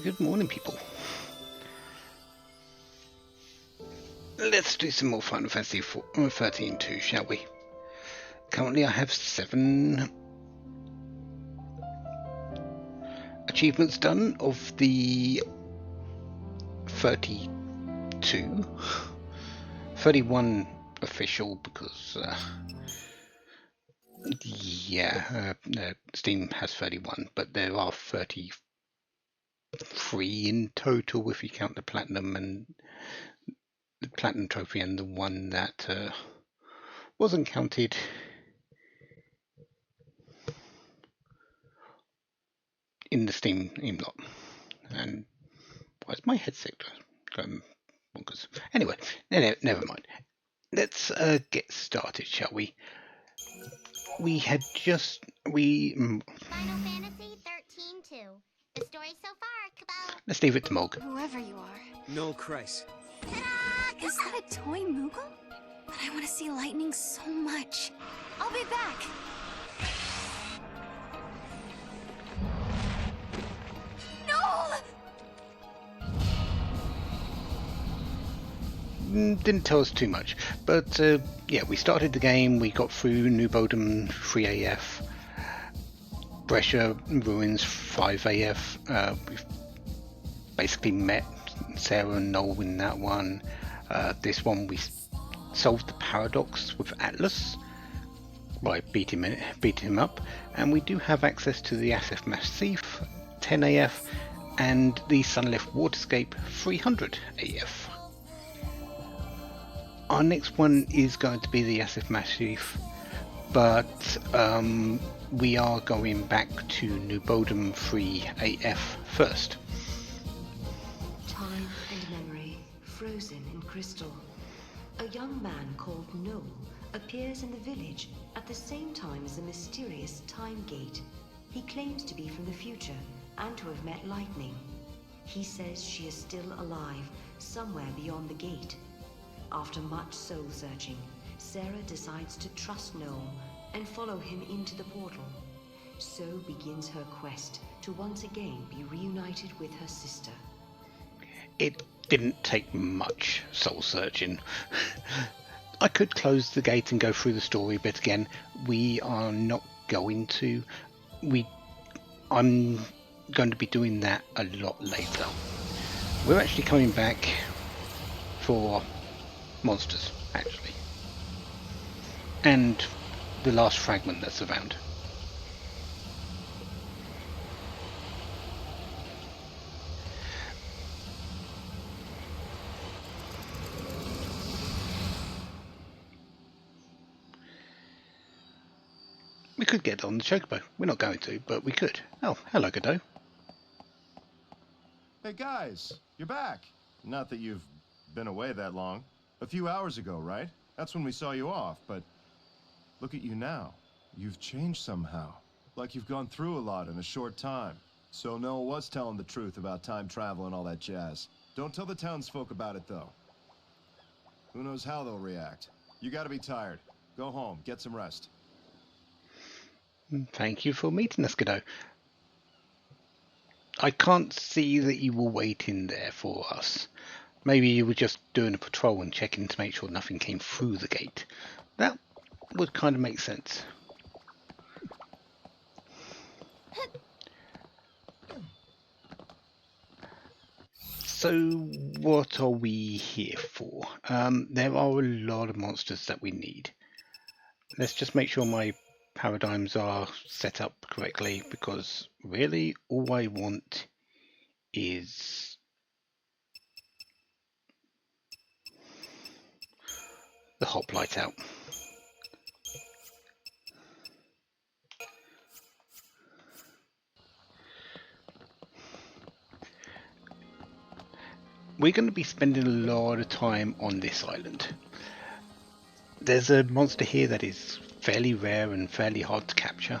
Good morning, people. Let's do some more Final Fantasy XIII-2, shall we? Currently I have 7 achievements done of the 32. 31 official because Steam has 31, but there are 33 in total if you count the platinum and the platinum trophy and the one that wasn't counted in the Steam lot. And why is my headset going bonkers? Anyway, never mind. Let's get started, shall we? We had just Final Fantasy XIII-2. The story so far, Cabal. Let's leave it to Mog. Whoever you are. Noel Christ. Is that a toy Moogle? But I want to see lightning so much. I'll be back. No! Didn't tell us too much, but yeah, we started the game, we got through New Bodom 3AF, Brescia Ruins 5AF, we've basically met Serah and Noel in that one. This one we solved the paradox with Atlas by beating him up, and we do have access to the Asif Massif 10AF and the Sunlift Waterscape 300 AF. Our next one is going to be the Asif Massif, but we are going back to New Bodom 3 AF first. Time and memory frozen in crystal. A young man called Noel appears in the village at the same time as a mysterious time gate. He claims to be from the future and to have met Lightning. He says she is still alive somewhere beyond the gate. After much soul searching, Serah decides to trust Noel and follow him into the portal. So begins her quest to once again be reunited with her sister. It didn't take much soul searching. I could close the gate and go through the story, but again, we are not going to. I'm going to be doing that a lot later. We're actually coming back for monsters, actually, and the last fragment that's around. We could get on the chocobo. We're not going to, but we could. Oh, hello, Godot. Hey guys, you're back. Not that you've been away that long. A few hours ago, right? That's when we saw you off, but look at you now. You've changed somehow. Like you've gone through a lot in a short time. So Noel was telling the truth about time travel and all that jazz. Don't tell the townsfolk about it, though. Who knows how they'll react. You gotta be tired. Go home, get some rest. Thank you for meeting us, Godot. I can't see that you were waiting there for us. Maybe you were just doing a patrol and checking to make sure nothing came through the gate. That would kind of make sense. So what are we here for? There are a lot of monsters that we need. Let's just make sure my paradigms are set up correctly, because really all I want is the hoplite out. We're going to be spending a lot of time on this island. There's a monster here that is fairly rare and fairly hard to capture,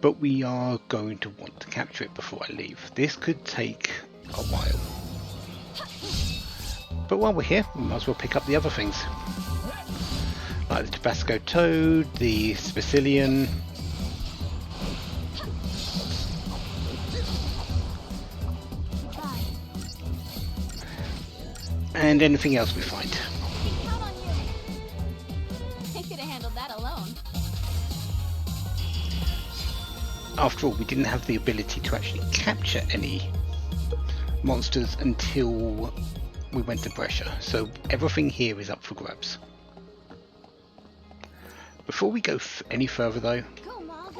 but we are going to want to capture it before I leave. This could take a while, but while we're here, we might as well pick up the other things, like the Tabasco Toad, the and anything else we find. Count on you. I could have handled that alone. After all, we didn't have the ability to actually capture any monsters until we went to Brescia, so everything here is up for grabs. Before we go any further though, Go, Mom.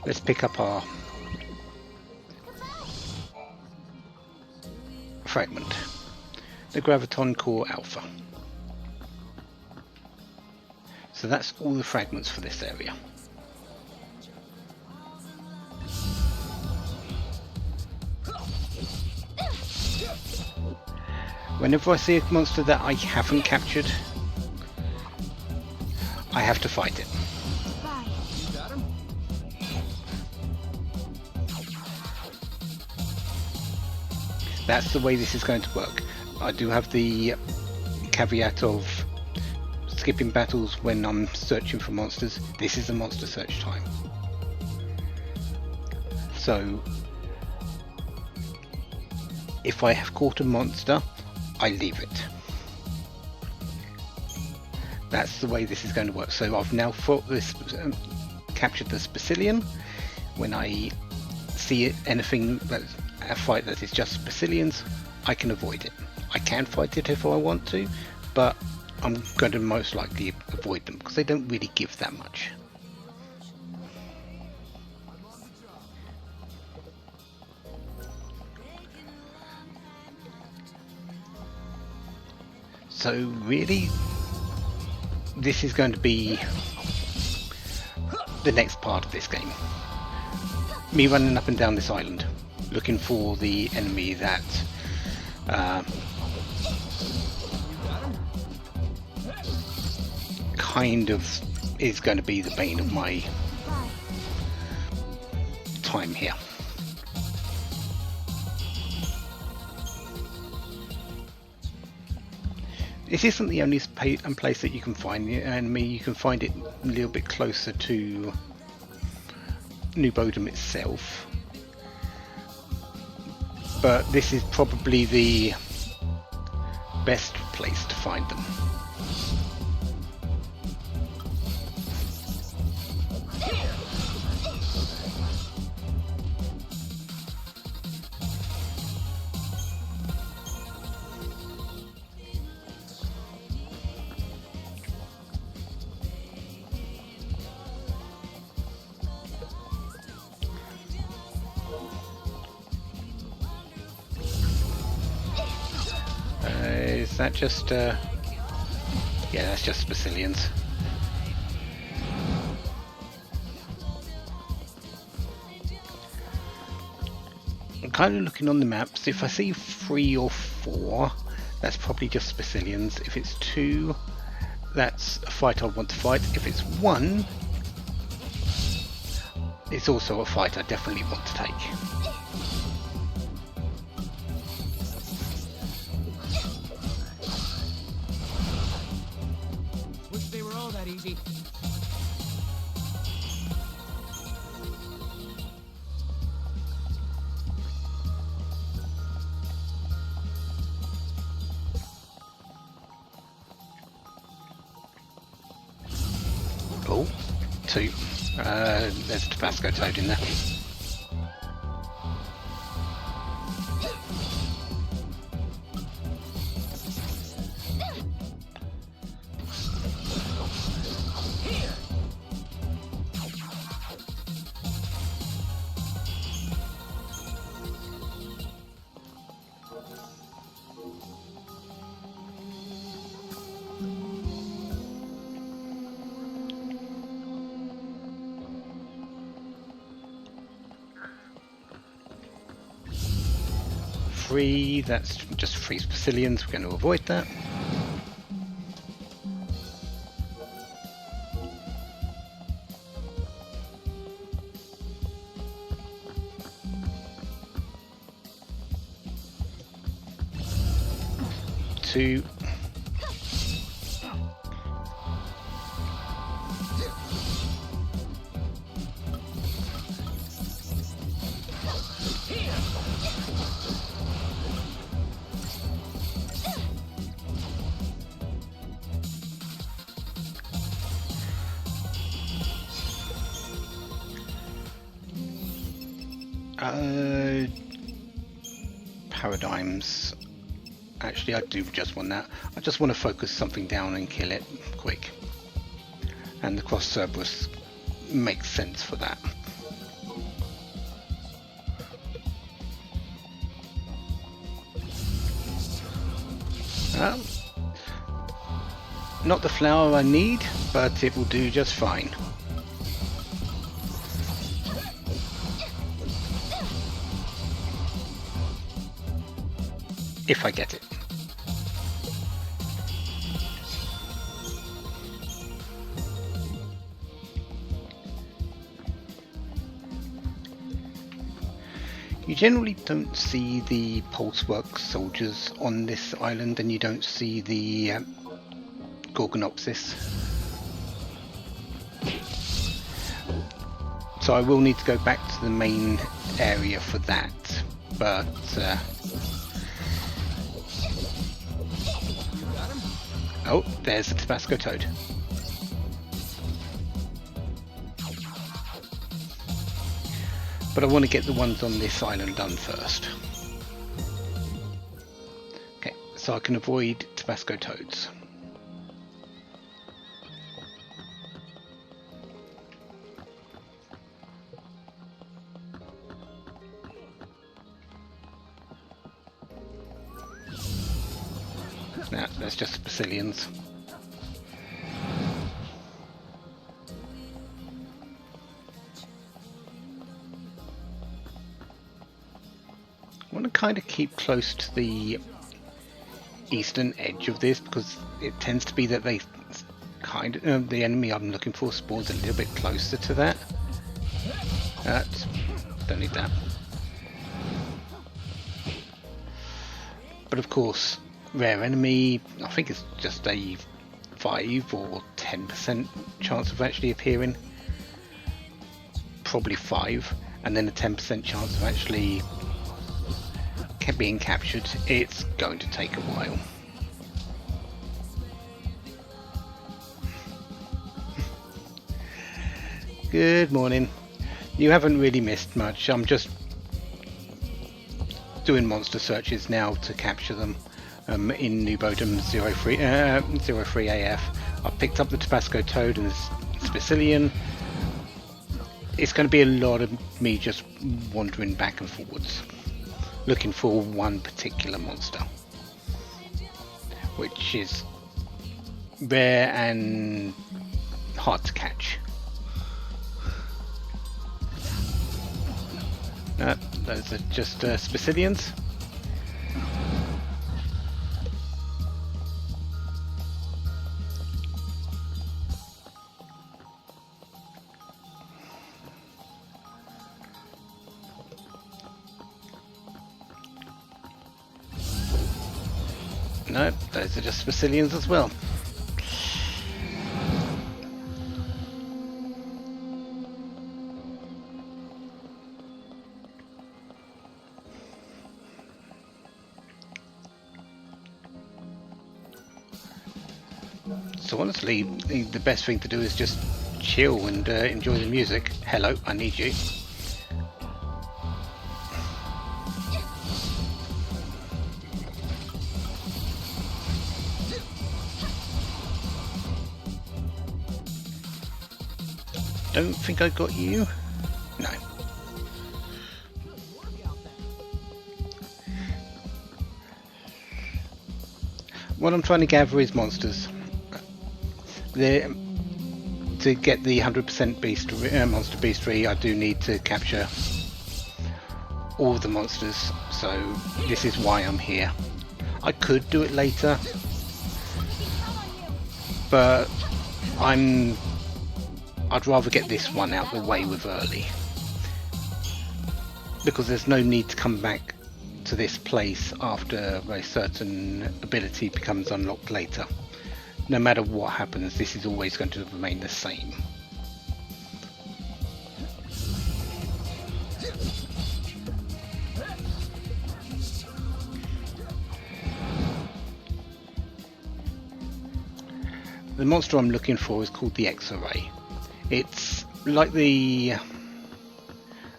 let's pick up our fragment, the Graviton Core Alpha. So that's all the fragments for this area. Whenever I see a monster that I haven't captured, I have to fight it. Bye. That's the way this is going to work. I do have the caveat of skipping battles when I'm searching for monsters. This is a monster search time. So, if I have caught a monster, I leave it. That's the way this is going to work. So I've now fought this, captured the Specilian. When I see anything that's a fight that is just Specilians, I can avoid it. I can fight it if I want to, but I'm going to most likely avoid them because they don't really give that much. So really, this is going to be the next part of this game. Me running up and down this island, looking for the enemy that kind of is going to be the bane of my time here. This isn't the only place that you can find the enemy. You can find it a little bit closer to New Bodom itself, but this is probably the best place to find them. Is that just yeah, that's just Specilians. I'm kind of looking on the maps. If I see 3 or 4, that's probably just Specilians. If it's 2, that's a fight I want to fight. If it's 1, it's also a fight I definitely want to take. Wish they were all that easy. Oh, 2. There's a Tabasco toad in there. That's just 3 Specilians. We're going to avoid that. Two. Paradigms. Actually, I do just want that. I just want to focus something down and kill it quick. And the Cross Cerberus makes sense for that. Not the flower I need, but it will do just fine. If I get it. You generally don't see the Pulsework soldiers on this island, and you don't see the Gorgonopsis. So I will need to go back to the main area for that, but oh, there's the Tabasco Toad. But I want to get the ones on this island done first. Okay, so I can avoid Tabasco Toads. Nah, that's just Basilians. I want to kind of keep close to the eastern edge of this because it tends to be that they kind of the enemy I'm looking for spawns a little bit closer to that. Don't need that. But of course, rare enemy, I think it's just a 5 or 10% chance of actually appearing. Probably 5, and then a 10% chance of actually being captured. It's going to take a while. Good morning. You haven't really missed much. I'm just doing monster searches now to capture them in New Bodom 03 AF. I picked up the Tabasco Toad and the Spicillian. It's going to be a lot of me just wandering back and forwards, looking for one particular monster, which is rare and hard to catch. Those are just Spicillians. No, those are just Basilians as well. So honestly, the best thing to do is just chill and enjoy the music. Hello, I need you. Don't think I got you. No. What I'm trying to gather is monsters. To get the 100% beast monster beastery, I do need to capture all the monsters. So this is why I'm here. I could do it later, but I'd rather get this one out the way with early, because there's no need to come back to this place after a certain ability becomes unlocked later. No matter what happens, this is always going to remain the same. The monster I'm looking for is called the XIII. It's like the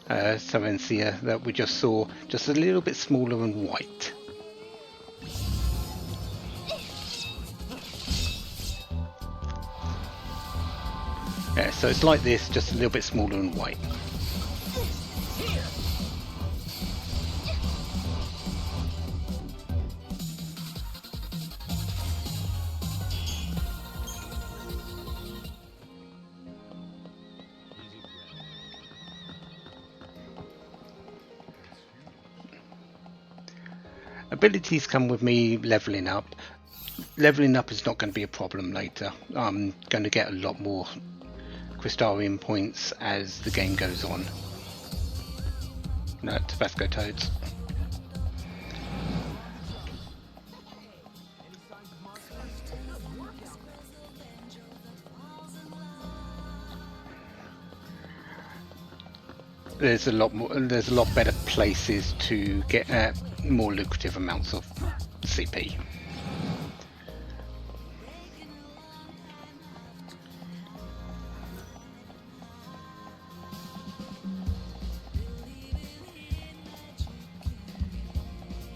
Serah that we just saw, just a little bit smaller and white. Yeah, so it's like this, just a little bit smaller and white. Abilities come with me leveling up. Leveling up is not going to be a problem later. I'm going to get a lot more Crystarium points as the game goes on. No, Tabasco toads. There's a lot better places to get more lucrative amounts of CP.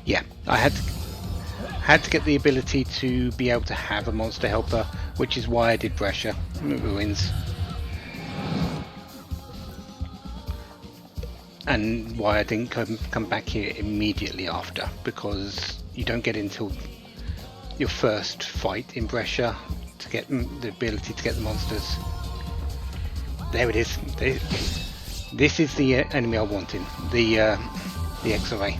Yeah, I had to get the ability to be able to have a monster helper, which is why I did Brescia Ruins. And why I didn't come back here immediately after, because you don't get until your first fight in Brescia to get the ability to get the monsters. There it is. This is the enemy I wanted, the XIII.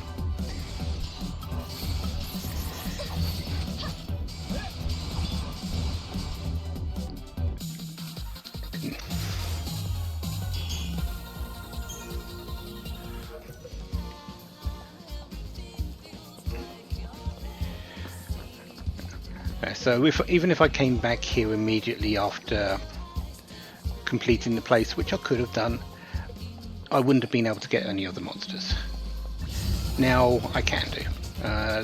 So even if I came back here immediately after completing the place, which I could have done, I wouldn't have been able to get any other monsters. Now I can do.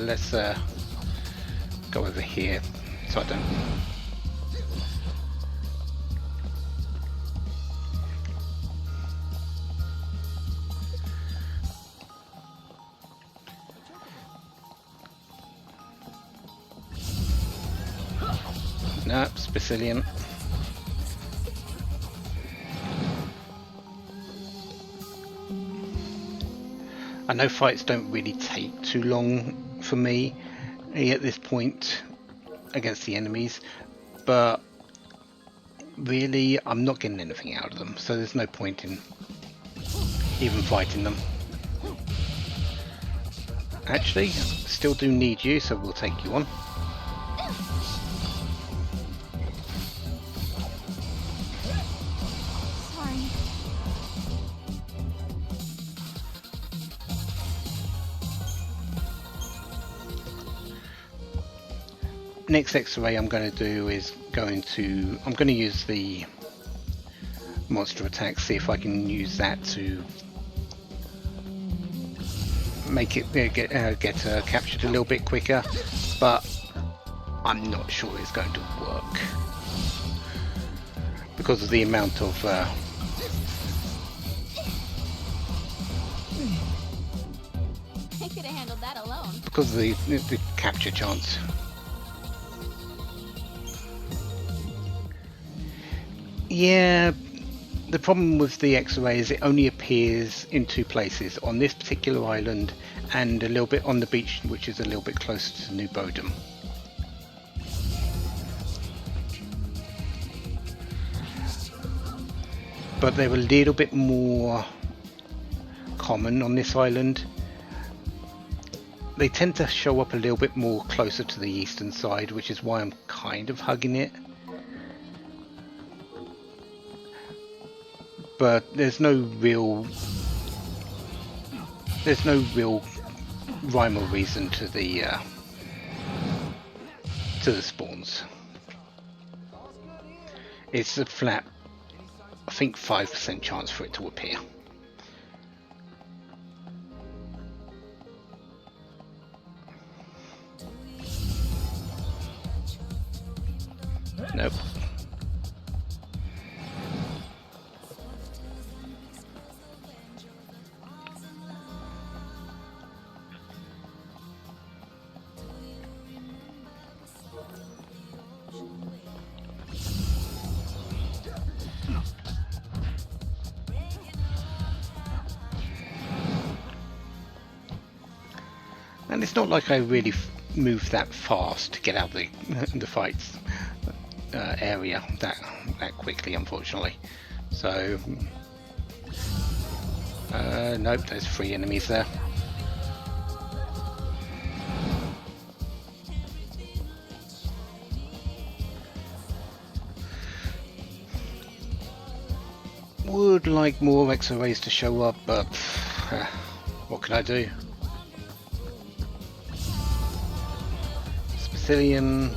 Let's go over here so I don't... No, Spicillian. I know fights don't really take too long for me at this point against the enemies, but really I'm not getting anything out of them, so there's no point in even fighting them. Actually, still do need you, so we'll take you on. Next X-ray I'm going to do is I'm going to use the monster attack, see if I can use that to make it get captured a little bit quicker, but I'm not sure it's going to work because of the amount of I could have handled that alone. because of the capture chance. Yeah, the problem with the X-ray is it only appears in two places, on this particular island and a little bit on the beach, which is a little bit closer to New Bodom. But they're a little bit more common on this island. They tend to show up a little bit more closer to the eastern side, which is why I'm kind of hugging it. But there's no real rhyme or reason to the spawns. It's a flat, I think, 5% chance for it to appear. Nope. And it's not like I really moved that fast to get out the fights area that quickly, unfortunately. So nope, there's 3 enemies there. Would like more X-rays to show up, but what can I do? Sicilian.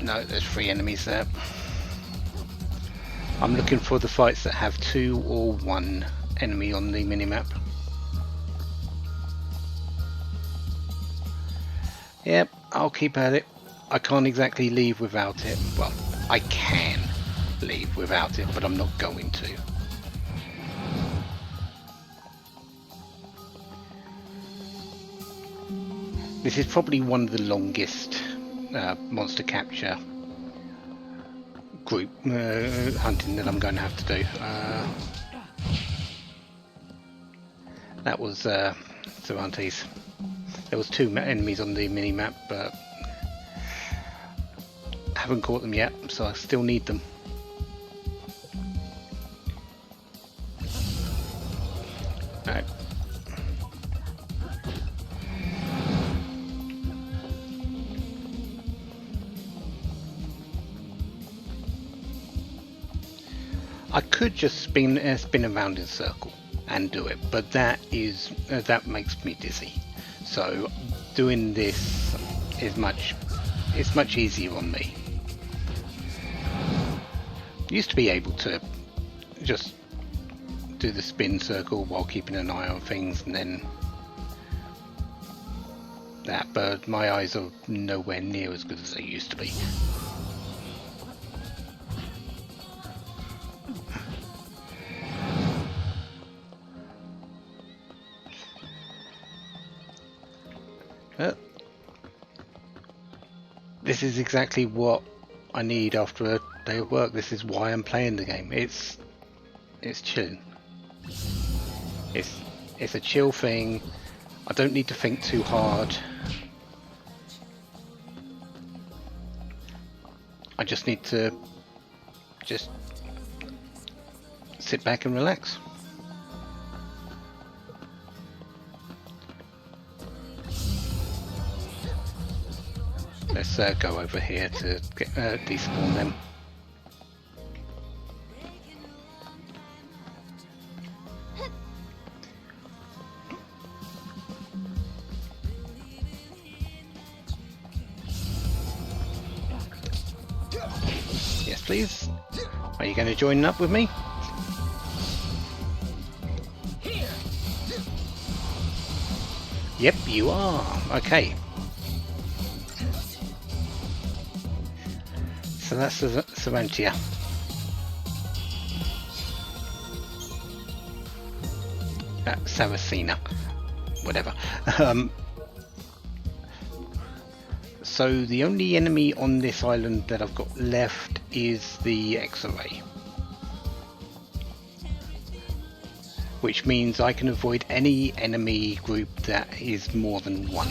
No, there's 3 enemies there. I'm looking for the fights that have 2 or 1 enemy on the minimap. Yep, I'll keep at it. I can't exactly leave without it. Well, I can leave without it, but I'm not going to. This is probably one of the longest monster capture group hunting that I'm going to have to do. That was Cervantes. There was 2 enemies on the mini-map, but haven't caught them yet, so I still need them. Alright. I could just spin around in a circle and do it, but that makes me dizzy. So doing this is much easier on me. Used to be able to just do the spin circle while keeping an eye on things, and then that, but my eyes are nowhere near as good as they used to be. This is exactly what I need after a day of work. This is why I'm playing the game. It's chilling. It's a chill thing. I don't need to think too hard. I just need to just sit back and relax. Let's go over here to get, despawn them. Yes, please. Are you going to join up with me? Yep, you are. Okay. So that's Sarantia. Saracena. Whatever. So the only enemy on this island that I've got left is the X-ray. Which means I can avoid any enemy group that is more than 1.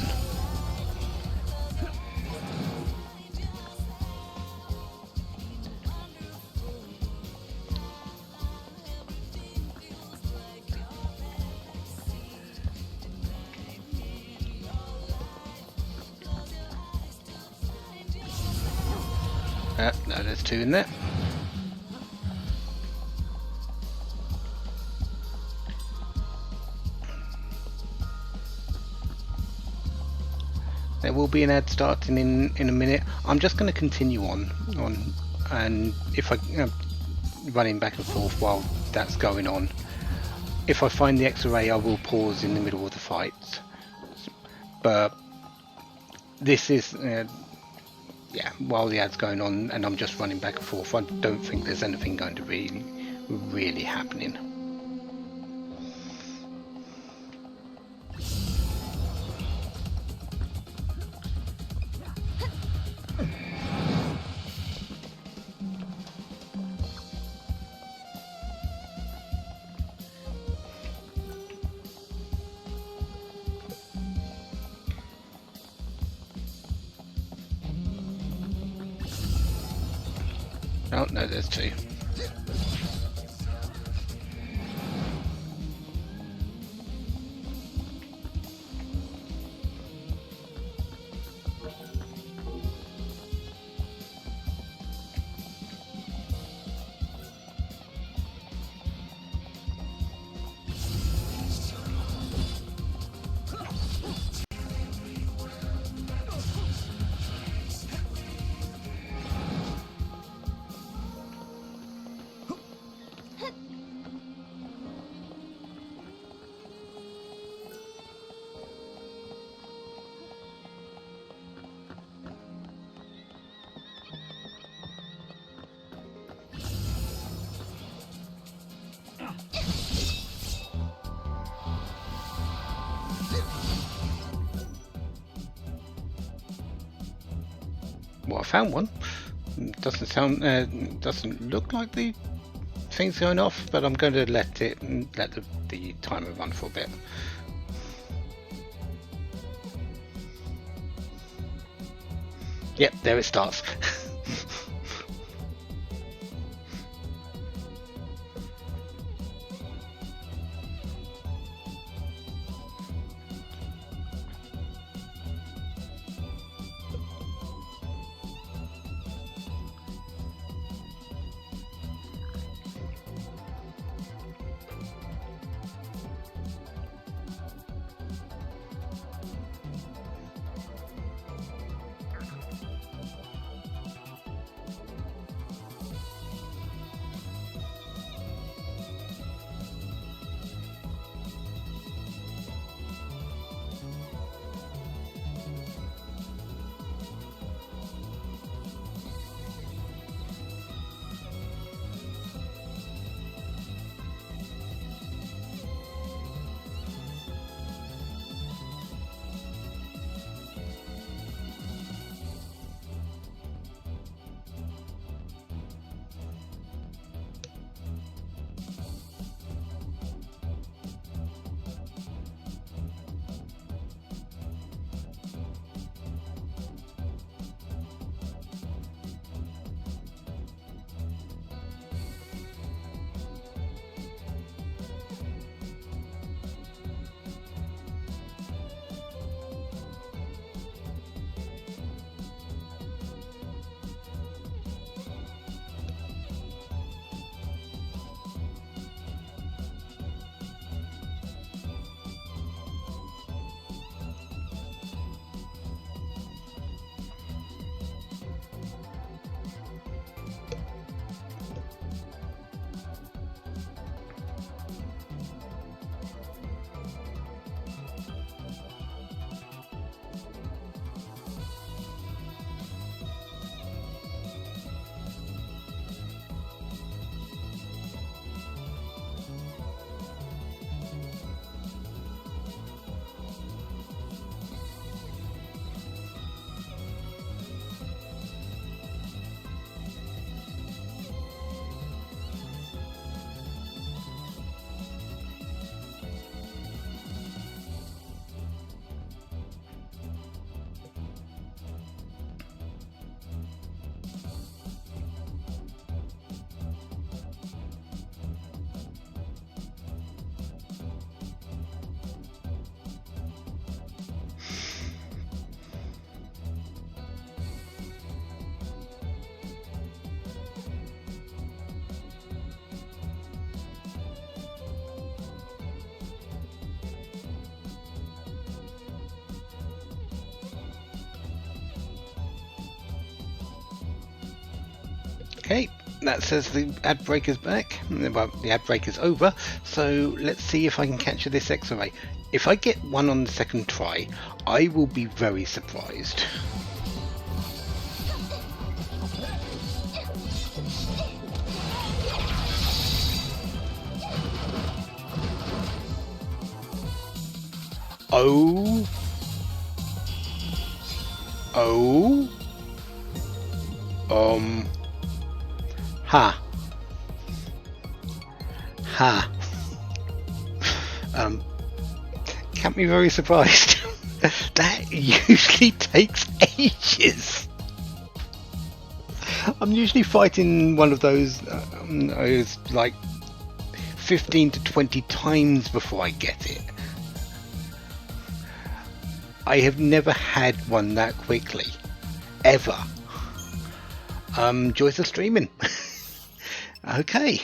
No, there's 2 in there. There will be an ad starting in a minute. I'm just going to continue on, and if I running back and forth while that's going on. If I find the X-ray, I will pause in the middle of the fight. But this is yeah, while the ad's going on and I'm just running back and forth, I don't think there's anything going to be really happening. Oh no, there's two. Well, I found one. Doesn't sound, doesn't look like the thing's going off, but I'm going to let the timer run for a bit. Yep, there it starts. Okay, that says the ad break is back. Well, the ad break is over, so let's see if I can capture this X-ray. If I get one on the second try, I will be very surprised. Oh. Ha. Can't be very surprised. That usually takes ages. I'm usually fighting one of those like 15 to 20 times before I get it. I have never had one that quickly, ever. Joys of streaming. Okay.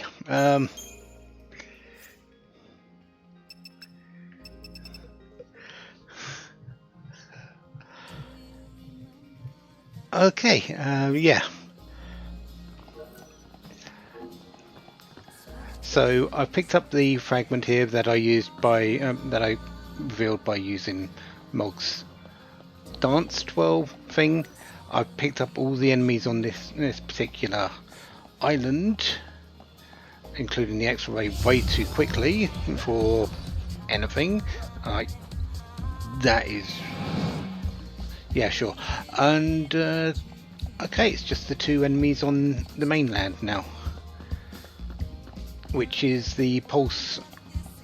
Okay. Yeah. So I picked up the fragment here that I used by that I revealed by using Mog's dance 12 thing. I picked up all the enemies on this particular island, including the X-ray, way too quickly for anything. Like that is, yeah, sure. And okay, it's just the two enemies on the mainland now, which is the pulse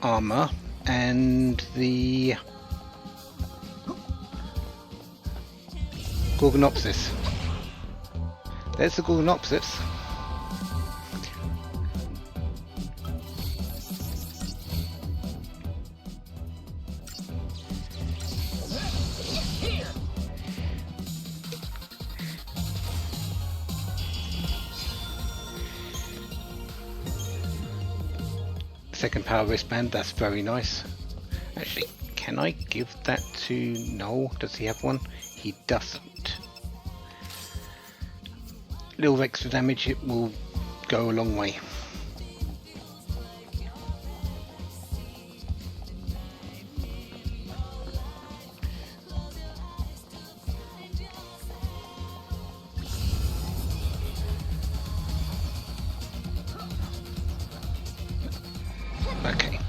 armor and the Gorgonopsis. There's the Gorgonopsis. Second power wristband, that's very nice. Actually, can I give that to Noel? Does he have one? He doesn't. Little extra damage, it will go a long way. Okay,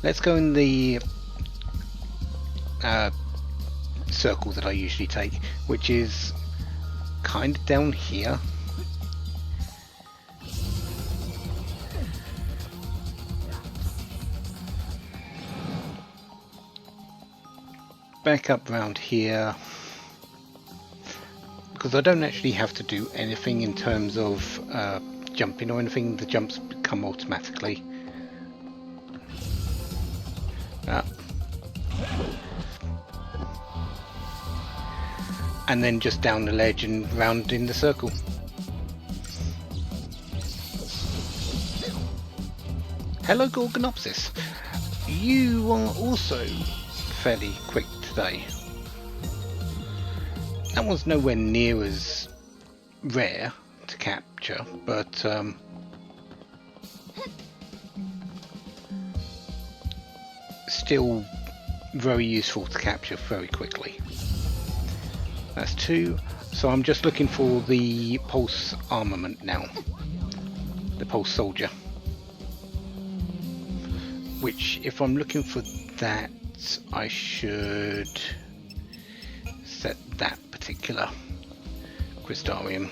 let's go in the circle that I usually take, which is kind of down here. Back up round here, because I don't actually have to do anything in terms of jumping or anything. The jumps come automatically. And then just down the ledge and round in the circle. Hello Gorgonopsis, you are also fairly quick today. That one's nowhere near as rare to capture, but still very useful to capture very quickly. That's two. So I'm just looking for the pulse armament now. The pulse soldier. Which, if I'm looking for that, I should set that particular crystarium.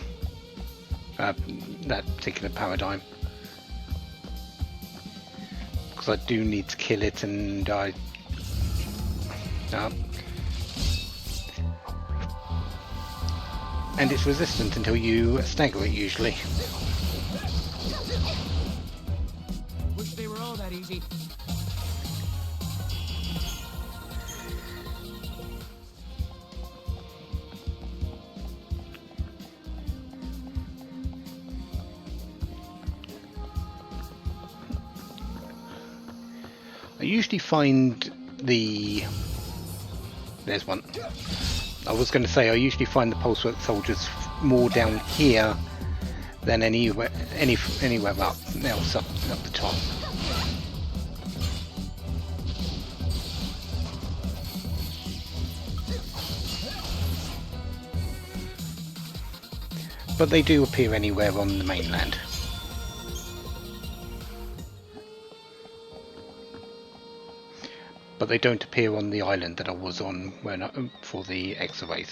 That particular paradigm. Because I do need to kill it, and I... and it's resistant until you stagger it, usually. Wish they were all that easy. I usually find the... there's one. I was going to say I usually find the pulse work soldiers more down here than anywhere else up the top. But they do appear anywhere on the mainland. But they don't appear on the island that I was on when for the XIII.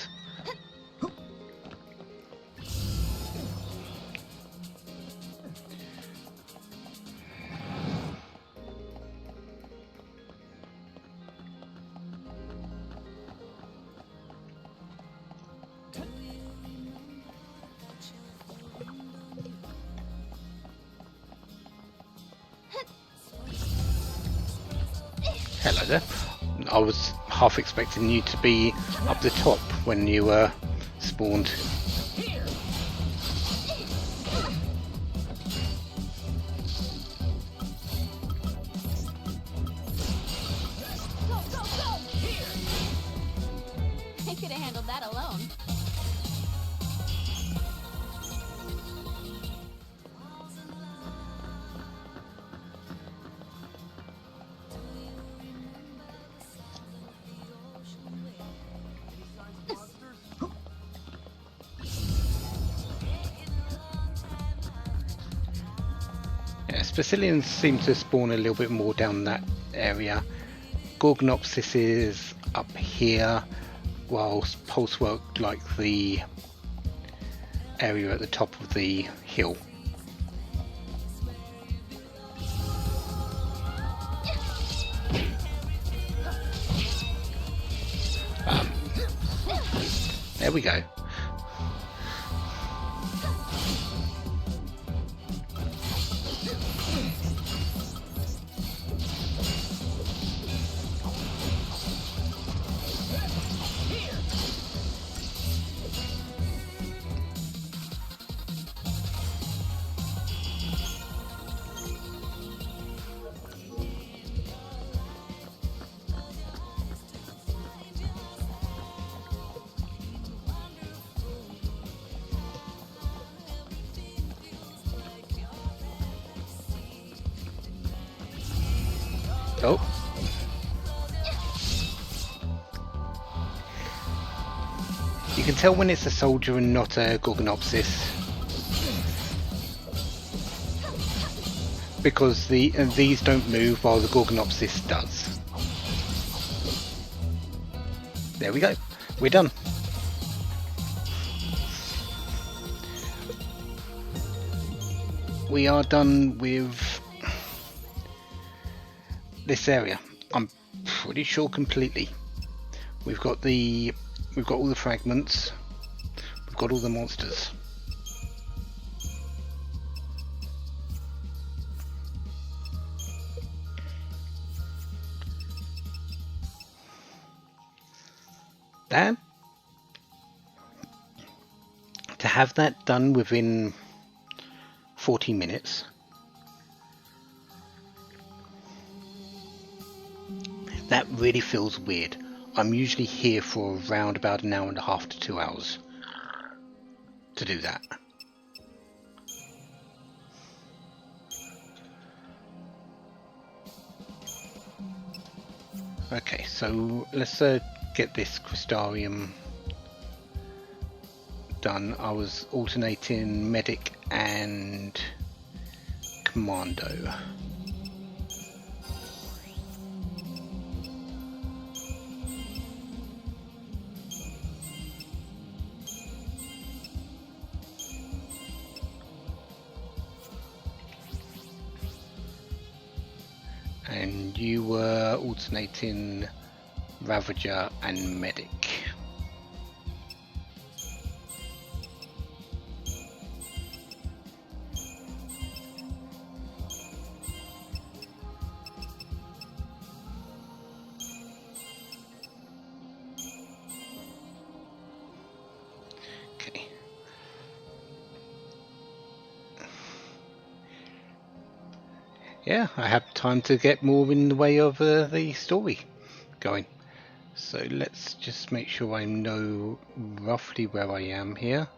Hello there. I was half expecting you to be up the top when you spawned. I could have handled that alone. Yeah, Spacilians seem to spawn a little bit more down that area. Gorgonopsis is up here, whilst Pulse worked like the area at the top of the hill. There we go. Oh. You can tell when it's a soldier and not a Gorgonopsis, because these don't move while the Gorgonopsis does. There we go. We're done. We are done with this area. I'm pretty sure completely. We've got all the fragments. We've got all the monsters. That to have that done within 40 minutes. That really feels weird. I'm usually here for around about an hour and a half to 2 hours to do that. Okay, so let's get this Crystarium done. I was alternating medic and commando. And you were alternating Ravager and Medic. Okay. Yeah, I have time to get more in the way of the story going. So let's just make sure I know roughly where I am here.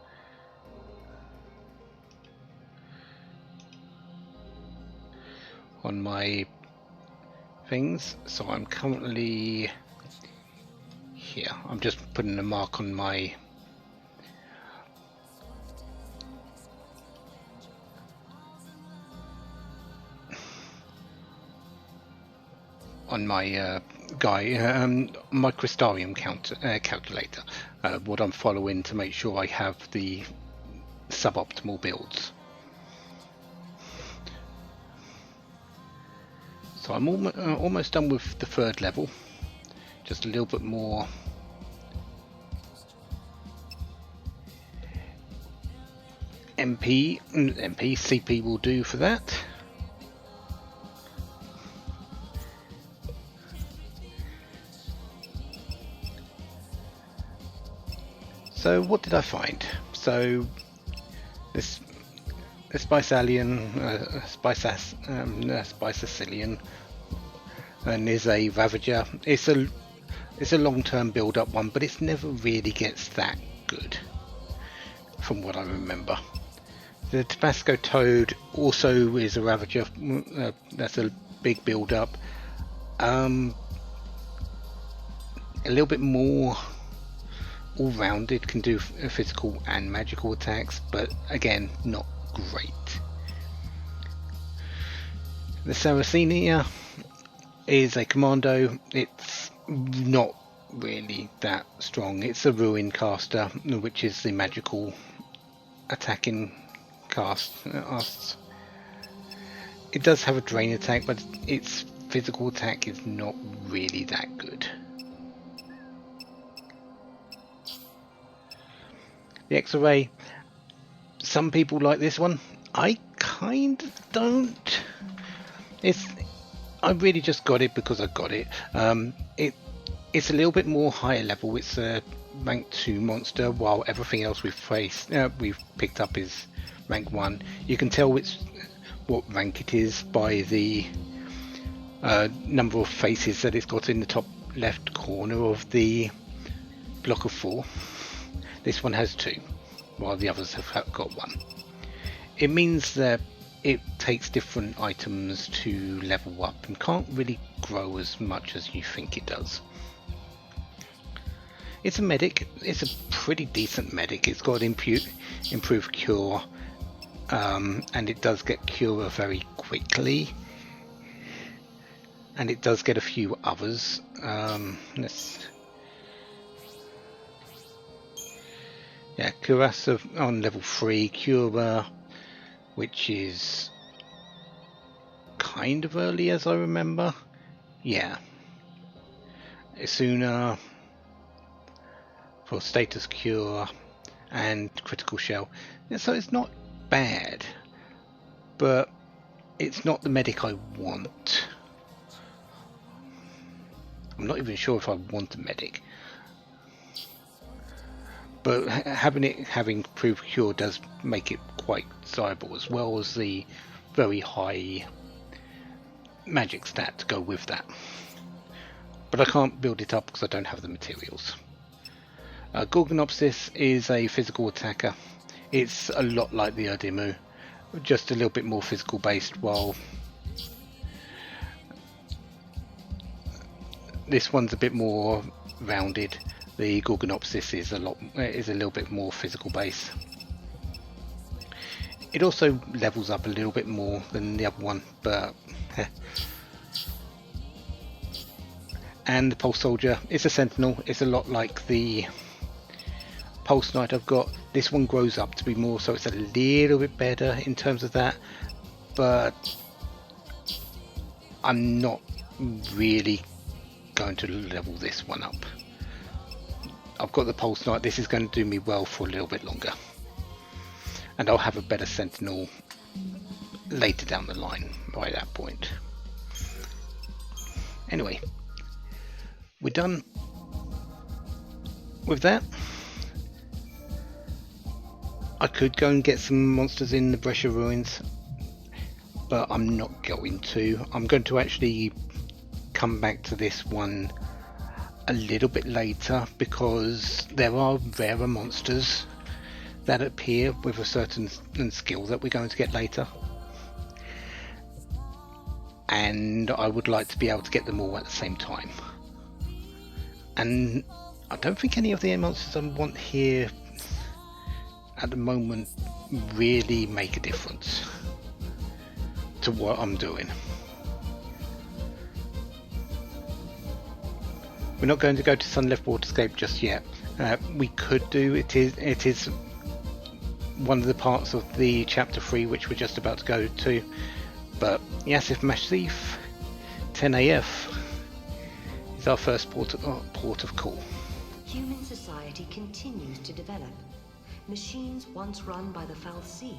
On my things, so I'm currently here. I'm just putting a mark on my my Crystarium calculator, what I'm following to make sure I have the suboptimal builds. So I'm almost done with the third level, just a little bit more. CP will do for that. So what did I find? So this Spice Alien, Spice Sicilian, and is a Ravager. It's a long-term build-up one, but it never really gets that good, from what I remember. The Tabasco Toad also is a Ravager. That's a big build-up. A little bit more all-rounded, can do physical and magical attacks, but again, not great. The Saracenia is a commando. It's not really that strong. It's a ruin caster, which is the magical attacking casts. It does have a drain attack, but its physical attack is not really that good. The X-Ray, some people like this one. I kind of don't. I really just got it because I got it. It's a little bit more higher level. It's a rank 2 monster, while everything else we've picked up is rank 1. You can tell what rank it is by the number of faces that it's got in the top left corner of the block of 4. This one has 2, while the others have got 1. It means that it takes different items to level up and can't really grow as much as you think it does. It's a medic. It's a pretty decent medic. It's got improved cure, and it does get cure very quickly, and it does get a few others. Cuirass on level 3, Cura, which is kind of early as I remember. Yeah. Isuna for status cure and critical shell. So it's not bad, but it's not the medic I want. I'm not even sure if I want a medic. But having improved cure does make it quite desirable, as well as the very high magic stat to go with that. But I can't build it up because I don't have the materials. Gorgonopsis is a physical attacker. It's a lot like the Adornments, just a little bit more physical based, while this one's a bit more rounded. The Gorgonopsis is a little bit more physical base. It also levels up a little bit more than the other one, but and the Pulse Soldier is a Sentinel. It's a lot like the Pulse Knight I've got. This one grows up to be more, so it's a little bit better in terms of that, but I'm not really going to level this one up. I've got the Pulse Knight. This is going to do me well for a little bit longer, and I'll have a better Sentinel later down the line by that point. Anyway, we're done with that. I could go and get some monsters in the Brescia Ruins, but I'm not going to. I'm going to actually come back to this one a little bit later, because there are rarer monsters that appear with a certain skill that we're going to get later, and I would like to be able to get them all at the same time. And I don't think any of the monsters I want here at the moment really make a difference to what I'm doing. We're not going to go to Sunleft Waterscape just yet. We could do it. Is one of the parts of the chapter 3 which we're just about to go to. But Yassif Massif 10AF is our first port of call. Human society continues to develop. Machines once run by the Fal'Cie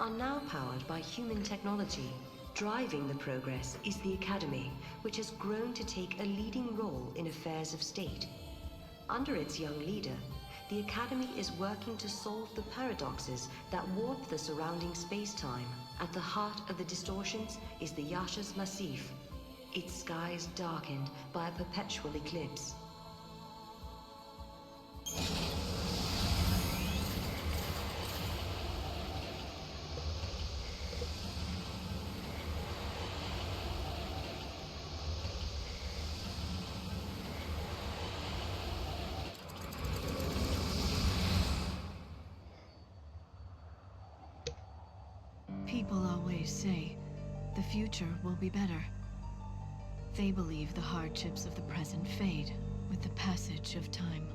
are now powered by human technology. Driving the progress is the Academy, which has grown to take a leading role in affairs of state. Under its young leader, the Academy is working to solve the paradoxes that warp the surrounding space-time. At the heart of the distortions is the Yasha's Massif, its skies darkened by a perpetual eclipse. People always say the future will be better. They believe the hardships of the present fade with the passage of time.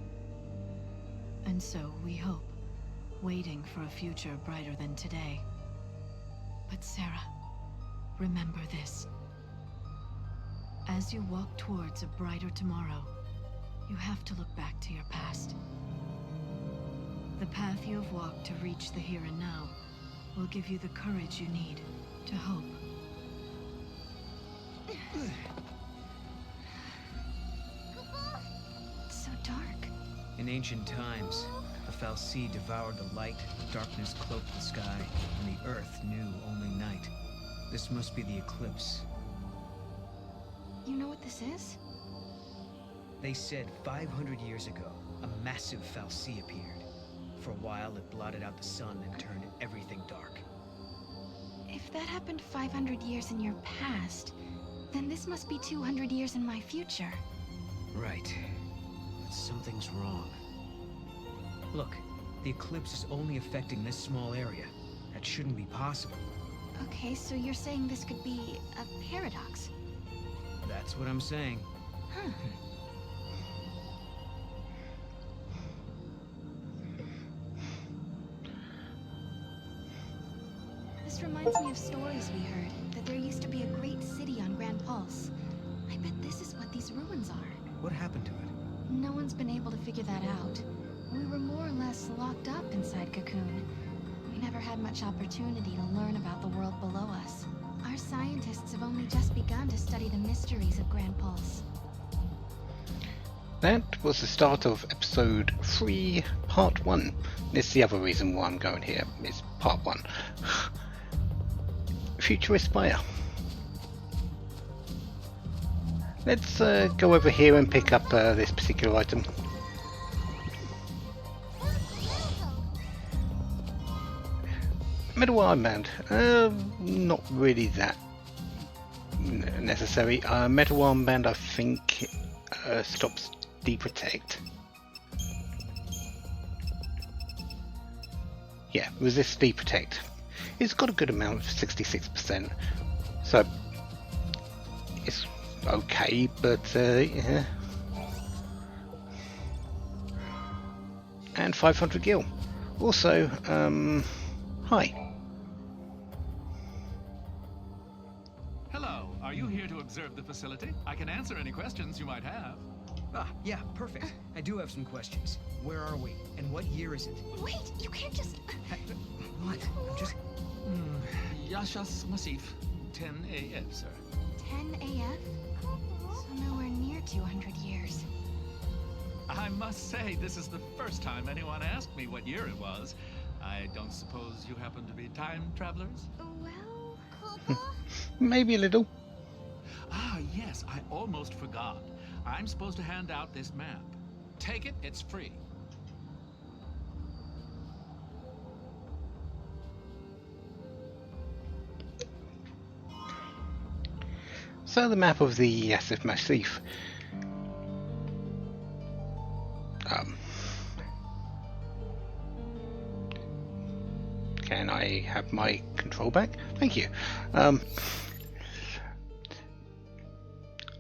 And so we hope, waiting for a future brighter than today. But Serah, remember this. As you walk towards a brighter tomorrow, you have to look back to your past. The path you have walked to reach the here and now will give you the courage you need to hope. It's so dark. In ancient times, the fal'Cie devoured the light, darkness cloaked the sky, and the earth knew only night. This must be the eclipse. You know what this is? They said 500 years ago, a massive fal'Cie appeared. For a while, it blotted out the sun and turned everything dark. If that happened 500 years in your past, then this must be 200 years in my future. Right. But something's wrong. Look, the eclipse is only affecting this small area. That shouldn't be possible. Okay, so you're saying this could be a paradox? That's what I'm saying. Huh. This reminds me of stories we heard, that there used to be a great city on Grand Pulse. I bet this is what these ruins are. What happened to it? No one's been able to figure that out. We were more or less locked up inside Cocoon. We never had much opportunity to learn about the world below us. Our scientists have only just begun to study the mysteries of Grand Pulse. That was the start of episode 3, part 1. This is the other reason why I'm going here, is part 1. Future Aspire. Let's go over here and pick up this particular item. Metal armband. Not really that necessary. Metal armband, I think, stops deprotect. Yeah, resist deprotect. It's got a good amount of 66%, so it's okay, but yeah. And 500 gil. Also, hi. Hello, are you here to observe the facility? I can answer any questions you might have. Ah, yeah, perfect. I do have some questions. Where are we? And what year is it? Wait, you can't just... What? I'm just... Yasha's Massif, 10 AF, sir. 10 AF? So nowhere near 200 years. I must say, this is the first time anyone asked me what year it was. I don't suppose you happen to be time travelers? Well... Maybe a little. Ah, yes, I almost forgot. I'm supposed to hand out this map. Take it, it's free. So the map of the Yasha's Massif. Can I have my control back? Thank you. A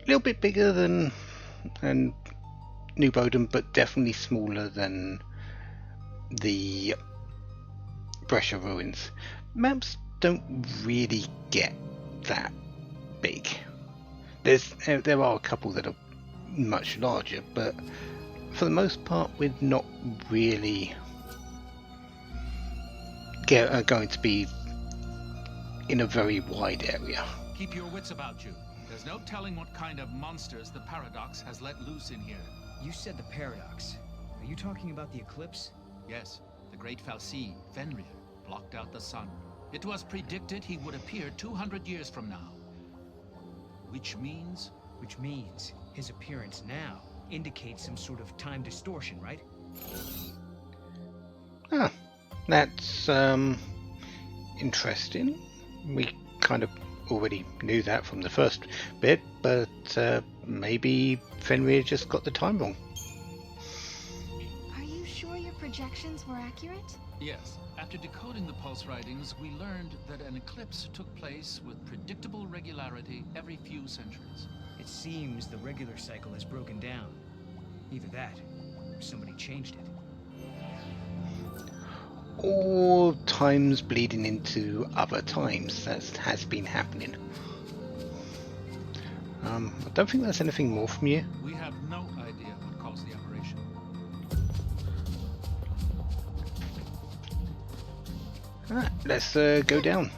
little bit bigger than New Bodom, but definitely smaller than the Brescia ruins. Maps don't really get that big. There are a couple that are much larger, but for the most part we're not really going to be in a very wide area. Keep your wits about you. There's no telling what kind of monsters the paradox has let loose in here. You said the paradox. Are Are you talking about the eclipse? Yes, the great Fal'Cie, Fenrir, blocked out the sun. It was predicted he would appear 200 years from now. Which means? Which means his appearance now indicates some sort of time distortion, right? Ah, that's interesting. We kind of already knew that from the first bit, but maybe Fenrir just got the time wrong. Are you sure your projections were accurate? Yes. After decoding the pulse writings, we learned that an eclipse took place with predictable regularity every few centuries. It seems the regular cycle has broken down. Either that, or somebody changed it. Or times bleeding into other times. That has been happening. I don't think there's anything more from you. We have no idea what caused the aberration. Alright, let's go down.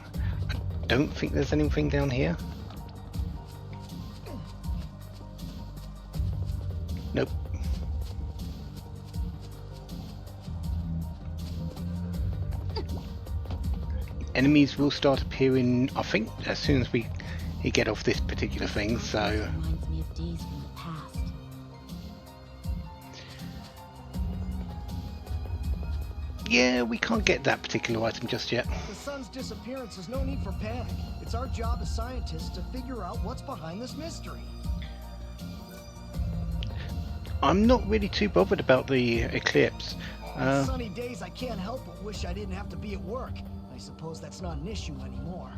I don't think there's anything down here. Nope. Enemies will start appearing, I think, as soon as we get off this particular thing, so... Reminds me of days from the past. Yeah, we can't get that particular item just yet. The sun's disappearance is no need for panic. It's our job as scientists to figure out what's behind this mystery. I'm not really too bothered about the eclipse. On sunny days, I can't help but wish I didn't have to be at work. I suppose that's not an issue anymore.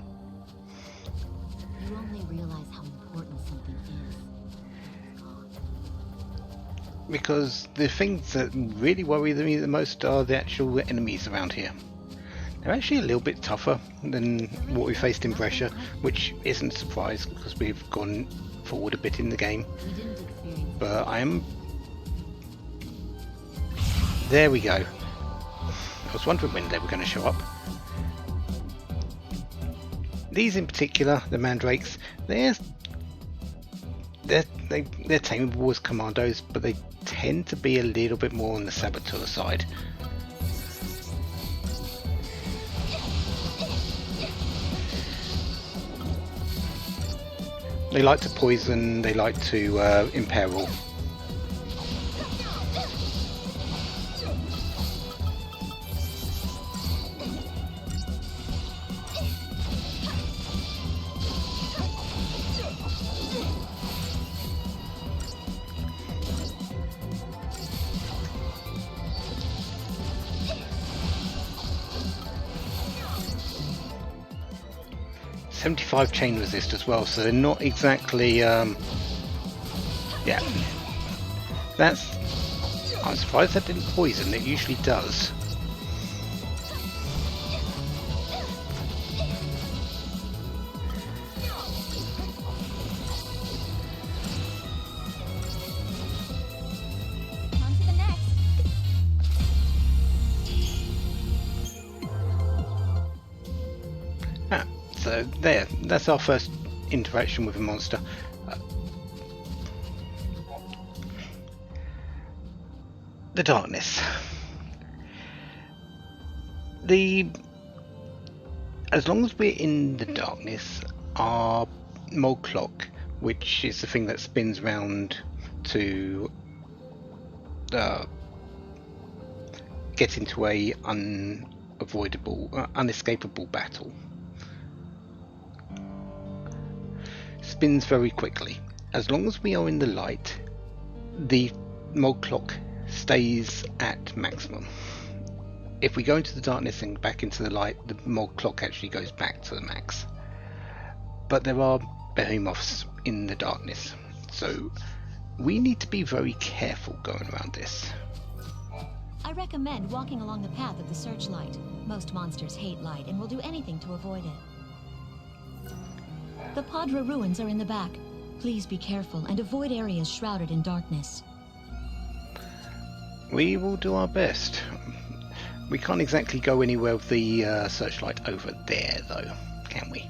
You only realize how important something is. Because the things that really worry me the most are the actual enemies around here. They're actually a little bit tougher than what we faced in Brescia, which isn't a surprise because we've gone forward a bit in the game. We didn't experience But I am... There we go. I was wondering when they were going to show up. These in particular, the mandrakes, they're tameable as commandos, but they tend to be a little bit more on the saboteur side. They like to poison, they like to imperil. .75 chain resist as well, so they're not exactly yeah, that's... I'm surprised that didn't poison. It usually does. On to the next. So there, that's our first interaction with a monster. The darkness. As long as we're in the darkness, our mole clock, which is the thing that spins round to get into a unescapable battle, spins very quickly. As long as we are in the light, the mole clock stays at maximum. If we go into the darkness and back into the light, the mole clock actually goes back to the max. But there are behemoths in the darkness, so we need to be very careful going around this. I recommend walking along the path of the searchlight. Most monsters hate light and will do anything to avoid it. The Padra ruins are in the back. Please be careful and avoid areas shrouded in darkness. We will do our best. We can't exactly go anywhere with the searchlight over there though, can we?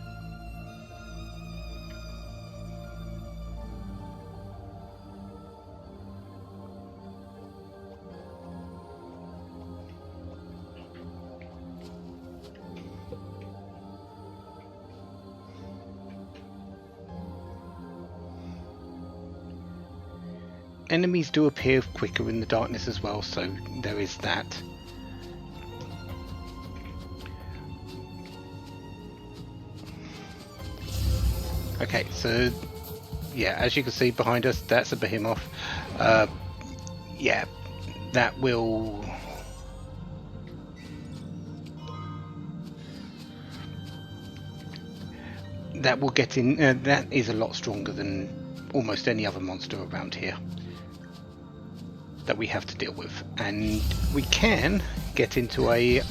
enemies do appear quicker in the darkness as well, so there is that. Okay, so yeah, as you can see behind us, that's a behemoth. Yeah, that will... that will get in. That is a lot stronger than almost any other monster around here that we have to deal with, and we can get into a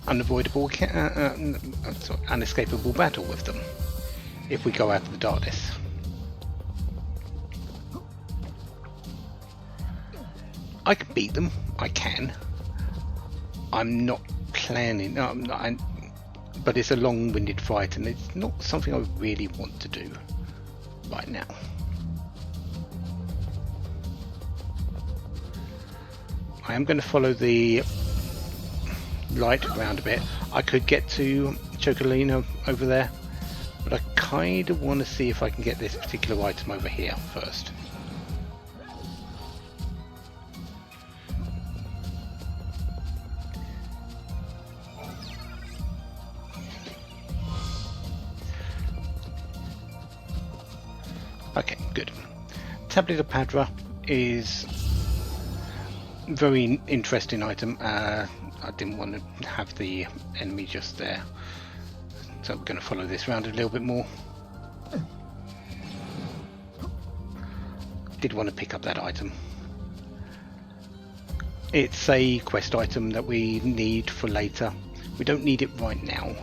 unavoidable, unescapable battle with them if we go out of the darkness. I can beat them. I can. I'm not planning. But it's a long-winded fight, and it's not something I really want to do right now. I am going to follow the light around a bit. I could get to Chocolina over there, but I kind of want to see if I can get this particular item over here first. Okay, good. Tablet of Padra is a very interesting item. I didn't want to have the enemy just there, so we're going to follow this around a little bit more. Did want to pick up that item. It's a quest item that we need for later. We don't need it right now.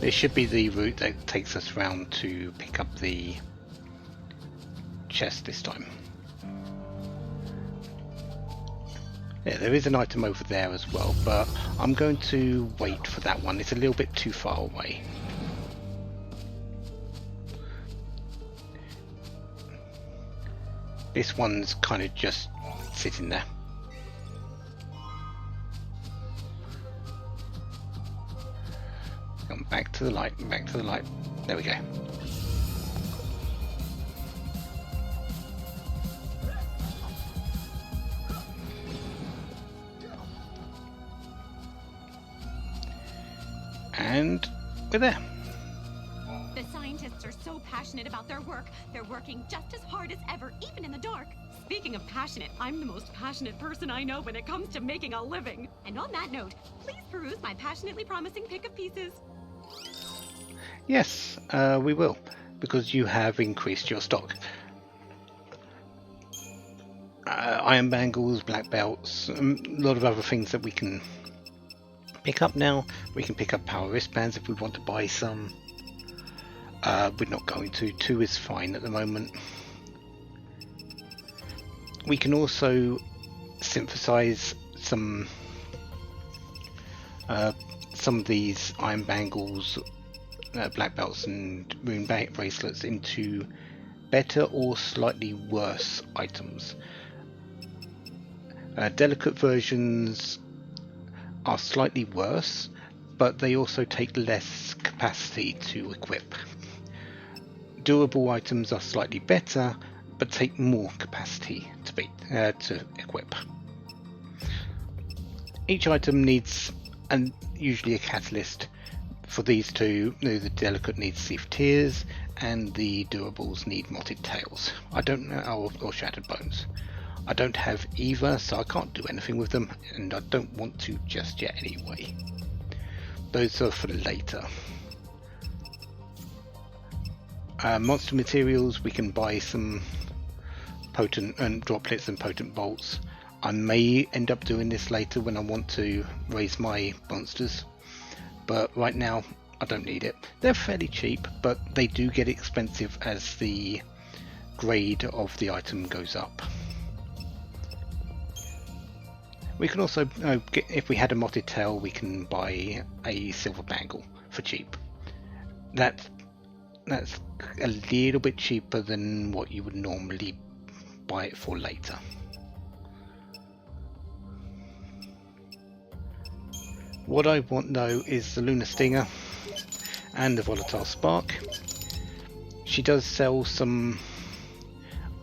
This should be the route that takes us round to pick up the chest this time. Yeah, there is an item over there as well, but I'm going to wait for that one. It's a little bit too far away. This one's kind of just sitting there. Come back to the light, back to the light. There we go. And we're there. The scientists are so passionate about their work. They're working just as hard as ever, even in the dark. Speaking of passionate, I'm the most passionate person I know when it comes to making a living. And on that note, please peruse my passionately promising pick of pieces. Yes, we will, because you have increased your stock. Iron bangles, black belts, a lot of other things that we can pick up now. We can pick up power wristbands if we want to buy some. We're not going to. 2 is fine at the moment. We can also synthesize some of these iron bangles, black belts and rune bracelets into better or slightly worse items. Delicate versions are slightly worse, but they also take less capacity to equip. Durable items are slightly better, but take more capacity to equip. Each item needs usually a catalyst. For these two, the delicate needs sieved tears, and the durables need mottled tails. I don't know, or shattered bones. I don't have either, so I can't do anything with them, and I don't want to just yet anyway. Those are for later. Monster materials, we can buy some potent droplets and potent bolts. I may end up doing this later when I want to raise my monsters, but right now I don't need it. They're fairly cheap, but they do get expensive as the grade of the item goes up. We can also, if we had a modded tail, we can buy a silver bangle for cheap. That's a little bit cheaper than what you would normally buy it for later. What I want though is the Lunar Stinger and the Volatile Spark. She does sell some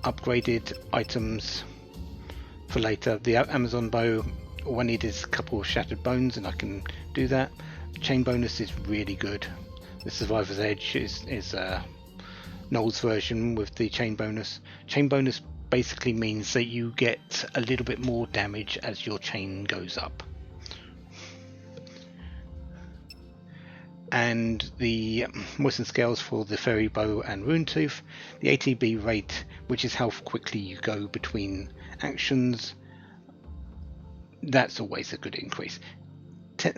upgraded items for later. The Amazon bow, all I need is a couple of shattered bones and I can do that. Chain bonus is really good. The Survivor's Edge is Noel's version with the chain bonus. Chain bonus basically means that you get a little bit more damage as your chain goes up. And the moistened scales for the fairy bow and rune tooth. The ATB rate, which is how quickly you go between actions, that's always a good increase.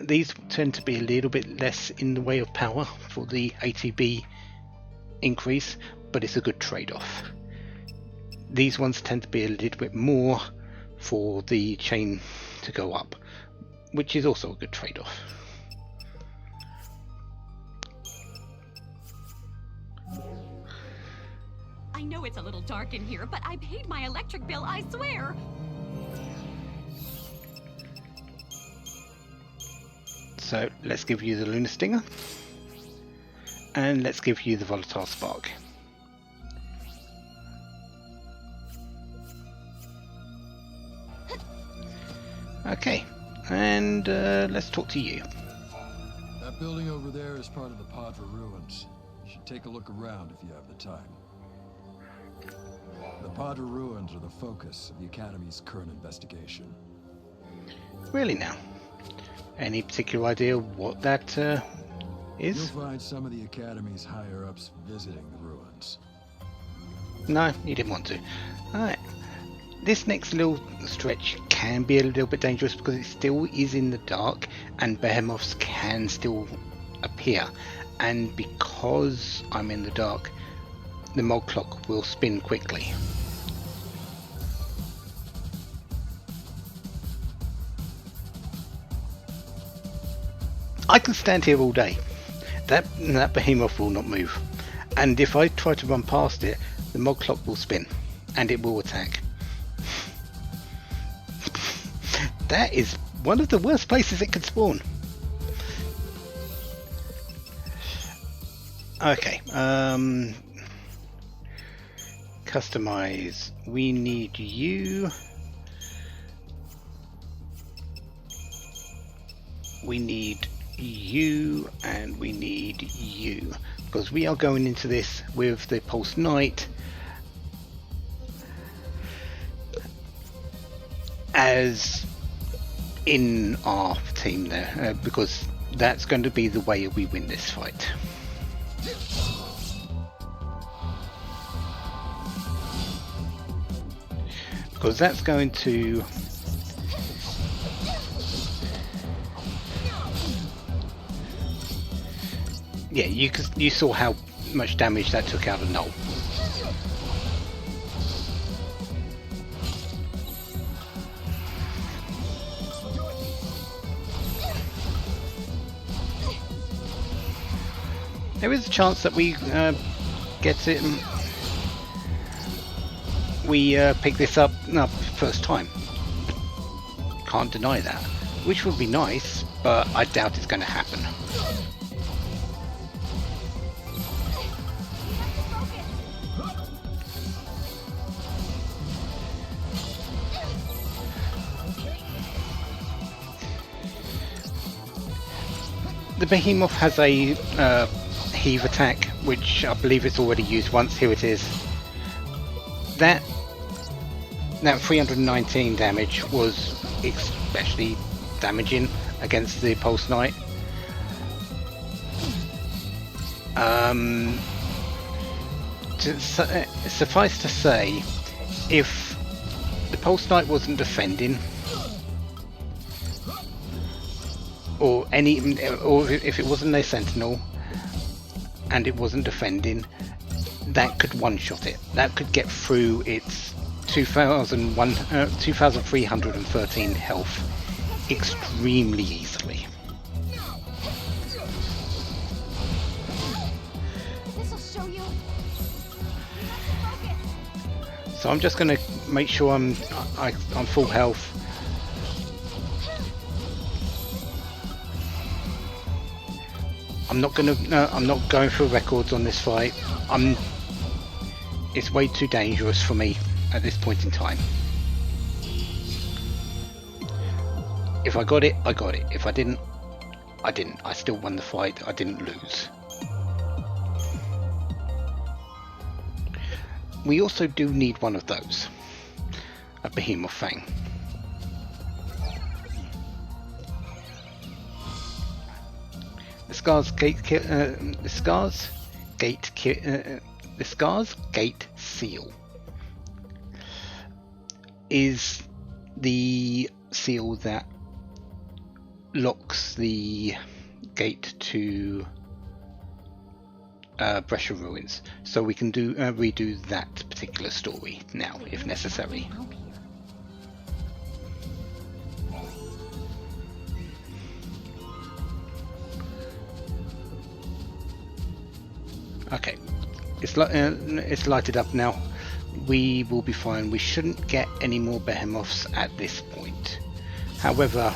These tend to be a little bit less in the way of power for the ATB increase, but it's a good trade-off. These ones tend to be a little bit more for the chain to go up, which is also a good trade-off. I know it's a little dark in here, but I paid my electric bill, I swear. So let's give you the Lunar Stinger, and let's give you the Volatile Spark. Okay, and let's talk to you. That building over there is part of the Padra ruins. You should take a look around if you have the time. The Padra ruins are the focus of the Academy's current investigation. Really now? Any particular idea what that is? You'll find some of the Academy's higher-ups visiting the ruins. No, you didn't want to. Alright. This next little stretch can be a little bit dangerous because it still is in the dark and behemoths can still appear. And because I'm in the dark, the mod clock will spin quickly. I can stand here all day. That behemoth will not move. And if I try to run past it, the mod clock will spin and it will attack. That is one of the worst places it can spawn. Okay, customize. We need you. We need you, and we need you, because we are going into this with the Pulse Knight as in our team there, because that's going to be the way we win this fight. Because that's going to yeah, you saw how much damage that took out of Noel. There is a chance that we get it. We pick this up first time. Can't deny that. Which would be nice, but I doubt it's going to happen. The Behemoth has a heave attack, which I believe it's already used once. Here it is. That 319 damage was especially damaging against the Pulse Knight. Suffice to say, if the Pulse Knight wasn't defending, or if it wasn't a Sentinel and it wasn't defending, that could one-shot it. That could get through its 2,313 health extremely easily. This'll show you. So I'm just going to make sure I'm full health. I'm not going for records on this fight. It's way too dangerous for me at this point in time. If I got it, I got it. If I didn't, I didn't. I still won the fight. I didn't lose. We also do need one of those. A behemoth fang. The Scars Gate seal is the seal that locks the gate to Brescia Ruins, so we can redo that particular story now if necessary. Okay, it's lighted up now. We will be fine. We shouldn't get any more behemoths at this point. However,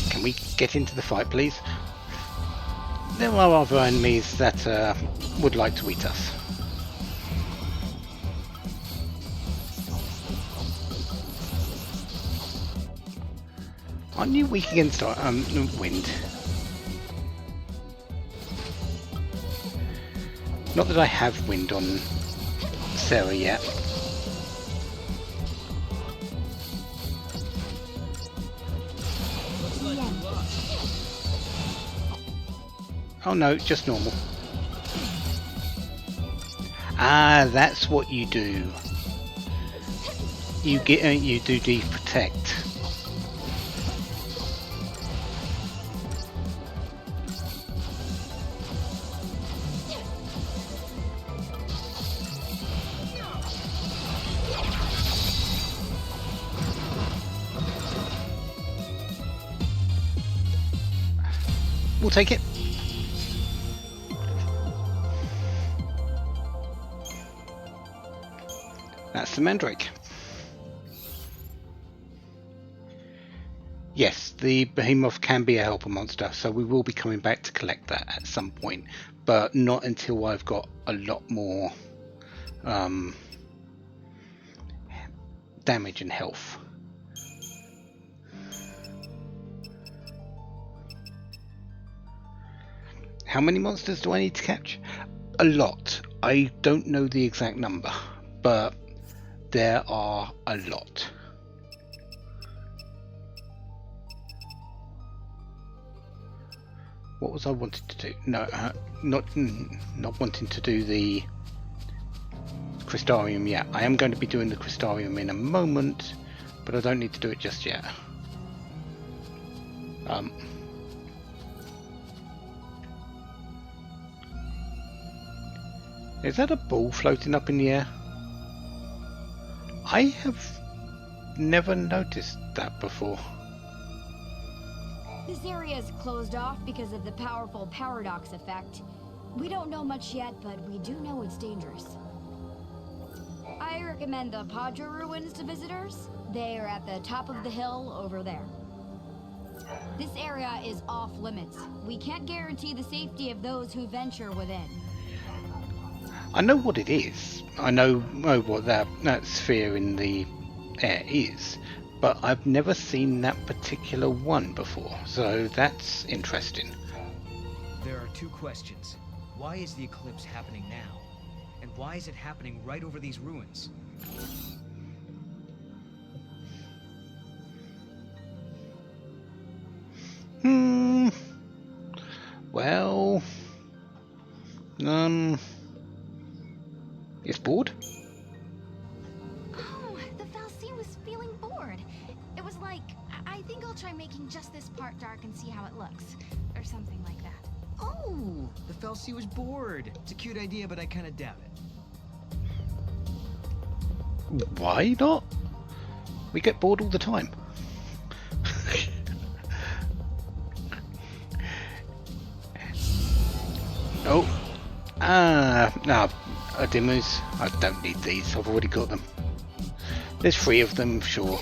can we get into the fight, please? There are other enemies that would like to eat us. Aren't you weak against wind? Not that I have wind on Serah yet. Oh no, just normal. Ah, that's what you do. You do protect. We'll take it. That's the Mandrake. Yes, the Behemoth can be a helper monster, so we will be coming back to collect that at some point, but not until I've got a lot more damage and health. How many monsters do I need to catch? A lot. I don't know the exact number, but there are a lot. What was I wanting to do? No, not wanting to do the Crystarium yet. I am going to be doing the Crystarium in a moment, but I don't need to do it just yet. Is that a ball floating up in the air? I have never noticed that before. This area is closed off because of the powerful paradox effect. We don't know much yet, but we do know it's dangerous. I recommend the Padra Ruins to visitors. They are at the top of the hill over there. This area is off limits. We can't guarantee the safety of those who venture within. I know what it is. I know what that sphere in the air is, but I've never seen that particular one before, so that's interesting. There are two questions. Why is the eclipse happening now? And why is it happening right over these ruins? Well, it's bored? Oh, the Fal'Cie was feeling bored. It was like, I think I'll try making just this part dark and see how it looks. Or something like that. Oh, the Fal'Cie was bored. It's a cute idea, but I kind of doubt it. Why not? We get bored all the time. Oh. No. Adornments. I don't need these. I've already got them. There's 3 of them, sure.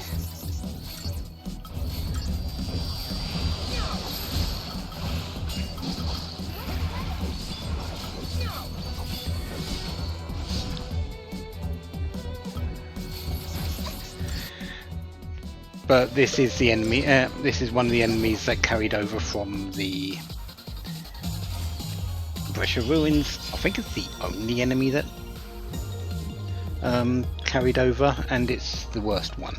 But this is the enemy. This is one of the enemies that carried over from the Brescia Ruins. I think it's the only enemy that carried over, and it's the worst one.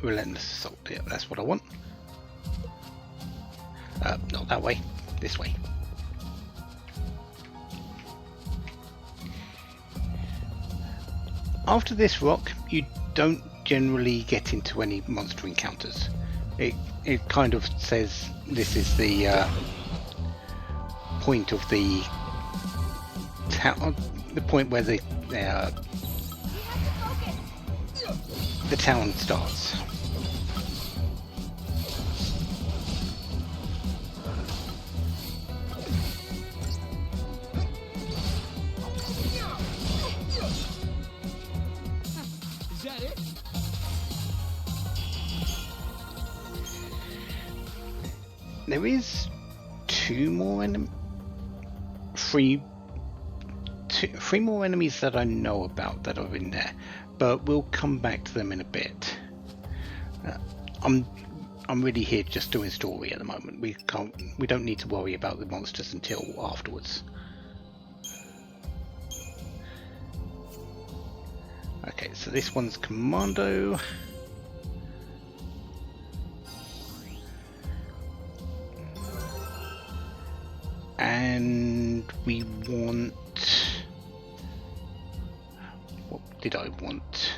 Relentless Assault. Yeah, that's what I want. Not that way, this way. After this rock, you don't generally get into any monster encounters. It kind of says this is the point of the town, the point where the town starts. There is 2 more three more enemies that I know about that are in there, but we'll come back to them in a bit. I'm really here just doing story at the moment. We don't need to worry about the monsters until afterwards. Okay, so this one's Commando. And we want... What did I want?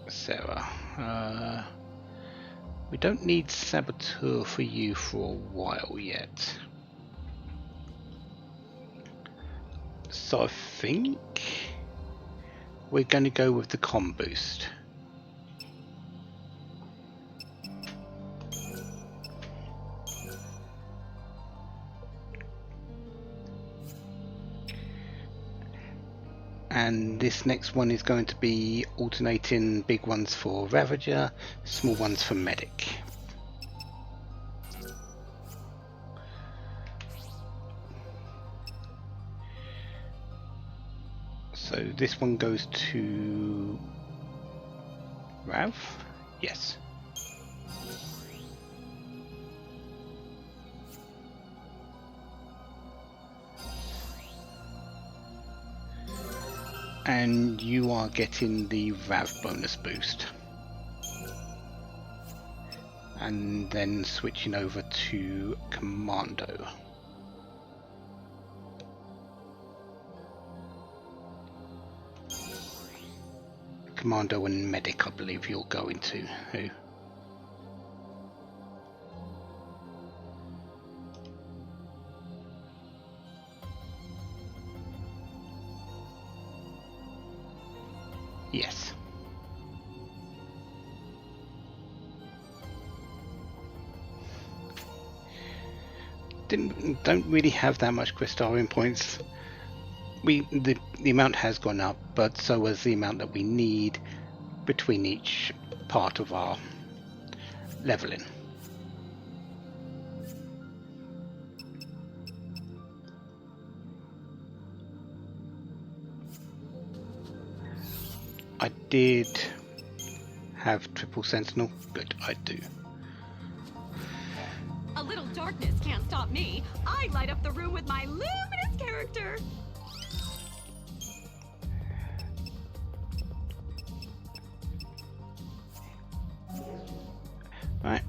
Serah. We don't need Saboteur for you for a while yet. So I think we're going to go with the comm boost. And this next one is going to be alternating big ones for Ravager, small ones for Medic. So this one goes to Rav? Yes. And you are getting the Rav bonus boost. And then switching over to Commando. Commando and Medic, I believe you'll go into. Who? Yes. Don't really have that much Crystarian points. The amount has gone up, but so has the amount that we need between each part of our leveling. I did have triple sentinel. Good, I do. A little darkness can't stop me. I light up the room with my luminous character. Right,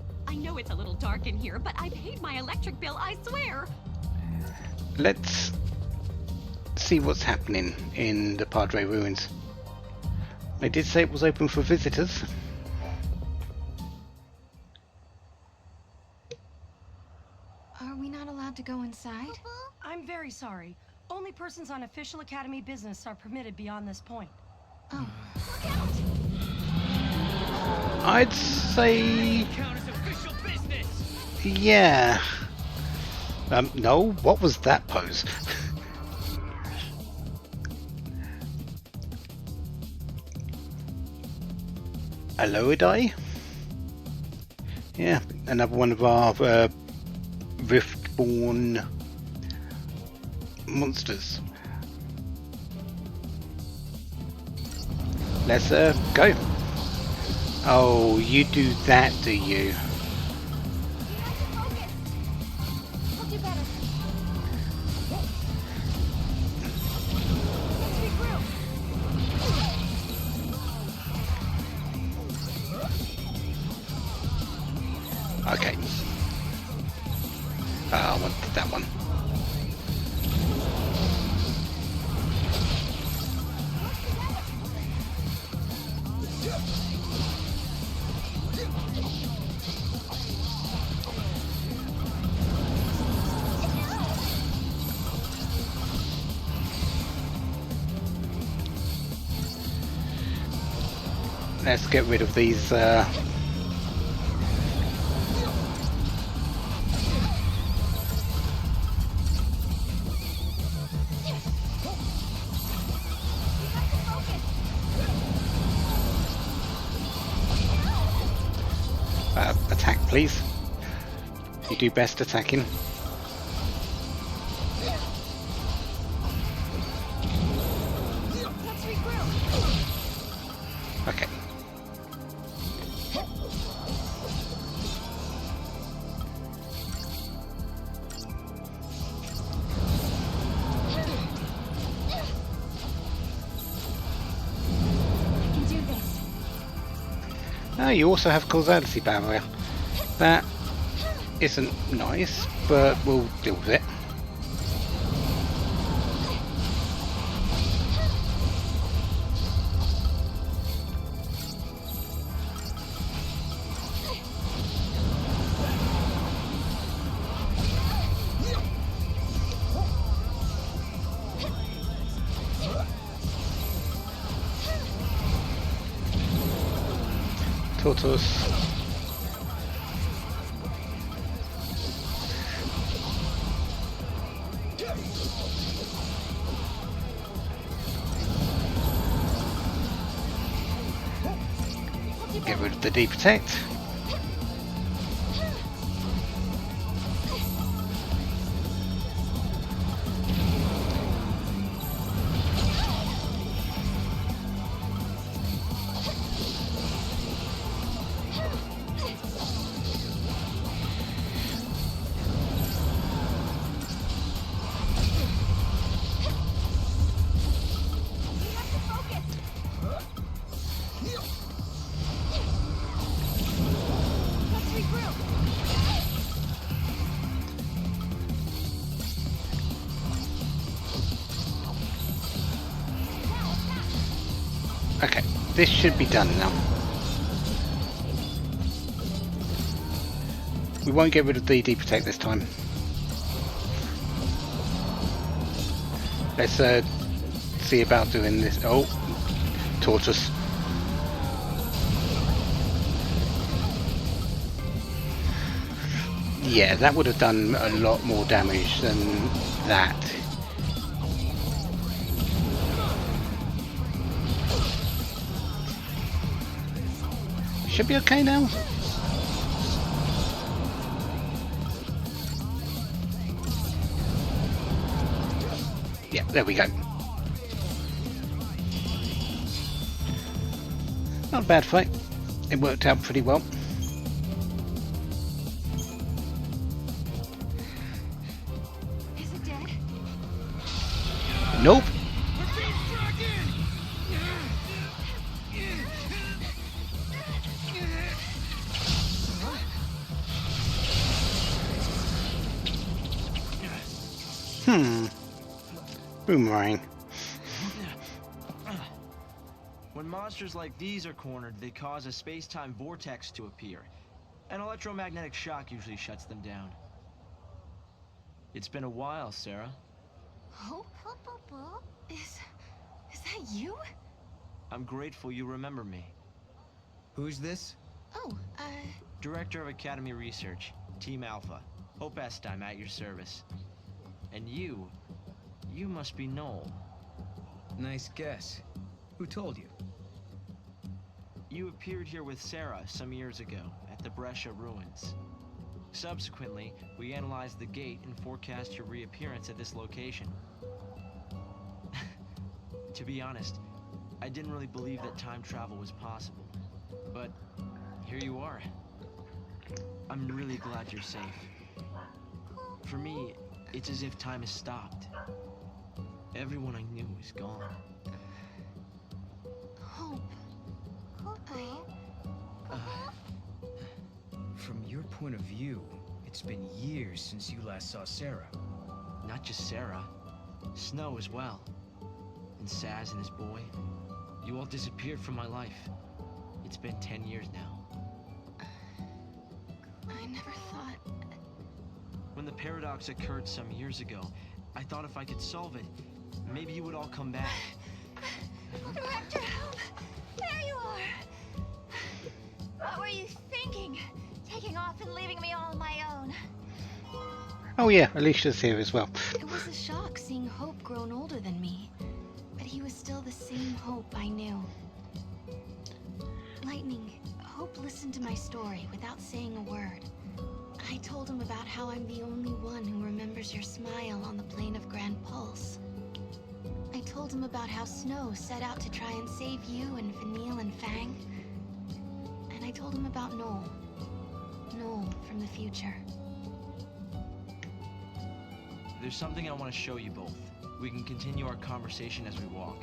it's a little dark in here, but I paid my electric bill, I swear. Let's see what's happening in the Padre Ruins. They did say it was open for visitors. Are we not allowed to go inside? I'm very sorry. Only persons on official Academy business are permitted beyond this point. Oh. I'd say... yeah. No, what was that pose? Hello, Adai? Yeah, another one of our Riftborn monsters. Let's go. Oh, you do that, do you? Okay. I wanted that one. Let's get rid of these attack, please. You do best attacking. Okay. You also have causality barrier. That isn't nice, but we'll deal with it. Tortoise. Get rid of the deprotect. Okay, this should be done now. We won't get rid of the deprotect this time. Let's see about doing this. Oh, tortoise. Yeah, that would have done a lot more damage than that. Should be okay now. Yeah, there we go. Not a bad fight. It worked out pretty well. Is it dead? Nope. Boomerang. When monsters like these are cornered, they cause a space-time vortex to appear. An electromagnetic shock usually shuts them down. It's been a while, Serah. Hope? Is that you? I'm grateful you remember me. Who's this? Oh, Director of Academy Research, Team Alpha. Hope Est, I'm at your service. And you must be Noel. Nice guess. Who told you? You appeared here with Serah some years ago at the Brescia ruins. Subsequently, we analyzed the gate and forecast your reappearance at this location. To be honest, I didn't really believe that time travel was possible. But here you are. I'm really glad you're safe. For me, it's as if time has stopped. Everyone I knew is gone. Hope. From your point of view, it's been years since you last saw Serah. Not just Serah, Snow as well. And Saz and his boy. You all disappeared from my life. It's been 10 years now. I never thought... When the paradox occurred some years ago, I thought if I could solve it, maybe you would all come back. Director, help! There you are! What were you thinking? Taking off and leaving me all on my own. Oh yeah, Alicia's here as well. It was a shock seeing Hope grown older than me. But he was still the same Hope I knew. Lightning, Hope listened to my story without saying a word. I told him about how I'm the only one who remembers your smile on the plane of Grand Pulse. I told him about how Snow set out to try and save you and Vanille and Fang. And I told him about Noel. Noel from the future. There's something I want to show you both. We can continue our conversation as we walk.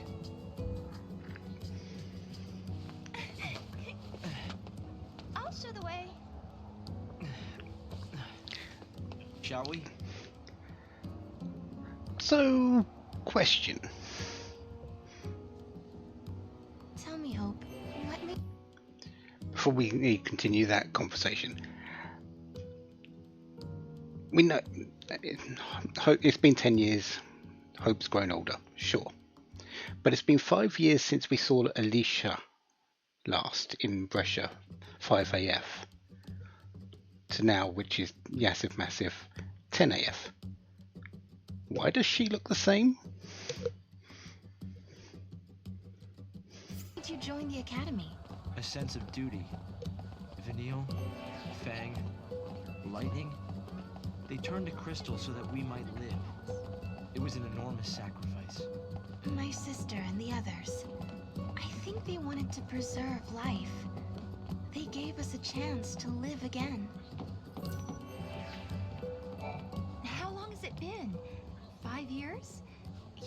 I'll show the way. Shall we? So, question. Tell me, Hope. What made... Before we continue that conversation, we know it's been 10 years. Hope's grown older, sure, but it's been 5 years since we saw Alicia last in Brescia 5AF to now, which is massive 10AF. Why does she look the same? Did you join the academy? A sense of duty. Vanille, Fang, Lightning, they turned to Crystal so that we might live. It was an enormous sacrifice. My sister and the others. I think they wanted to preserve life. They gave us a chance to live again. How long has it been? 5 years?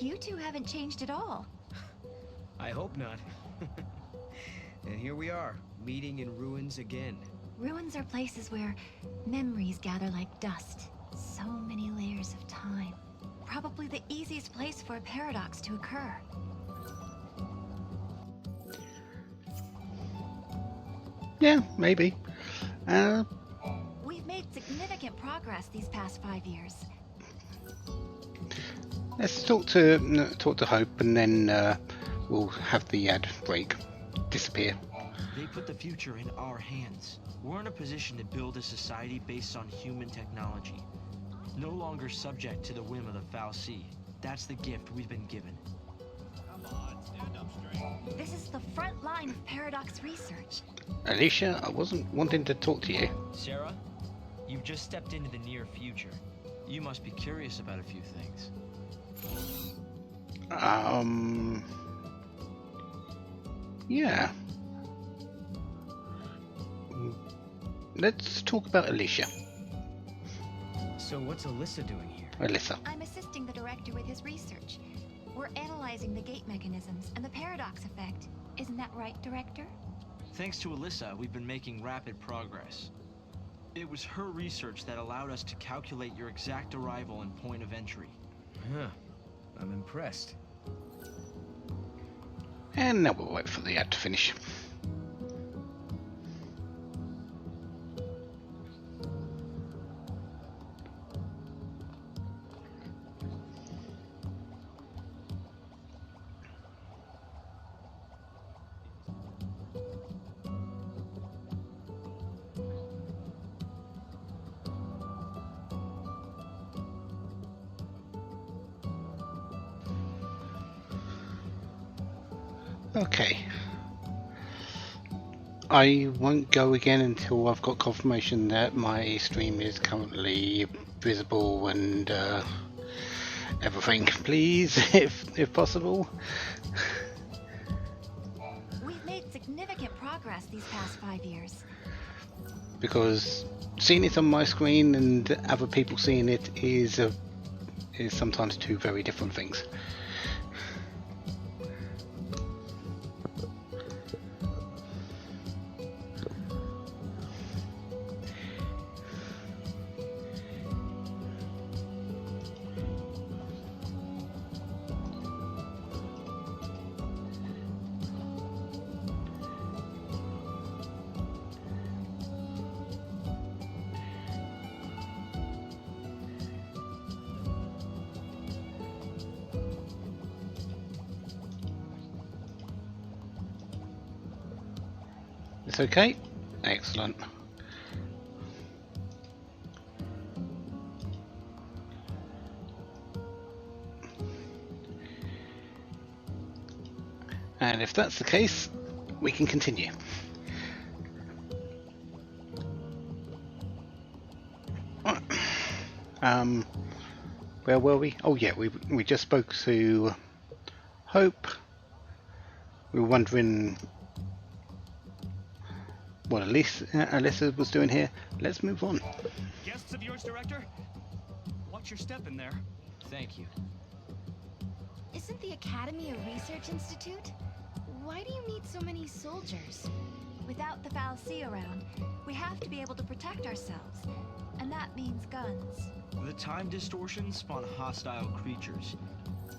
You two haven't changed at all. I hope not. And here we are, meeting in ruins again. Ruins are places where memories gather like dust. So many layers of time. Probably the easiest place for a paradox to occur. Yeah, maybe. We've made significant progress these past 5 years. Let's talk to Hope, and then we'll have the ad break disappear. They put the future in our hands. We're in a position to build a society based on human technology. No longer subject to the whim of the fal'Cie. That's the gift we've been given. Come on, stand up straight. This is the front line of paradox research. Alicia, I wasn't wanting to talk to you. Serah, you've just stepped into the near future. You must be curious about a few things. Yeah. Let's talk about Alicia. So what's Alyssa doing here? Alyssa. I'm assisting the director with his research. We're analyzing the gate mechanisms and the paradox effect. Isn't that right, Director? Thanks to Alyssa, we've been making rapid progress. It was her research that allowed us to calculate your exact arrival and point of entry. Huh. I'm impressed. And now we'll wait for the ad to finish. Okay. I won't go again until I've got confirmation that my stream is currently visible and everything, please, if possible. We've made significant progress these past 5 years. Because seeing it on my screen and other people seeing it is sometimes two very different things. It's okay? Excellent. And if that's the case, we can continue. Where were we? Oh yeah, we just spoke to Hope. We were wondering what Alyssa was doing here. Let's move on. Guests of yours, Director? Watch your step in there. Thank you. Isn't the Academy a research institute? Why do you need so many soldiers? Without the Fal'Cie around, we have to be able to protect ourselves. And that means guns. The time distortions spawn hostile creatures.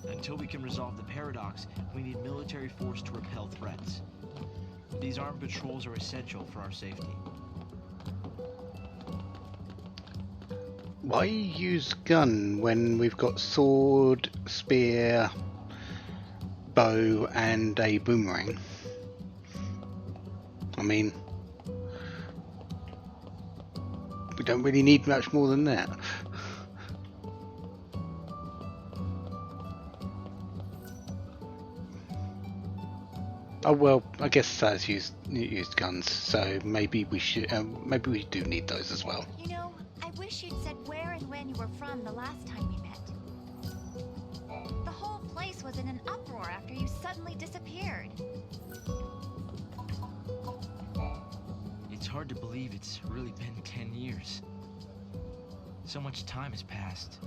Until we can resolve the paradox, we need military force to repel threats. These armed patrols are essential for our safety. Why use gun when we've got sword, spear, bow and a boomerang? I mean, we don't really need much more than that. Oh well, I guess Saz used guns, so maybe we should. Maybe we do need those as well. You know, I wish you'd said where and when you were from the last time we met. The whole place was in an uproar after you suddenly disappeared. It's hard to believe it's really been 10 years. So much time has passed.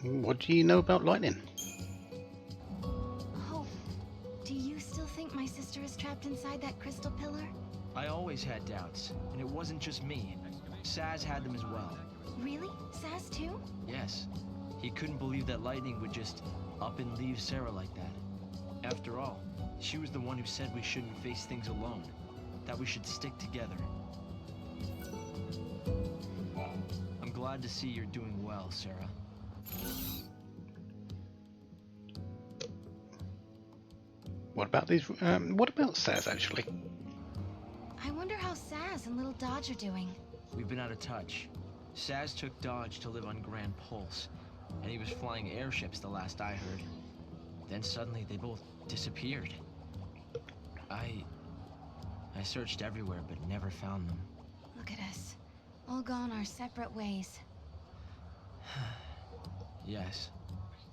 What do you know about lightning? Hope, do you still think my sister is trapped inside that crystal pillar? I always had doubts, and it wasn't just me. Saz had them as well. Really? Saz too? Yes. He couldn't believe that lightning would just up and leave Serah like that. After all, she was the one who said we shouldn't face things alone, that we should stick together. I'm glad to see you're doing well, Serah. What about these? What about Saz actually? I wonder how Saz and little Dodge are doing. We've been out of touch. Saz took Dodge to live on Grand Pulse, and he was flying airships the last I heard. Then suddenly they both disappeared. I searched everywhere but never found them. Look at us, all gone our separate ways. Yes,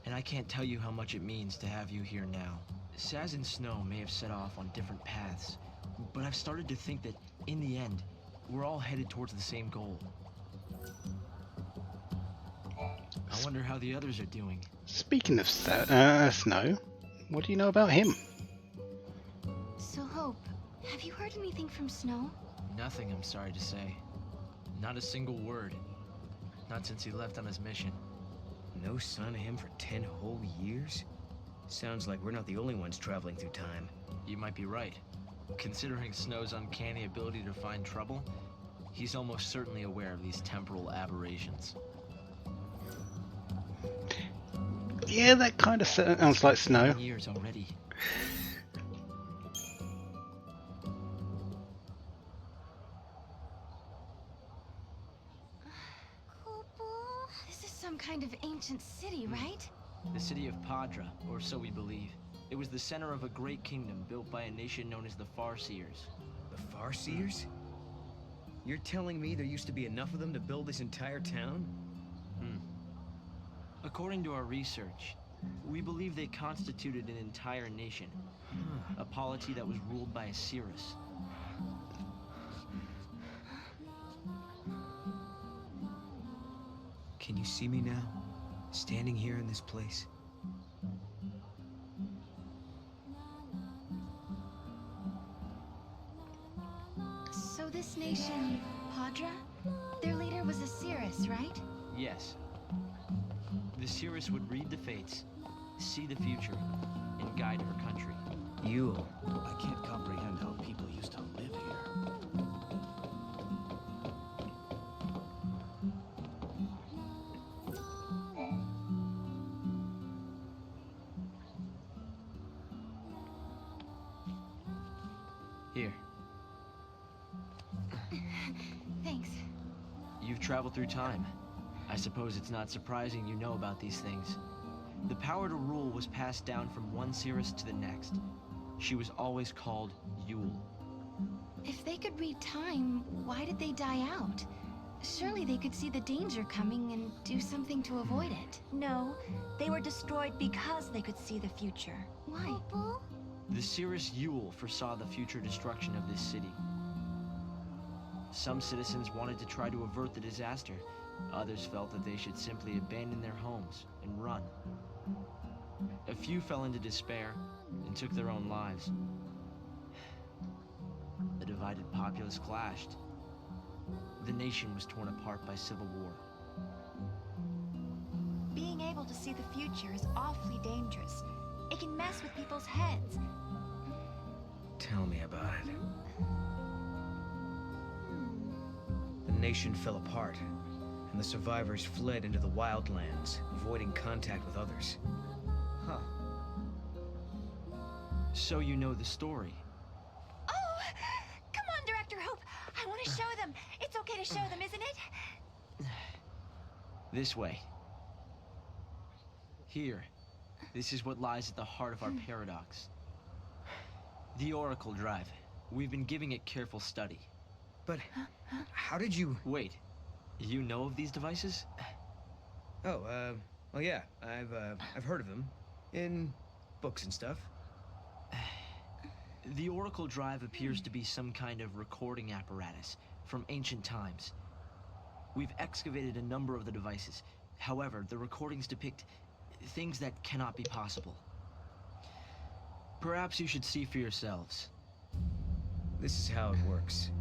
and I can't tell you how much it means to have you here now. Saz and Snow may have set off on different paths, but I've started to think that, in the end, we're all headed towards the same goal. I wonder how the others are doing. Speaking of Snow, what do you know about him? So Hope, have you heard anything from Snow? Nothing, I'm sorry to say. Not a single word. Not since he left on his mission. No sign of him for 10 whole years? Sounds like we're not the only ones traveling through time. You might be right. Considering Snow's uncanny ability to find trouble, he's almost certainly aware of these temporal aberrations. Yeah, that kind of sounds like Snow. Years already. This is some kind of ancient city, right? The city of Padra, or so we believe. It was the center of a great kingdom built by a nation known as the Farseers. The Farseers? You're telling me there used to be enough of them to build this entire town? According to our research, we believe they constituted an entire nation. A polity that was ruled by a Serah. Can you see me now? Standing here in this place? So this nation, Padra, their leader was a Serah, right? Yes. The Serah would read the fates, see the future, and guide our country. You. I can't comprehend how people used to live here. Here. Thanks. You've traveled through time. I suppose it's not surprising you know about these things. The power to rule was passed down from one Serah to the next. She was always called Yule. If they could read time, why did they die out? Surely they could see the danger coming and do something to avoid it. No, they were destroyed because they could see the future. Why? The Serah Yule foresaw the future destruction of this city. Some citizens wanted to try to avert the disaster. Others felt that they should simply abandon their homes and run. A few fell into despair and took their own lives. The divided populace clashed. The nation was torn apart by civil war. Being able to see the future is awfully dangerous. It can mess with people's heads. Tell me about it. The nation fell apart, and the survivors fled into the wildlands, avoiding contact with others. Huh. So you know the story. Oh! Come on, Director Hope! I want to show them! It's okay to show them, isn't it? This way. Here. This is what lies at the heart of our paradox. The Oracle Drive. We've been giving it careful study. But how did you... Wait. You know of these devices? Oh, well, yeah. I've heard of them. In books and stuff. The Oracle Drive appears to be some kind of recording apparatus from ancient times. We've excavated a number of the devices. However, the recordings depict things that cannot be possible. Perhaps you should see for yourselves. This is how it works.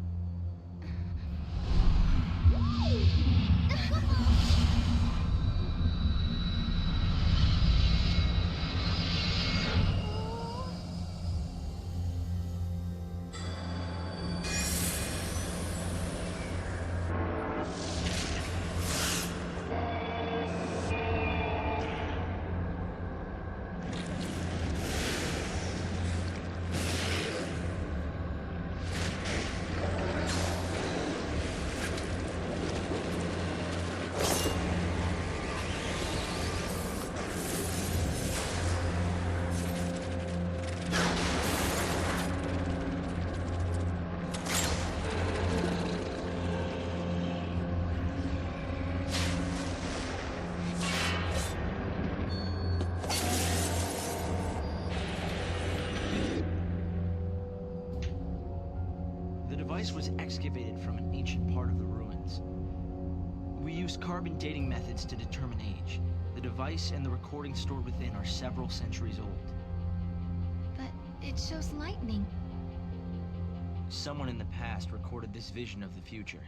Was excavated from an ancient part of the ruins. We used carbon dating methods to determine age. The device and the recording stored within are several centuries old. But it shows lightning. Someone in the past recorded this vision of the future.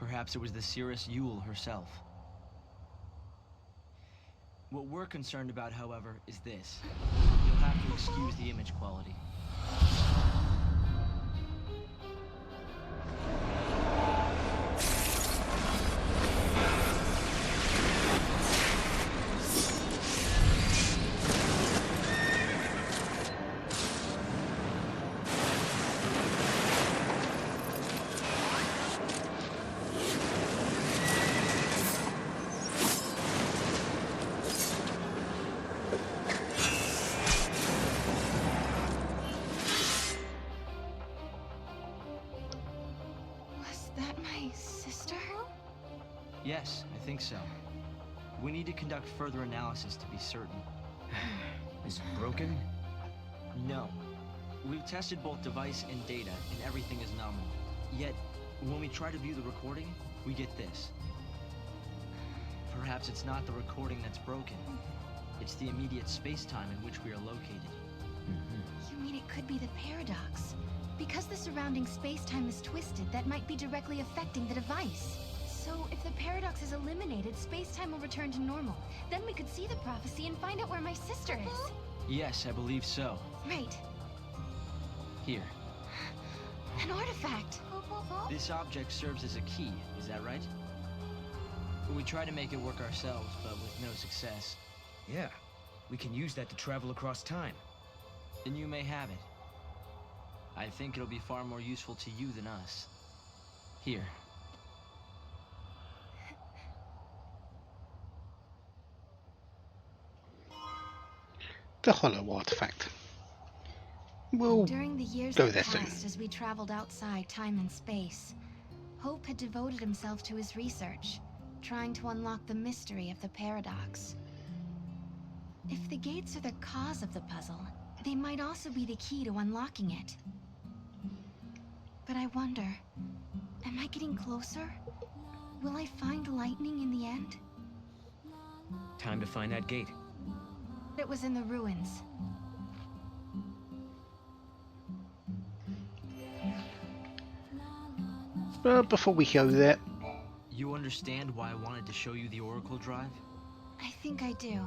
Perhaps it was the Seeress Yule herself. What we're concerned about, however, is this. You'll have to excuse the image quality. Yes, I think so. We need to conduct further analysis to be certain. Is it broken? No. We've tested both device and data, and everything is nominal. Yet, when we try to view the recording, we get this. Perhaps it's not the recording that's broken. It's the immediate space-time in which we are located. You mean it could be the paradox? Because the surrounding space-time is twisted, that might be directly affecting the device. So, if the paradox is eliminated, space-time will return to normal. Then we could see the prophecy and find out where my sister is. Yes, I believe so. Right. Here. An artifact. This object serves as a key, is that right? We try to make it work ourselves, but with no success. Yeah, we can use that to travel across time. Then you may have it. I think it'll be far more useful to you than us. Here. The hollow artifact. We'll During the years go that there soon. passed as we traveled outside time and space, Hope had devoted himself to his research, trying to unlock the mystery of the paradox. If the gates are the cause of the puzzle, they might also be the key to unlocking it. But I wonder, am I getting closer? Will I find lightning in the end? Time to find that gate. It was in the ruins. But before we go there... You understand why I wanted to show you the Oracle Drive? I think I do.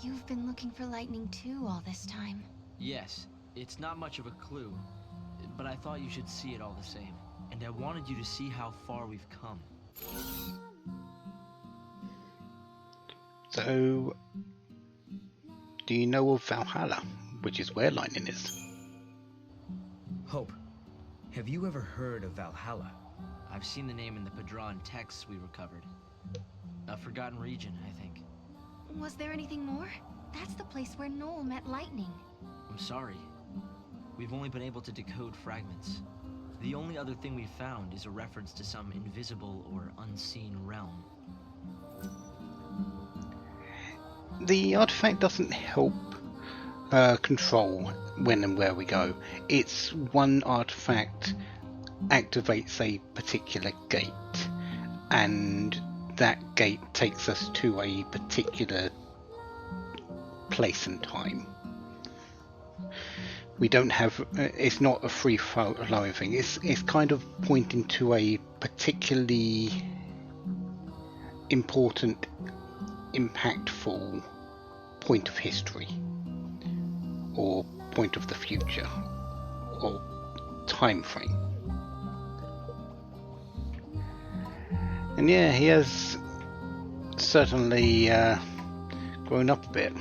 You've been looking for lightning too all this time. Yes, it's not much of a clue, but I thought you should see it all the same. And I wanted you to see how far we've come. So... do you know of Valhalla, which is where lightning is? Hope, have you ever heard of Valhalla? I've seen the name in the Padran texts we recovered. A forgotten region, I think. Was there anything more? That's the place where Noel met lightning. I'm sorry. We've only been able to decode fragments. The only other thing we've found is a reference to some invisible or unseen realm. The artifact doesn't help control when and where we go. It's one artifact activates a particular gate, and that gate takes us to a particular place and time. We don't have, it's not a free flowing thing. It's kind of pointing to a particularly important, impactful point of history, or point of the future, or time frame. And yeah, he has certainly grown up a bit.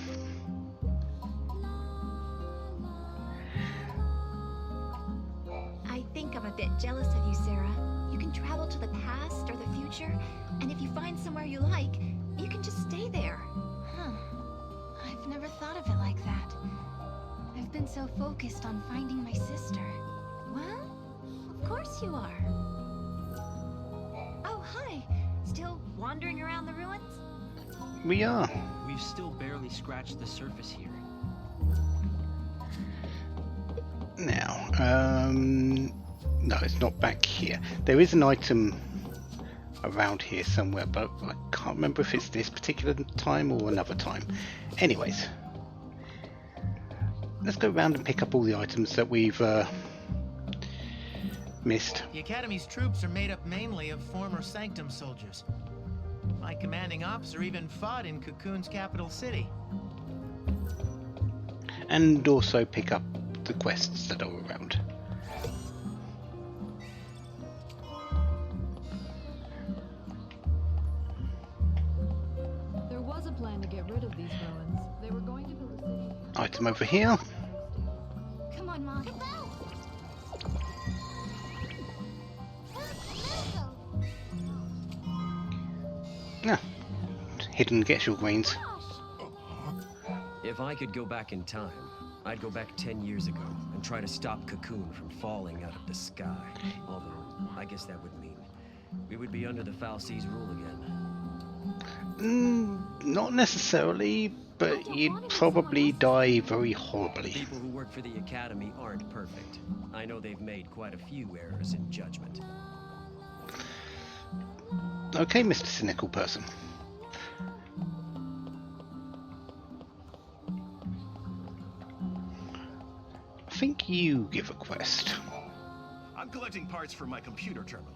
I think I'm a bit jealous of you, Serah. You can travel to the past or the future, and if you find somewhere you like, you can just stay there. Huh. I've never thought of it like that. I've been so focused on finding my sister. Well, of course you are. Oh, hi. Still wandering around the ruins? We are. We've still barely scratched the surface here. Now, no, it's not back here. There is an item around here somewhere, but I can't remember if it's this particular time or another time. Anyways, let's go around and pick up all the items that we've missed. The Academy's troops are made up mainly of former Sanctum soldiers. My commanding officer even fought in Cocoon's capital city. And also pick up the quests that are around. There was a plan to get rid of these ruins. They were going to build a city. Item over here. Come on, Mom. Yeah. Hidden Getchel grains. If I could go back in time, I'd go back 10 years ago and try to stop Cocoon from falling out of the sky. Although, I guess that would mean we would be under the Fal'Cie's rule again. Not necessarily, but you'd probably die very horribly. People who work for the Academy aren't perfect. I know they've made quite a few errors in judgment. Okay, Mr. Cynical Person. I think you give a quest. I'm collecting parts for my computer terminal.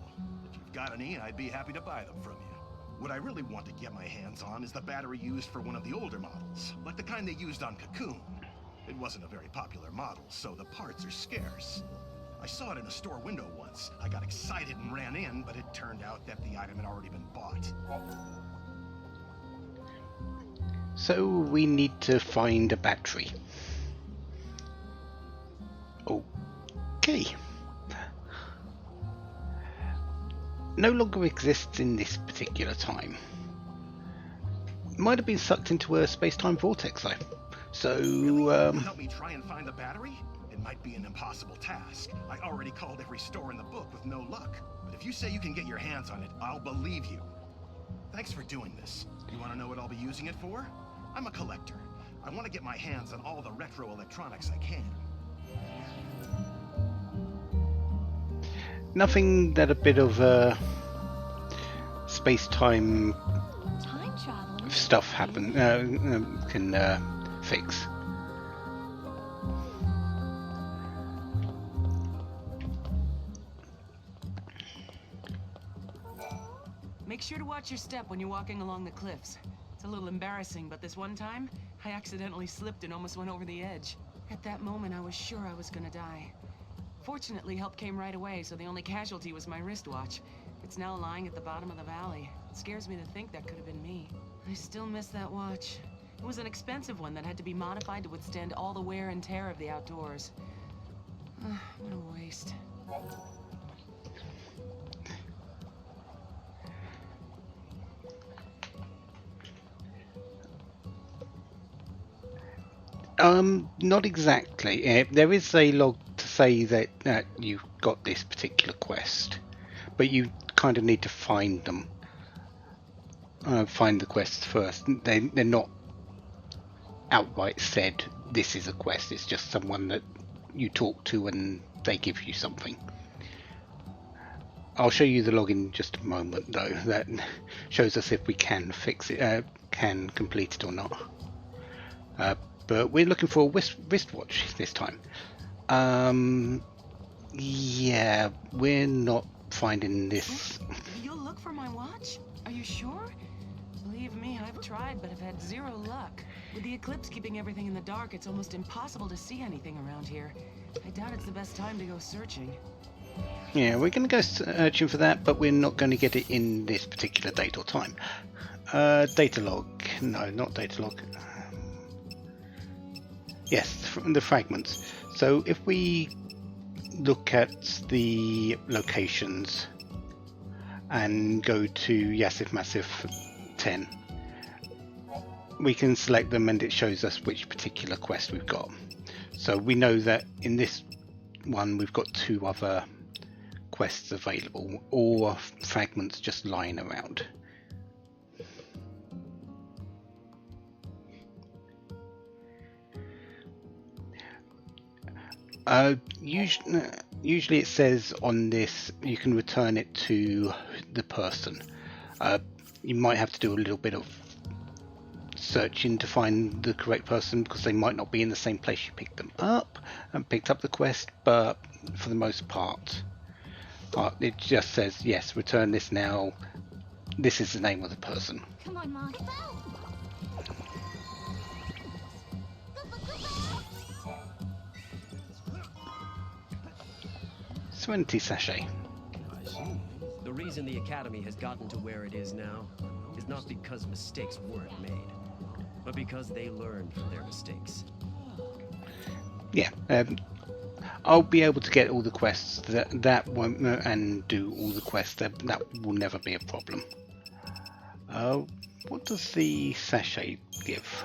If you've got any, I'd be happy to buy them from you. What I really want to get my hands on is the battery used for one of the older models, like the kind they used on Cocoon. It wasn't a very popular model, so the parts are scarce. I saw it in a store window once. I got excited and ran in, but it turned out that the item had already been bought. So we need to find a battery. Okay. No longer exists in this particular time. Might have been sucked into a space-time vortex though. So, Help me try and find the battery? It might be an impossible task. I already called every store in the book with no luck. But if you say you can get your hands on it, I'll believe you. Thanks for doing this. You want to know what I'll be using it for? I'm a collector. I want to get my hands on all the retro electronics I can. nothing that a bit of space-time stuff can fix. Make sure to watch your step when you're walking along the cliffs. It's a little embarrassing, but this one time, I accidentally slipped and almost went over the edge. At that moment, I was sure I was gonna die. Fortunately, help came right away, so the only casualty was my wristwatch. It's now lying at the bottom of the valley. It scares me to think that could have been me. I still miss that watch. It was an expensive one that had to be modified to withstand all the wear and tear of the outdoors. What a waste. Not exactly. There is a log to say that you've got this particular quest, but you kind of need to find them. Find the quests first. They're not outright said this is a quest. It's just someone that you talk to and they give you something. I'll show you the log in just a moment, though. That shows us if we can fix it, can complete it or not. But we're looking for a wristwatch this time. Yeah, we're not finding this. You'll look for my watch? Are you sure? Believe me, I've tried, but have had zero luck. With the eclipse keeping everything in the dark, it's almost impossible to see anything around here. I doubt it's the best time to go searching. Yeah, we're going to go searching for that, but we're not going to get it in this particular date or time. Data log. No, not data log. Yes, from the fragments. So if we look at the locations and go to Yassif Massif 10, we can select them and it shows us which particular quest we've got. So we know that in this one we've got 2 other quests available, or fragments just lying around. Usually it says on this you can return it to the person. You might have to do a little bit of searching to find the correct person, because they might not be in the same place you picked them up and picked up the quest, but for the most part It just says, yes, return this now. This is the name of the person. Come on, Mom. 20 sachet. I see. The reason the Academy has gotten to where it is now is not because mistakes weren't made, but because they learned from their mistakes. Yeah, I'll be able to get all the quests that won't and do all the quests. That will never be a problem. What does the sachet give?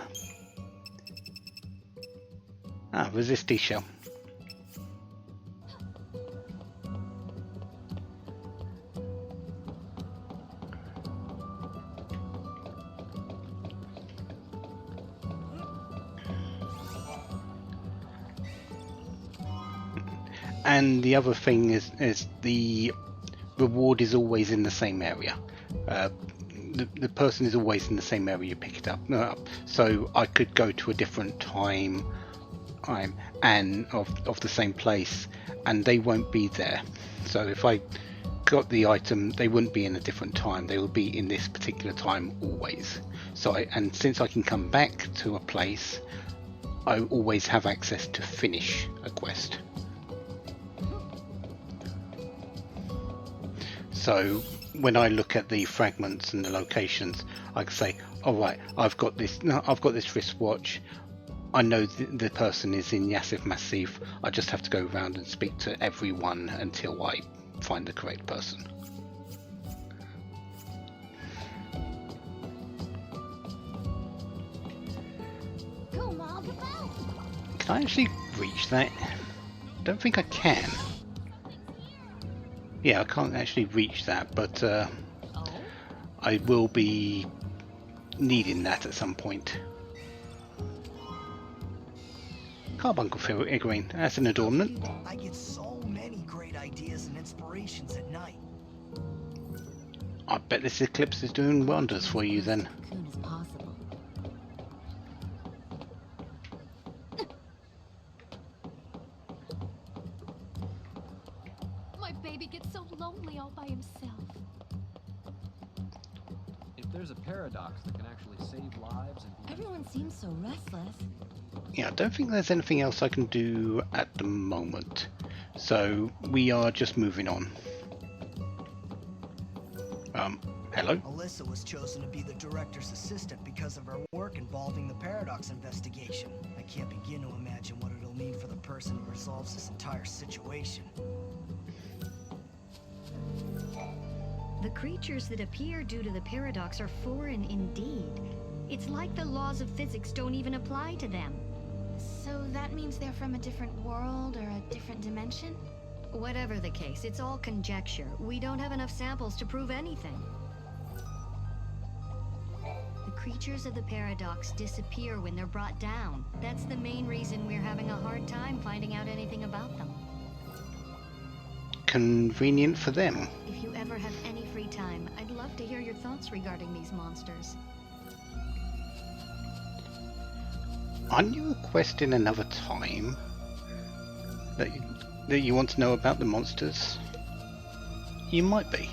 Ah, resist shell. And the other thing is the reward is always in the same area. The person is always in the same area you pick it up. So I could go to a different time and of the same place, and they won't be there. So if I got the item, they wouldn't be in a different time. They will be in this particular time always. So since I can come back to a place, I always have access to finish a quest. So when I look at the fragments and the locations, I can say, all right, I've got this wristwatch. I know the person is in Yassif Massif. I just have to go around and speak to everyone until I find the correct person. Go, Mom. Can I actually reach that? Don't think I can. Yeah, I can't actually reach that, but I will be needing that at some point. Carbuncle figurine, that's an adornment. I get so many great ideas and inspirations at night. I bet this eclipse is doing wonders for you then. Cocoon is possible. My baby gets so lonely all by himself. If there's a paradox that can actually save lives and Everyone seems so restless. Yeah, I don't think there's anything else I can do at the moment. So we are just moving on. Hello? Alyssa was chosen to be the director's assistant because of her work involving the paradox investigation. I can't begin to imagine what it'll mean for the person who resolves this entire situation. The creatures that appear due to the paradox are foreign indeed. It's like the laws of physics don't even apply to them. So that means they're from a different world or a different dimension? Whatever the case, it's all conjecture. We don't have enough samples to prove anything. The creatures of the paradox disappear when they're brought down. That's the main reason we're having a hard time finding out anything about them. Convenient for them. If you ever have any free time, I'd love to hear your thoughts regarding these monsters. Aren't you requesting another time that you want to know about the monsters? You might be.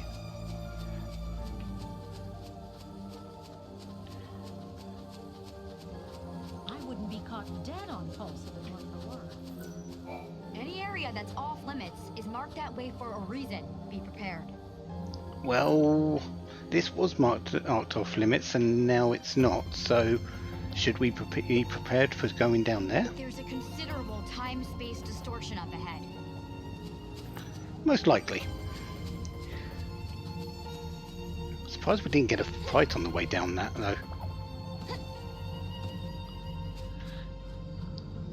I wouldn't be caught dead on pulse if it weren't for work. Any area that's off limits is marked that way for a reason. Be prepared. Well, this was marked off limits and now it's not, so should we be prepared for going down there? There's a considerable time-space distortion up ahead. Most likely. Surprised we didn't get a fight on the way down that though.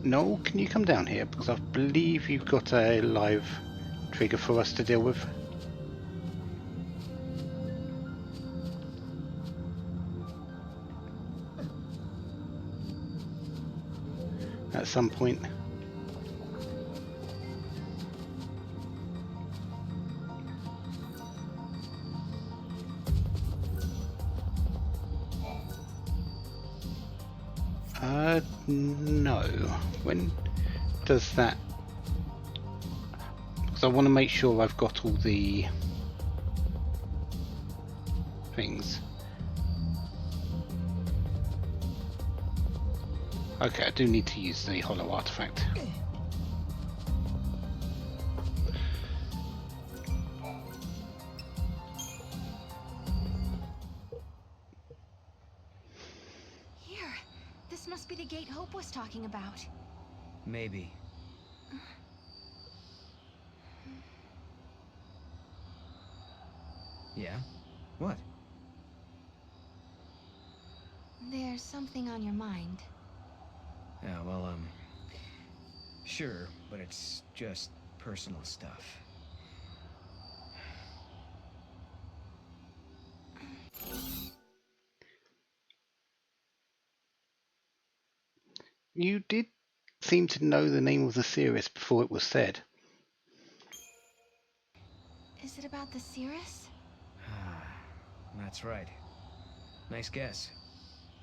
Noel, can you come down here? Because I believe you've got a live trigger for us to deal with. At some point. No. When does that? because I want to make sure I've got all the things. Okay, I do need to use the hollow artifact. Here, this must be the gate Hope was talking about. Maybe. Yeah? What? There's something on your mind. Yeah, well, sure, but it's just personal stuff. You did seem to know the name of the series before it was said. Is it about the Cirrus? That's right. Nice guess.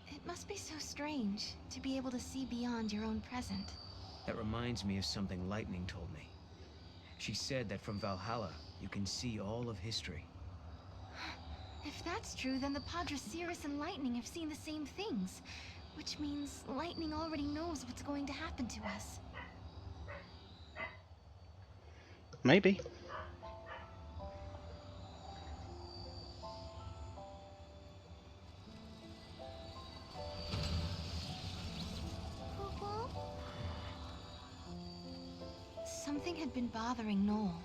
It must be so strange to be able to see beyond your own present. That reminds me of something Lightning told me. She said that from Valhalla, you can see all of history. If that's true, then the Padre Cirrus and Lightning have seen the same things. Which means Lightning already knows what's going to happen to us. Maybe. Something had been bothering Noel.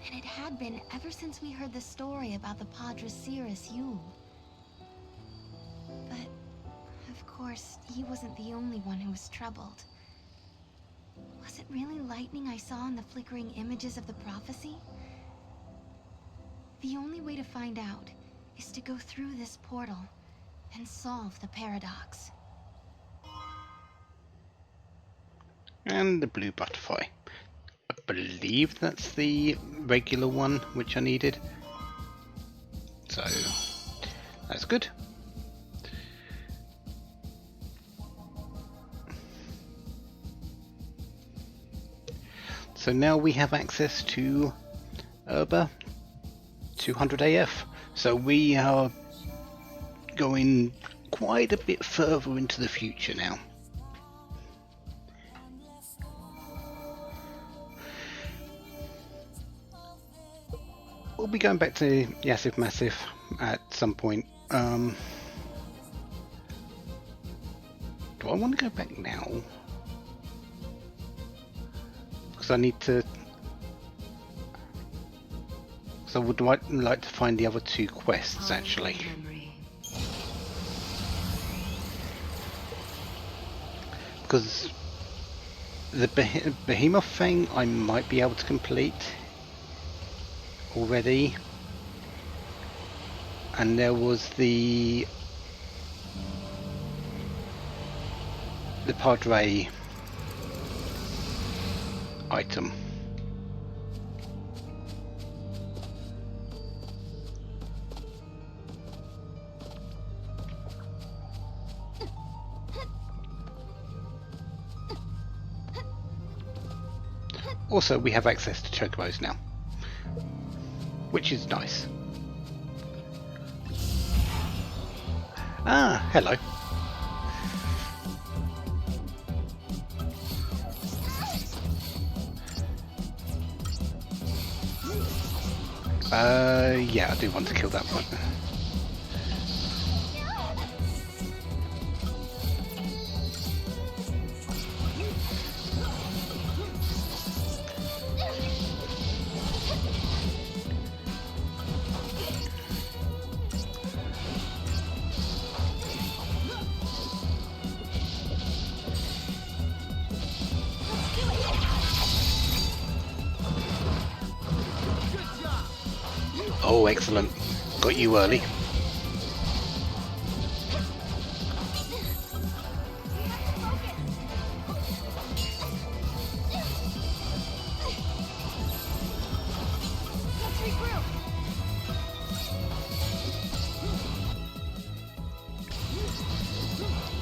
And it had been ever since we heard the story about the Padre Cirrus Yule. But, of course, he wasn't the only one who was troubled. Was it really Lightning I saw in the flickering images of the prophecy? The only way to find out is to go through this portal and solve the paradox. And the blue butterfly. I believe that's the regular one which I needed. So, that's good. So now we have access to Herba 200 AF. So we are going quite a bit further into the future now. We'll be going back to Yassif Massif at some point. Do I want to go back now? Because I need to... So I would like to find the other two quests, actually. Because the Behemoth thing I might be able to complete already, and there was the Padre item. Also, we have access to chocobos now, which is nice. Ah, hello. Yeah, I do want to kill that one. Oh, excellent. Got you early.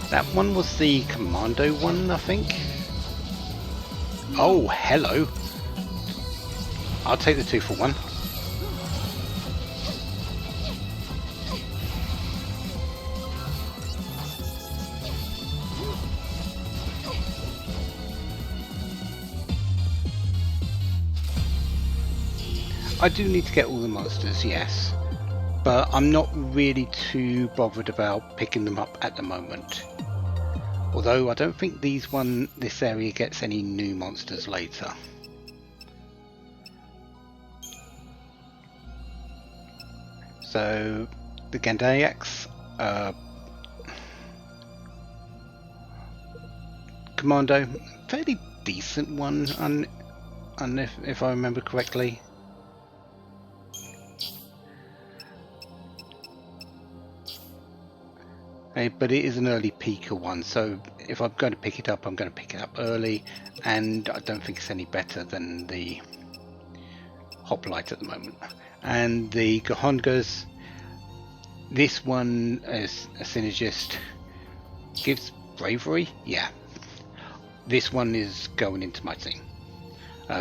That one was the commando one, I think. Oh, hello. I'll take the 2 for 1. I do need to get all the monsters, yes, but I'm not really too bothered about picking them up at the moment. Although I don't think this area gets any new monsters later. So the Gandaiacs, Commando, fairly decent one, if I remember correctly. But it is an early peaker one, so if I'm going to pick it up, I'm going to pick it up early, and I don't think it's any better than the Hoplite at the moment. And the Gahongas, this one is a synergist, gives bravery, yeah. This one is going into my team.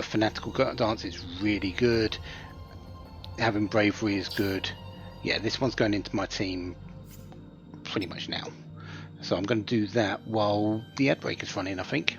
Fanatical Dance is really good, having bravery is good. Yeah, this one's going into my team pretty much now, so I'm going to do that while the ad break is running, I think.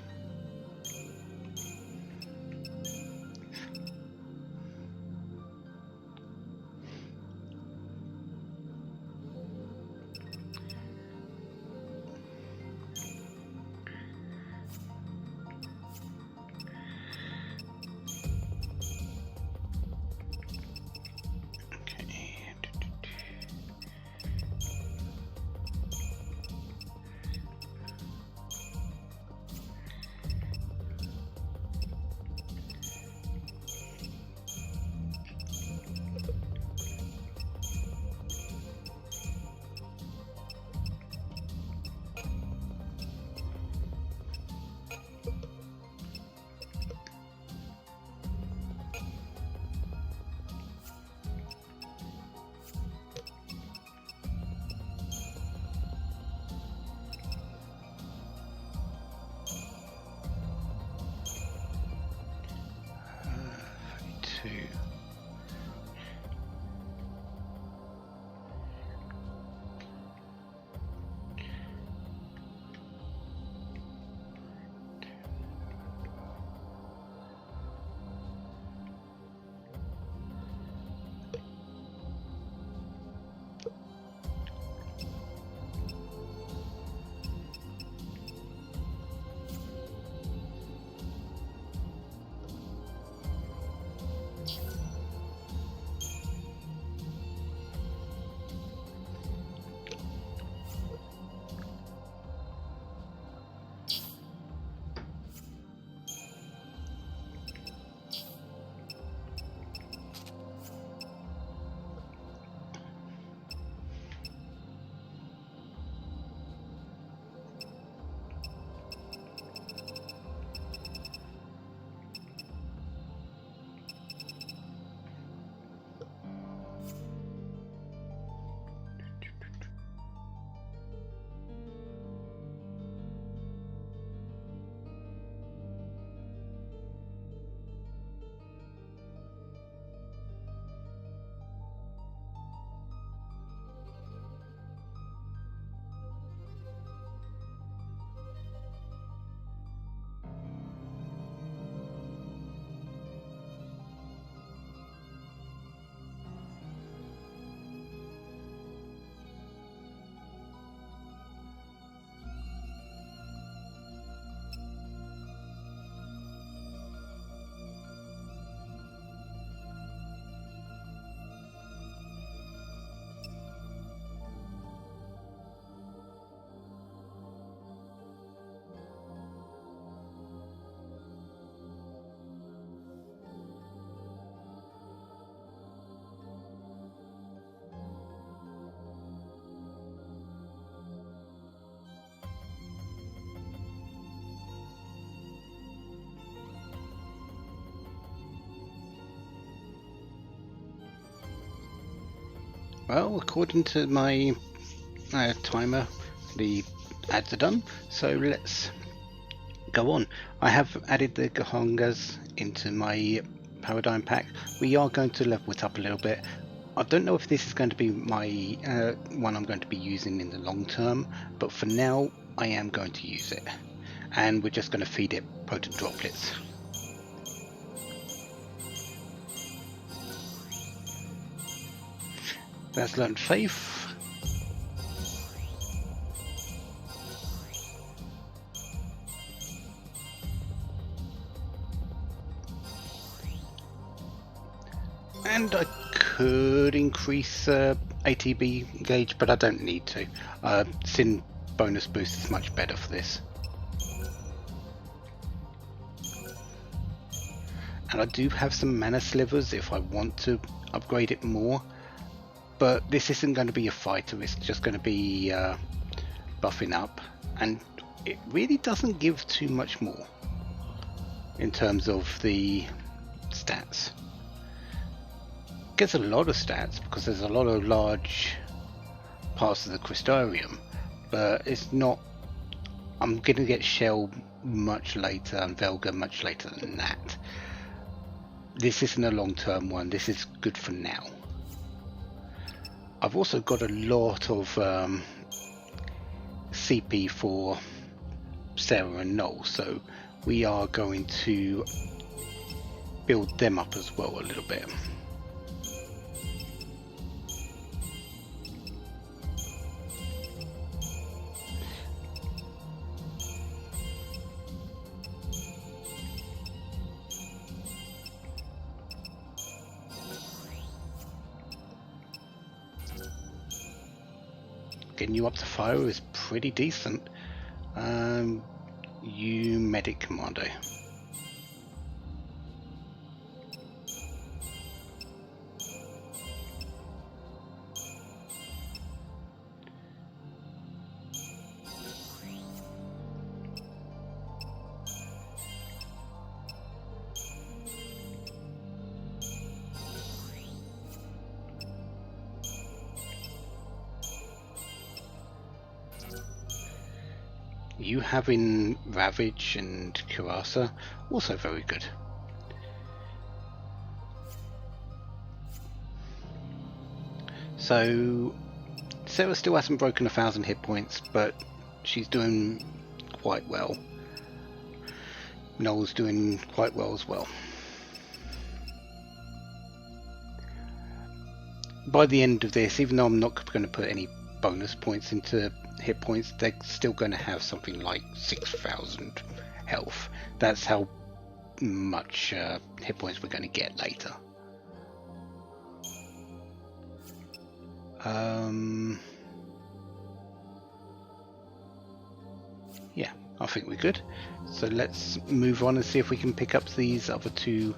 Well, according to my timer, the ads are done, so let's go on. I have added the Gahongas into my paradigm pack. We are going to level it up a little bit. I don't know if this is going to be my one I'm going to be using in the long term, but for now I am going to use it, and we're just going to feed it potent droplets. That's learned faith. And I could increase ATB gauge, but I don't need to. Sin bonus boost is much better for this. And I do have some mana slivers if I want to upgrade it more. But this isn't going to be a fighter, it's just going to be buffing up. And it really doesn't give too much more in terms of the stats. Gets a lot of stats because there's a lot of large parts of the crystarium, but it's not. I'm going to get Shell much later and Velga much later than that. This isn't a long-term one, this is good for now. I've also got a lot of CP for Serah and Noel, so we are going to build them up as well a little bit. Getting you up to fire is pretty decent. You medic commando. You having Ravage and Kurasa, also very good. So Serah still hasn't broken 1,000 hit points, but she's doing quite well. Noel's doing quite well as well. By the end of this, even though I'm not going to put any bonus points into hit points, they're still going to have something like 6,000 health. That's how much hit points we're going to get later. Yeah, I think we're good. So let's move on and see if we can pick up these other two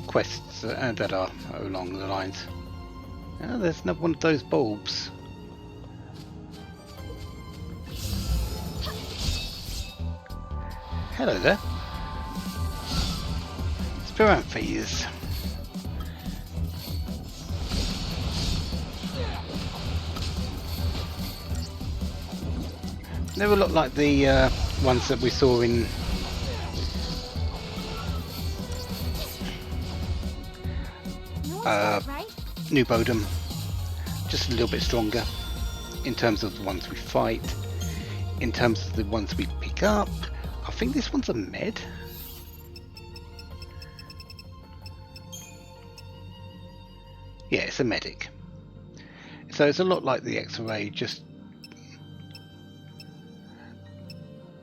quests that are along the lines. Oh, there's not one of those bulbs. Hello there. Spiranthes. They were a lot like the ones that we saw in New Bodom. Just a little bit stronger in terms of the ones we fight. In terms of the ones we pick up, I think this one's a med. Yeah, it's a medic. So it's a lot like the X-ray, just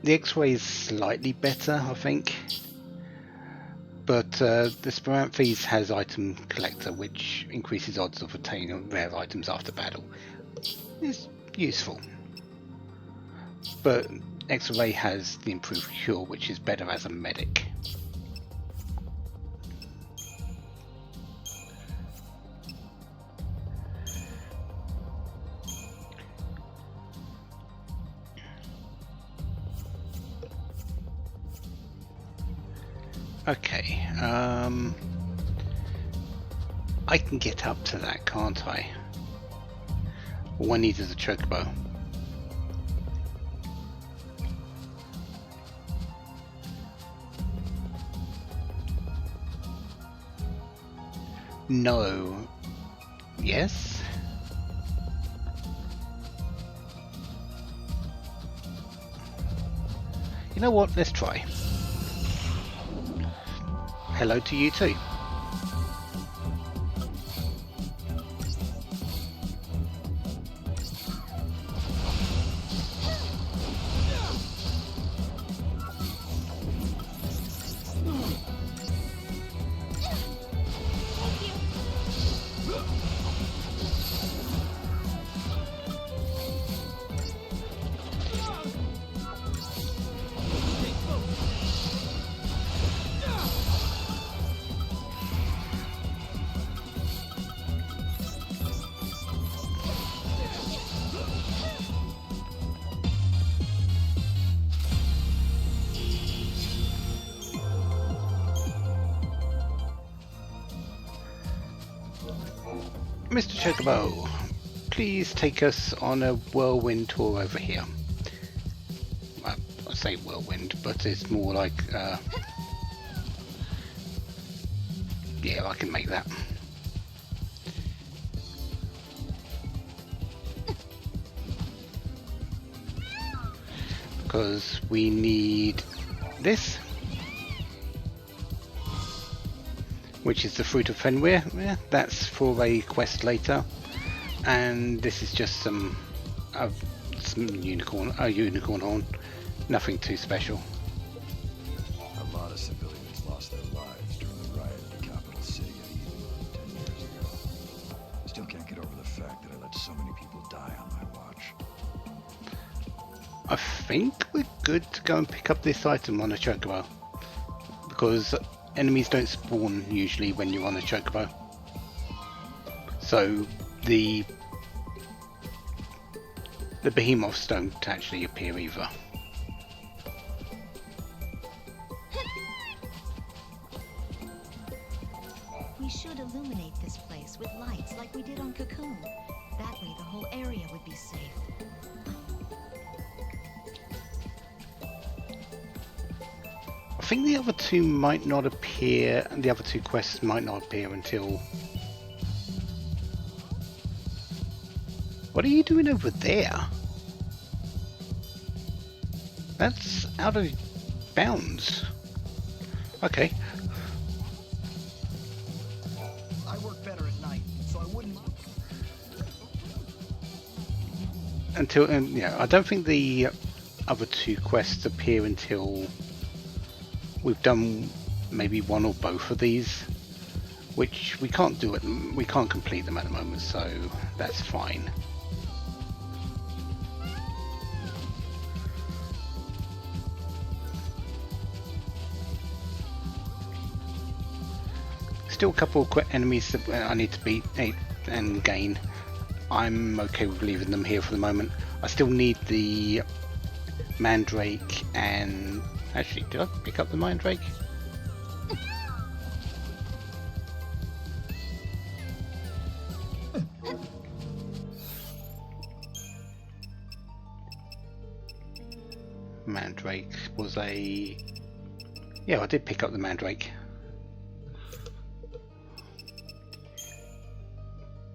the X-ray is slightly better, I think. But the Spiranthes has item collector, which increases odds of obtaining rare items after battle. It's useful. But X-ray has the improved cure, which is better as a medic. Okay, I can get up to that, can't I? All I need is a chocobo. No. Yes? You know what? Let's try. Hello to you too. Mr. Chocobo, please take us on a whirlwind tour over here. Well, I say whirlwind, but it's more like, yeah, I can make that. Because we need this, which is the Fruit of Fenrir. Yeah, that's for a quest later, and this is just some unicorn horn. Nothing too special. A lot of civilians lost their lives during the riot in the capital city of Eden 10 years ago. Still can't get over the fact that I let so many people die on my watch. I think we're good to go and pick up this item on a chocobo, because enemies don't spawn usually when you're on a chocobo. So the behemoths don't actually appear either. We should illuminate this place with lights like we did on Cocoon. That way the whole area would be safe. I think the other two might not appear, and the other two quests might not appear until... What are you doing over there? That's out of bounds. Okay. I work better at night, so I wouldn't... Until, yeah, I don't think the other two quests appear until we've done maybe one or both of these, which we can't do it. We can't complete them at the moment, so that's fine. Still a couple of enemies that I need to beat and gain. I'm okay with leaving them here for the moment. I still need the Mandrake and... Actually, did I pick up the Mandrake? Mandrake was a... Yeah, I did pick up the Mandrake.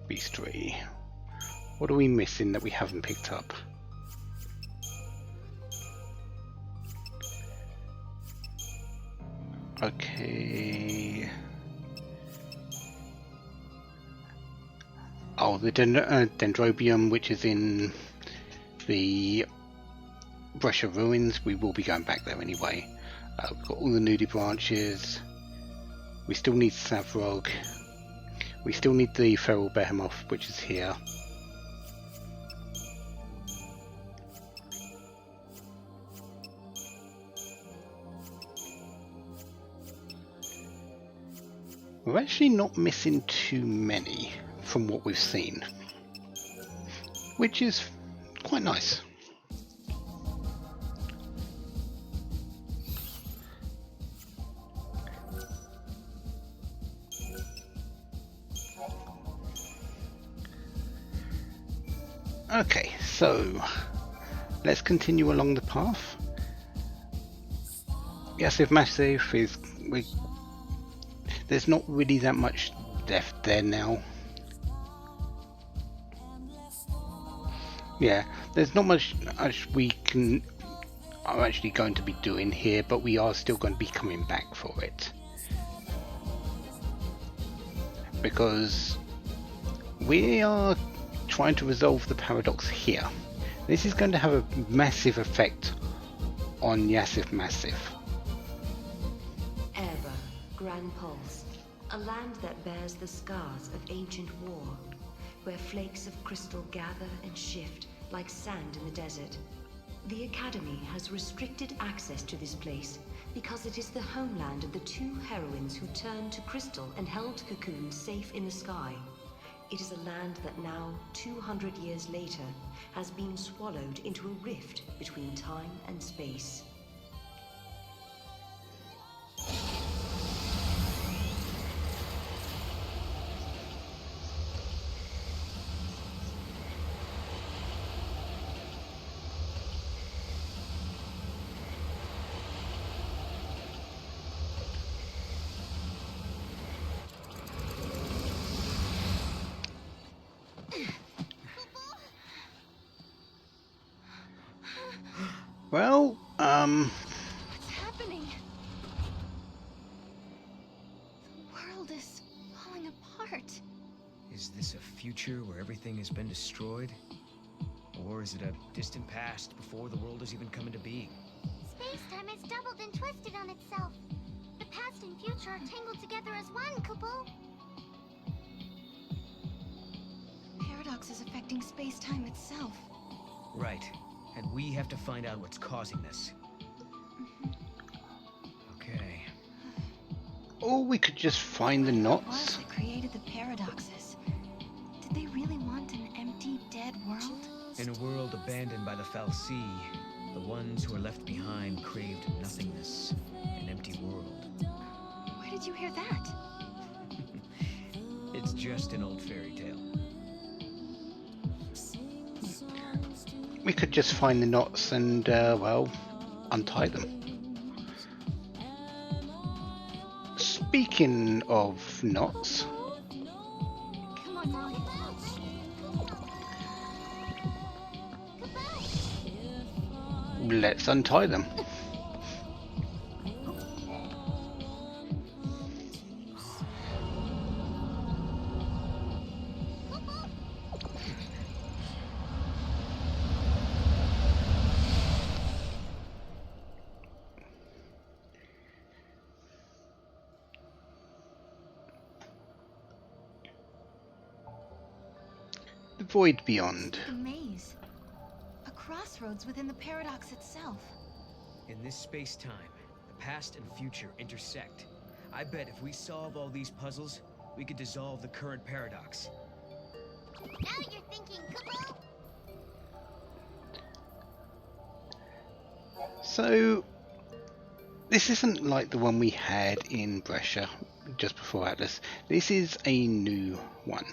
Bestiary. What are we missing that we haven't picked up? Okay. Oh, the Dendrobium, which is in the Brescia Ruins. We will be going back there anyway. We've got all the nudie branches. We still need Savrog. We still need the Feral Behemoth, which is here. We're actually not missing too many from what we've seen, which is quite nice. Okay, so let's continue along the path. Yes, if Massive is... there's not really that much left there now. Yeah, there's not much we are actually going to be doing here, but we are still going to be coming back for it. Because we are trying to resolve the paradox here. This is going to have a massive effect on Yassif Massif. Erba, Grand Pulse, a land that bears the scars of ancient war, where flakes of crystal gather and shift like sand in the desert. The Academy has restricted access to this place because it is the homeland of the two heroines who turned to crystal and held Cocoon safe in the sky. It is a land that now, 200 years later, has been swallowed into a rift between time and space. Well, What's happening? The world is falling apart. Is this a future where everything has been destroyed? Or is it a distant past before the world has even come into being? Space-time has doubled and twisted on itself. The past and future are tangled together as one, Kupo. The paradox is affecting space-time itself. Right. And we have to find out what's causing this. Okay. or we could just find the knots. What was that created the paradoxes? Did they really want an empty, dead world? In a world abandoned by the fal'Cie, the ones who are left behind craved nothingness, an empty world. Where did you hear that? It's just an old fairy tale. We could just find the knots and, well, untie them. Speaking of knots, let's untie them. The void beyond. A maze. A crossroads within the paradox itself. In this space-time, the past and future intersect. I bet if we solve all these puzzles, we could dissolve the current paradox. Now you're thinking, Kupo. So, this isn't like the one we had in Brescia just before Atlas. This is a new one.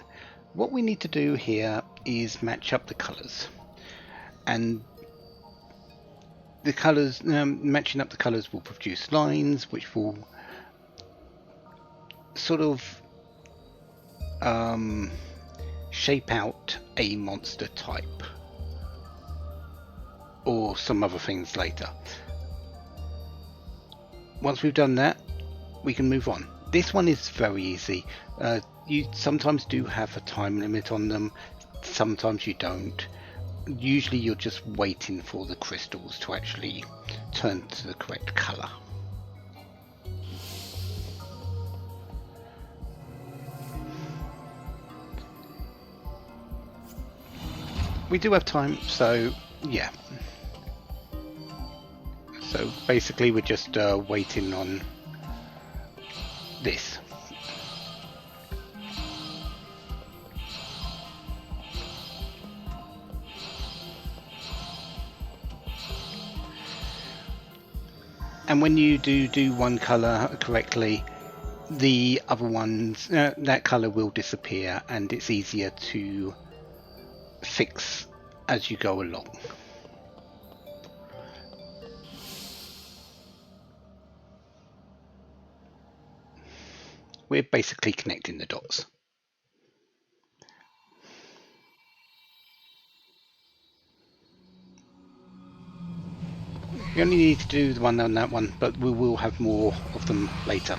What we need to do here is match up the colours. And the colours, matching up the colours will produce lines which will sort of shape out a monster type or some other things later. Once we've done that, we can move on. This one is very easy. You sometimes do have a time limit on them, sometimes you don't. Usually you're just waiting for the crystals to actually turn to the correct colour. We do have time, so yeah. So basically we're just waiting on this. And when you do one colour correctly, the other ones, that colour will disappear, and it's easier to fix as you go along. we're basically connecting the dots. We only need to do the one on that one, but we will have more of them later.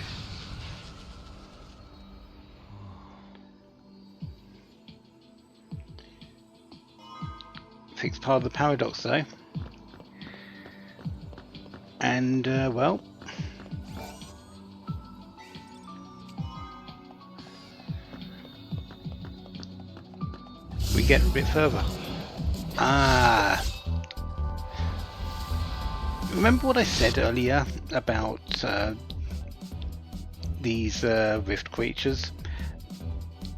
Fixed part of the paradox though. And, well... we get a bit further. Ah! Remember what I said earlier about these rift creatures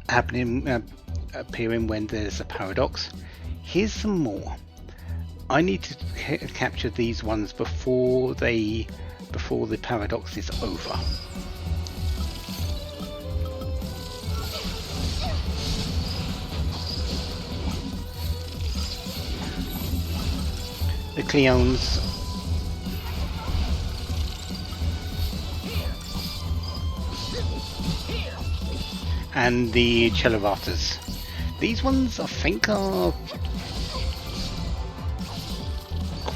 appearing when there's a paradox? Here's some more. I need to capture these ones before the paradox is over. The Cleons and the Chelevatas. These ones I think are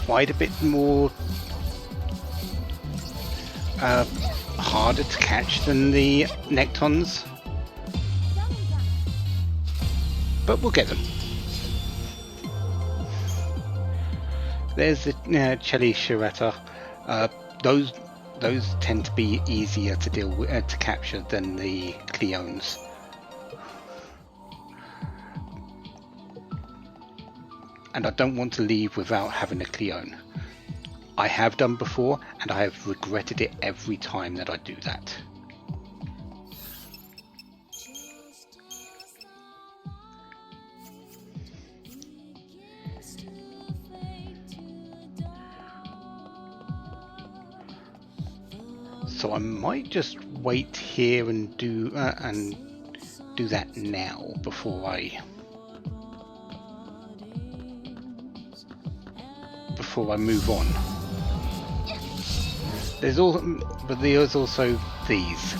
quite a bit more harder to catch than the Nectons, but we'll get them. There's the Chelevatas. Those tend to be easier to deal with, to capture than the Cleons. And I don't want to leave without having a Cleon. I have done before, and I have regretted it every time that I do that. So I might just wait here and do that now before I move on. There's also these.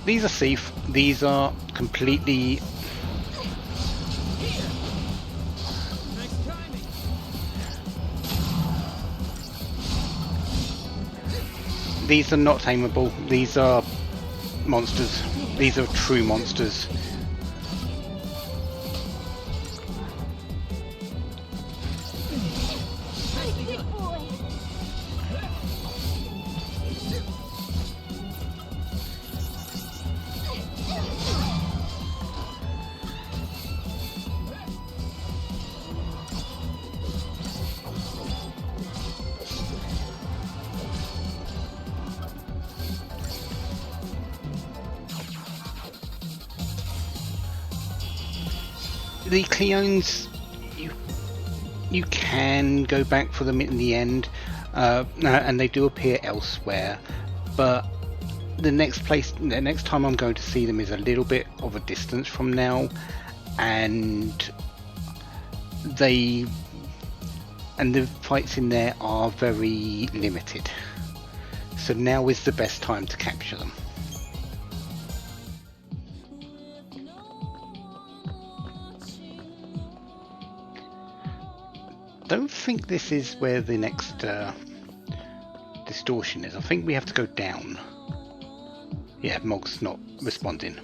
These are safe. These are completely. These are not tameable. These are monsters. These are true monsters. The Cleons, you can go back for them in the end, and they do appear elsewhere, but the next time I'm going to see them is a little bit of a distance from now, and the fights in there are very limited, so now is the best time to capture them. Don't think this is where the next distortion is. I think we have to go down. Yeah, Mog's not responding.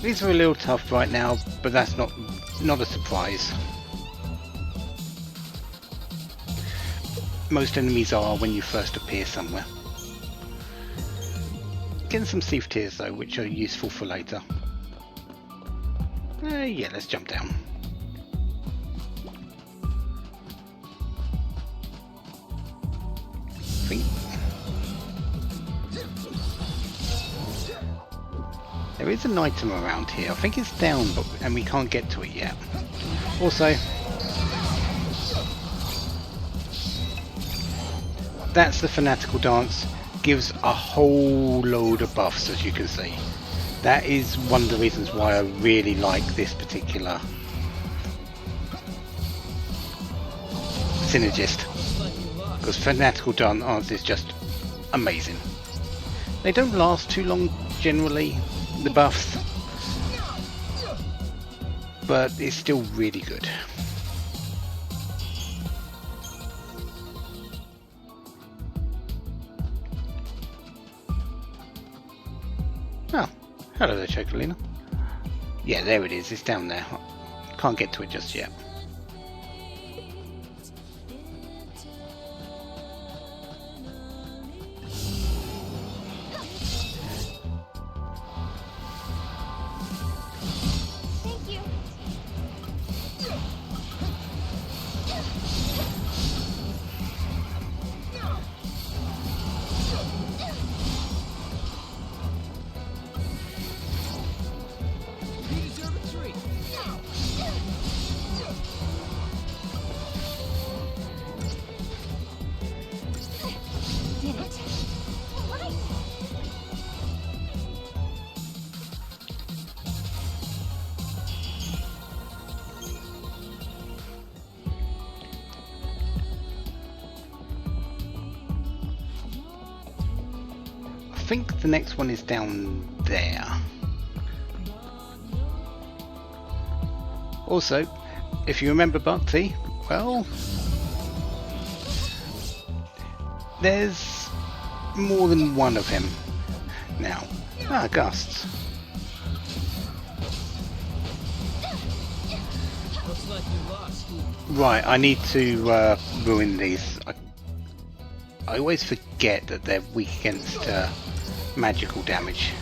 These are a little tough right now, but that's not a surprise. Most enemies are when you first appear somewhere. Getting some thief tears though, which are useful for later. Yeah, let's jump down. think there is an item around here. I think it's down, and we can't get to it yet. Also, that's the fanatical dance. Gives a whole load of buffs, as you can see. That is one of the reasons why I really like this particular synergist, because fanatical dance is just amazing. They don't last too long generally, the buffs, but it's still really good. Oh, hello there, Chocolina. Yeah, there it is. It's down there. Can't get to it just yet. I think the next one is down there. Also, if you remember Bhakti, well, there's more than one of him now. Ah, Gusts. Right, I need to ruin these. I always forget that they're weak against magical damage.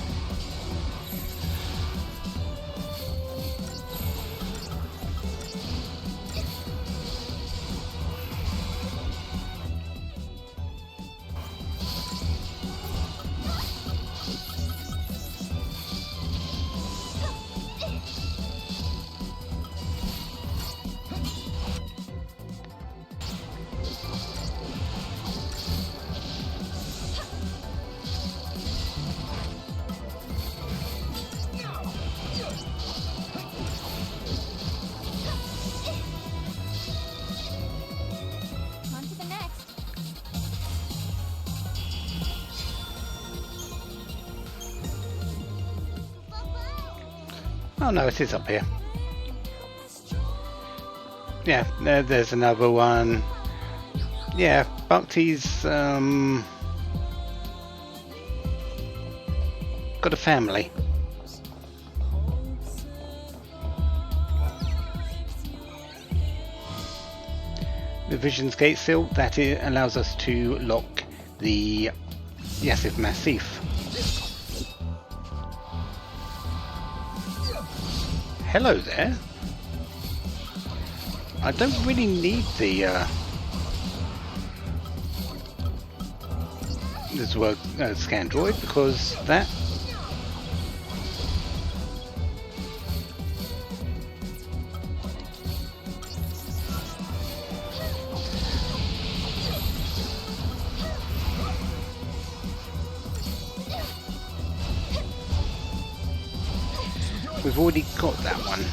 Oh no, it is up here. Yeah, there's another one. Yeah, Bhakti's got a family. The Vision's Gate Seal, that allows us to lock the Yassif Massif. Hello there. I don't really need the this work scan droid, because that we've already got that one.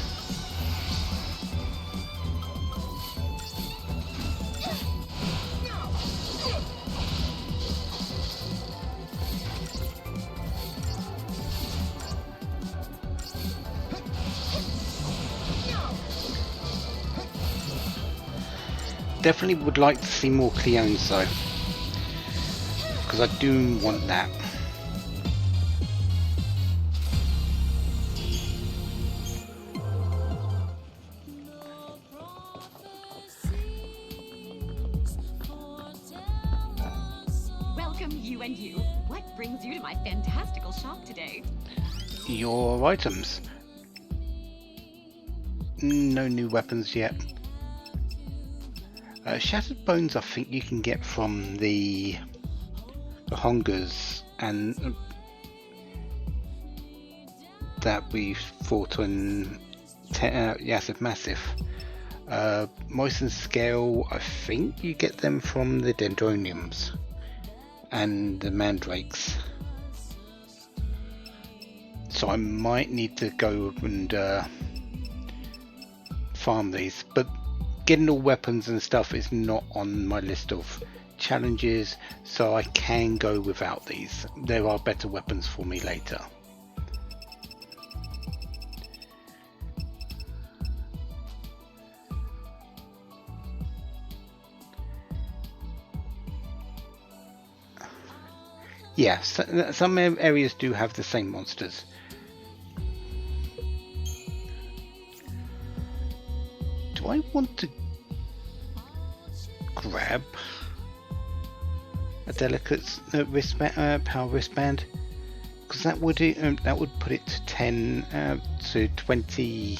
Definitely would like to see more Cleones though, because I do want that. Your items. No new weapons yet. Shattered bones I think you can get from the hongers and that we fought on Yassif Massif. Moisten Scale, I think you get them from the Adornments and the Mandrakes. So I might need to go and farm these, but getting all weapons and stuff is not on my list of challenges, so I can go without these. There are better weapons for me later. Yeah, some areas do have the same monsters. Do I want to grab a delicate power wristband? Because that would put it to 10 to 20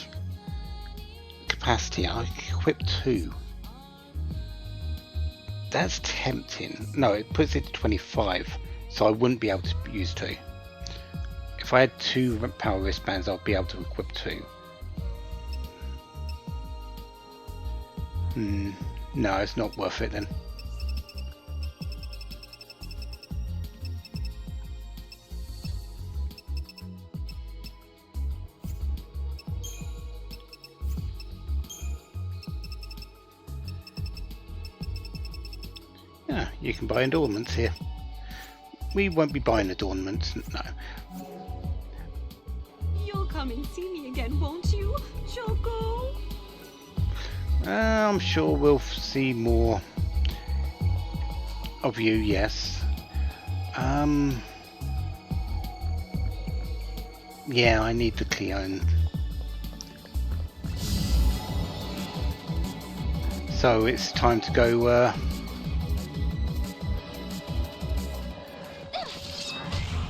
capacity. I equip 2. That's tempting. No, it puts it to 25. So I wouldn't be able to use 2. If I had 2 power wristbands, I'd be able to equip 2. No, it's not worth it then. Yeah, you can buy adornments here. We won't be buying adornments, no. You'll come and see me again, won't you, Choco? I'm sure we'll see more of you, yes. Yeah, I need the Cleone. So it's time to go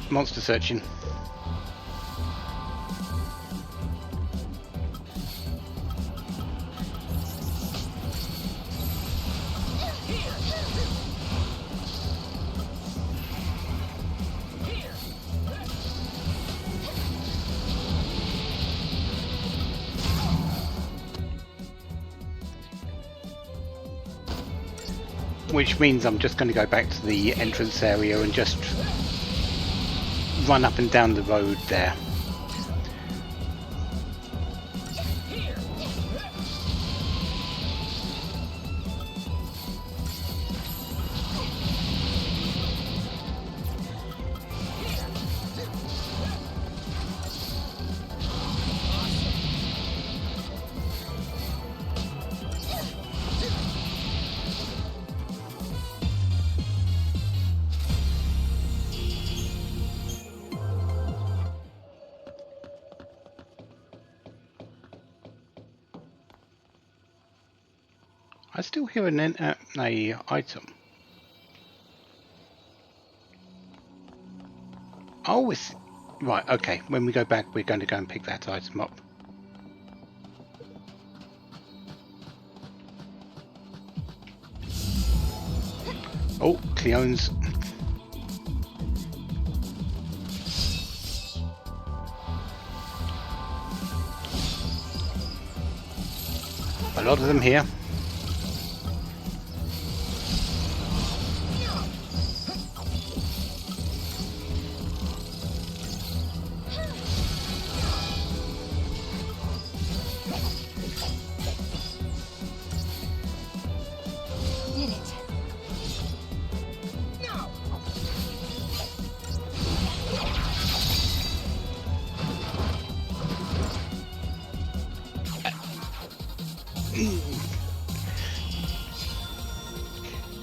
monster searching. Which means I'm just going to go back to the entrance area and just run up and down the road there. I still hear an item. Oh, it's right. Okay, when we go back, we're going to go and pick that item up. Oh, Cleone's. A lot of them here.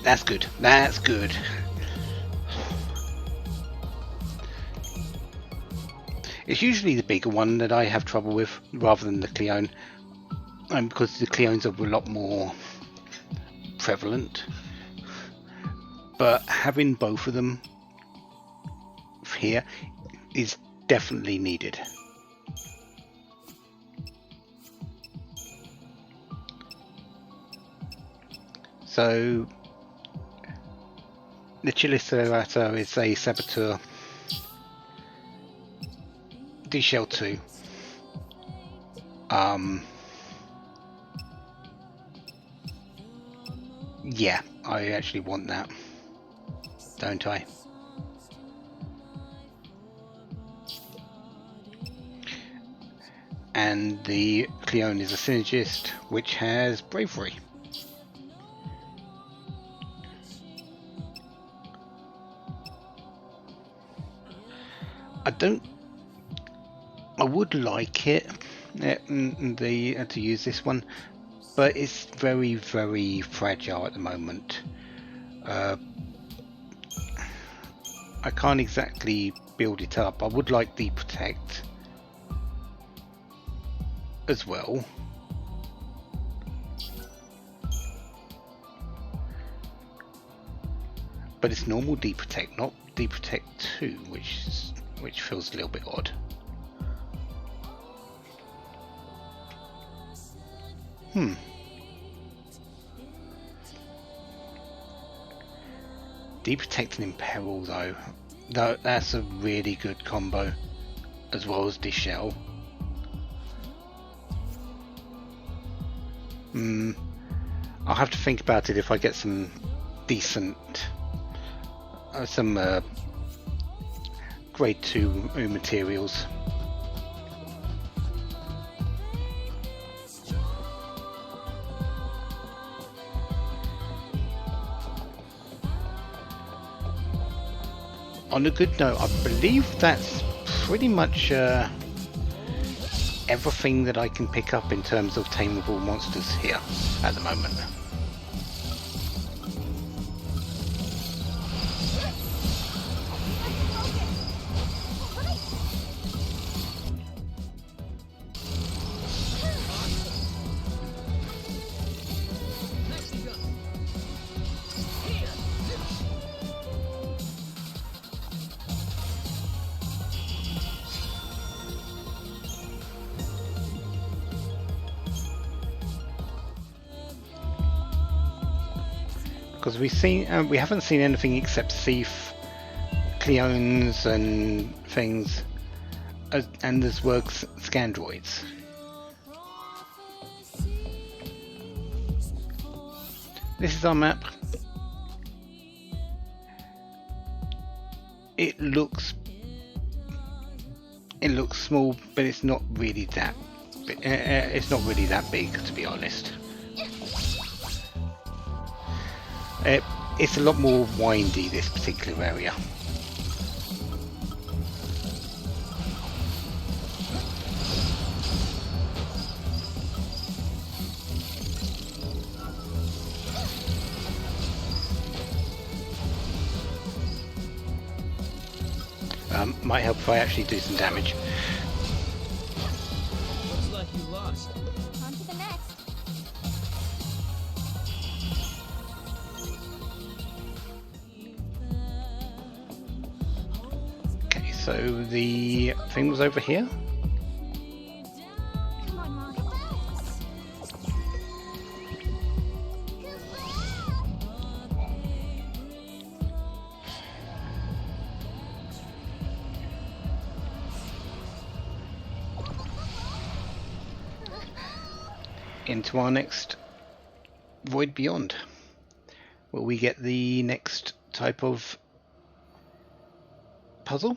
That's good. That's good. It's usually the bigger one that I have trouble with, rather than the Cleone, because the Cleones are a lot more prevalent. But having both of them here is definitely needed. So The Chilicerata is a saboteur. XIII-2. Yeah, I actually want that, don't I? And the Cleone is a synergist, which has bravery. I would like it to use this one, but it's very, very fragile at the moment. I can't exactly build it up. I would like the protect as well. But it's normal deprotect, not deprotect 2, which feels a little bit odd. Deprotect and Imperil though, that's a really good combo, as well as Dishell. I'll have to think about it if I get some decent, grade 2 materials. On a good note, I believe that's pretty much everything that I can pick up in terms of tameable monsters here at the moment. Because we haven't seen anything except Thief, Cleones and things, and there's works Scandroids. This is our map. It looks small, but it's not really that. It's not really that big, to be honest. It's a lot more windy, this particular area. Might help if I actually do some damage. Looks like you lost. On to the next. Okay, so the thing was over here. Come on, Mom. Into our next Void Beyond. Will we get the next type of puzzle?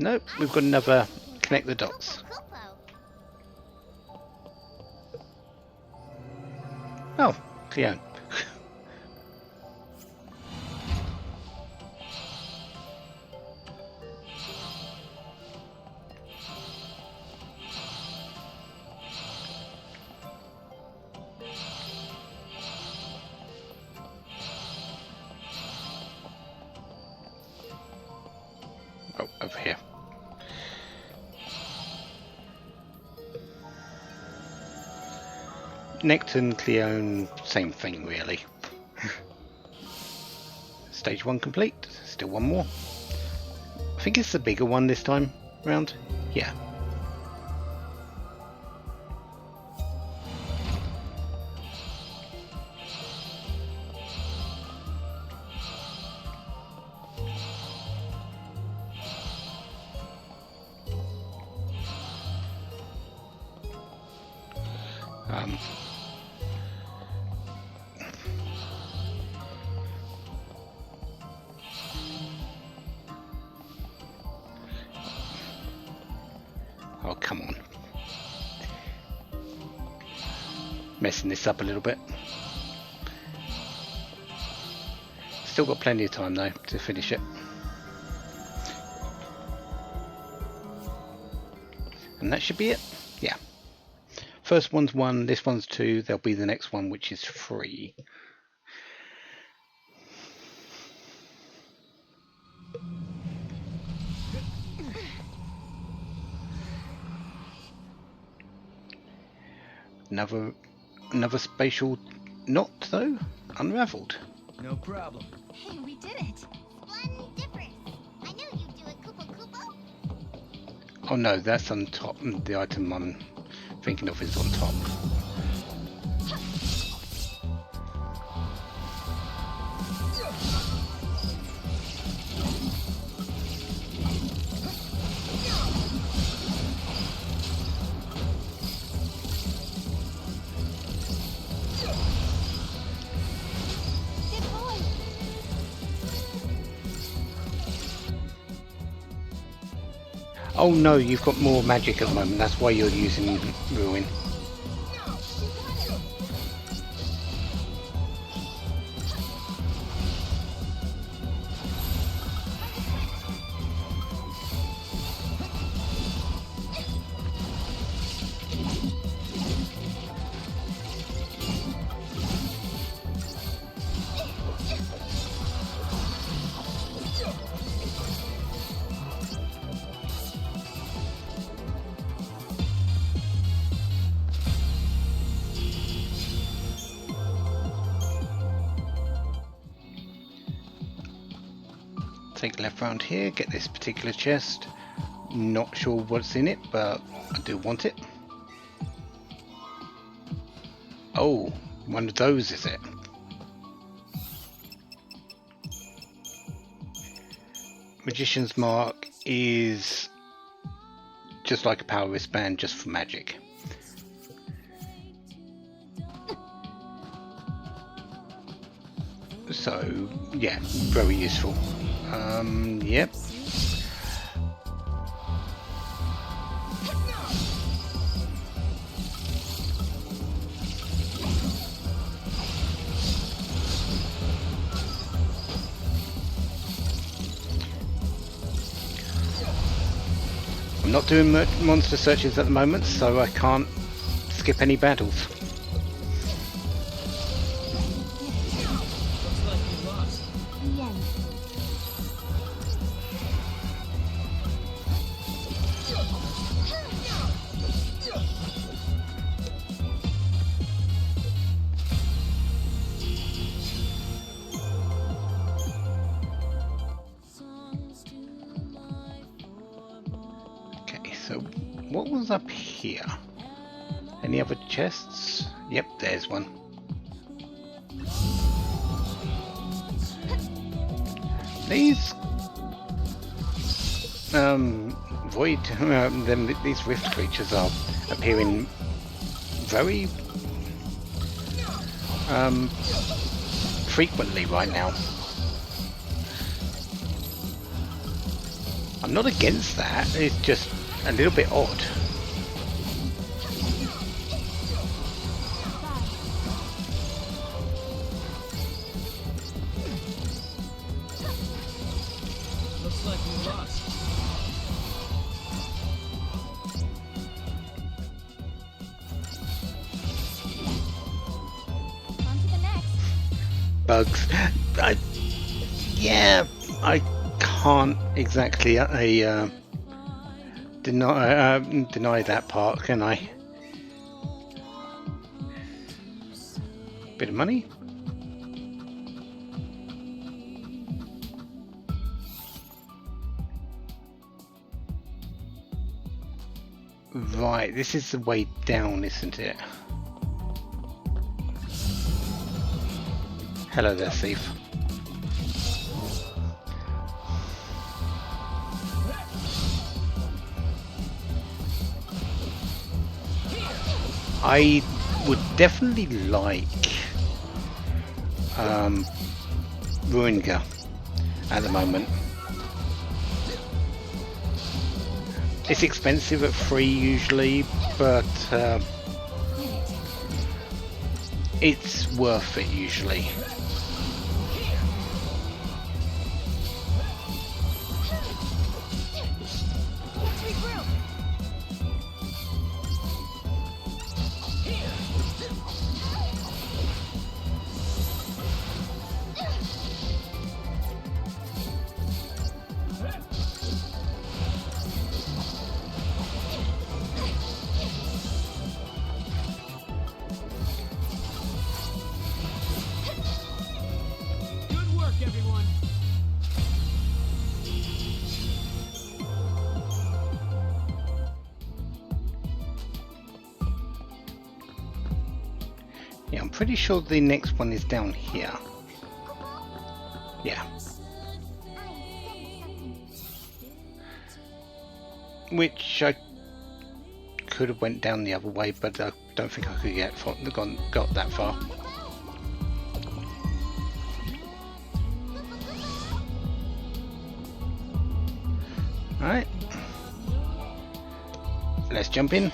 Nope, we've got another connect the dots. Oh, Cleone. Oh, over here. Nectar and Cleone, same thing really. Stage 1 complete, still one more. I think it's the bigger one this time round. Yeah. Oh, come on. Messing this up a little bit. Still got plenty of time though to finish it. And that should be it. Yeah. First one's 1, this one's 2, there'll be the next one which is 3. Another spatial knot though, unravelled. No problem. Hey, we did it! Splendiferous! I knew you'd do it, Kupo Kupo! Oh no, that's on top. The item I'm thinking of is on top. Oh no, you've got more magic at the moment, that's why you're using Ruin. Take left round here, get this particular chest. Not sure what's in it, but I do want it. Oh, one of those is it? Magician's Mark is just like a power wristband, just for magic. So yeah, very useful. Yep. I'm not doing monster searches at the moment, so I can't skip any battles. So what was up here? Any other chests? Yep, there's one. These void these rift creatures are appearing very frequently right now. I'm not against that, it's just a little bit odd. Looks like we lost. On to the next. Bugs. Yeah, I can't exactly deny that part, can I? Bit of money. Right, this is the way down, isn't it? Hello there, thief. I would definitely like Ruinga at the moment. It's expensive at $3 usually, but it's worth it usually. Yeah, I'm pretty sure the next one is down here. Yeah. Which I could have went down the other way, but I don't think I could got that far. Alright. Let's jump in.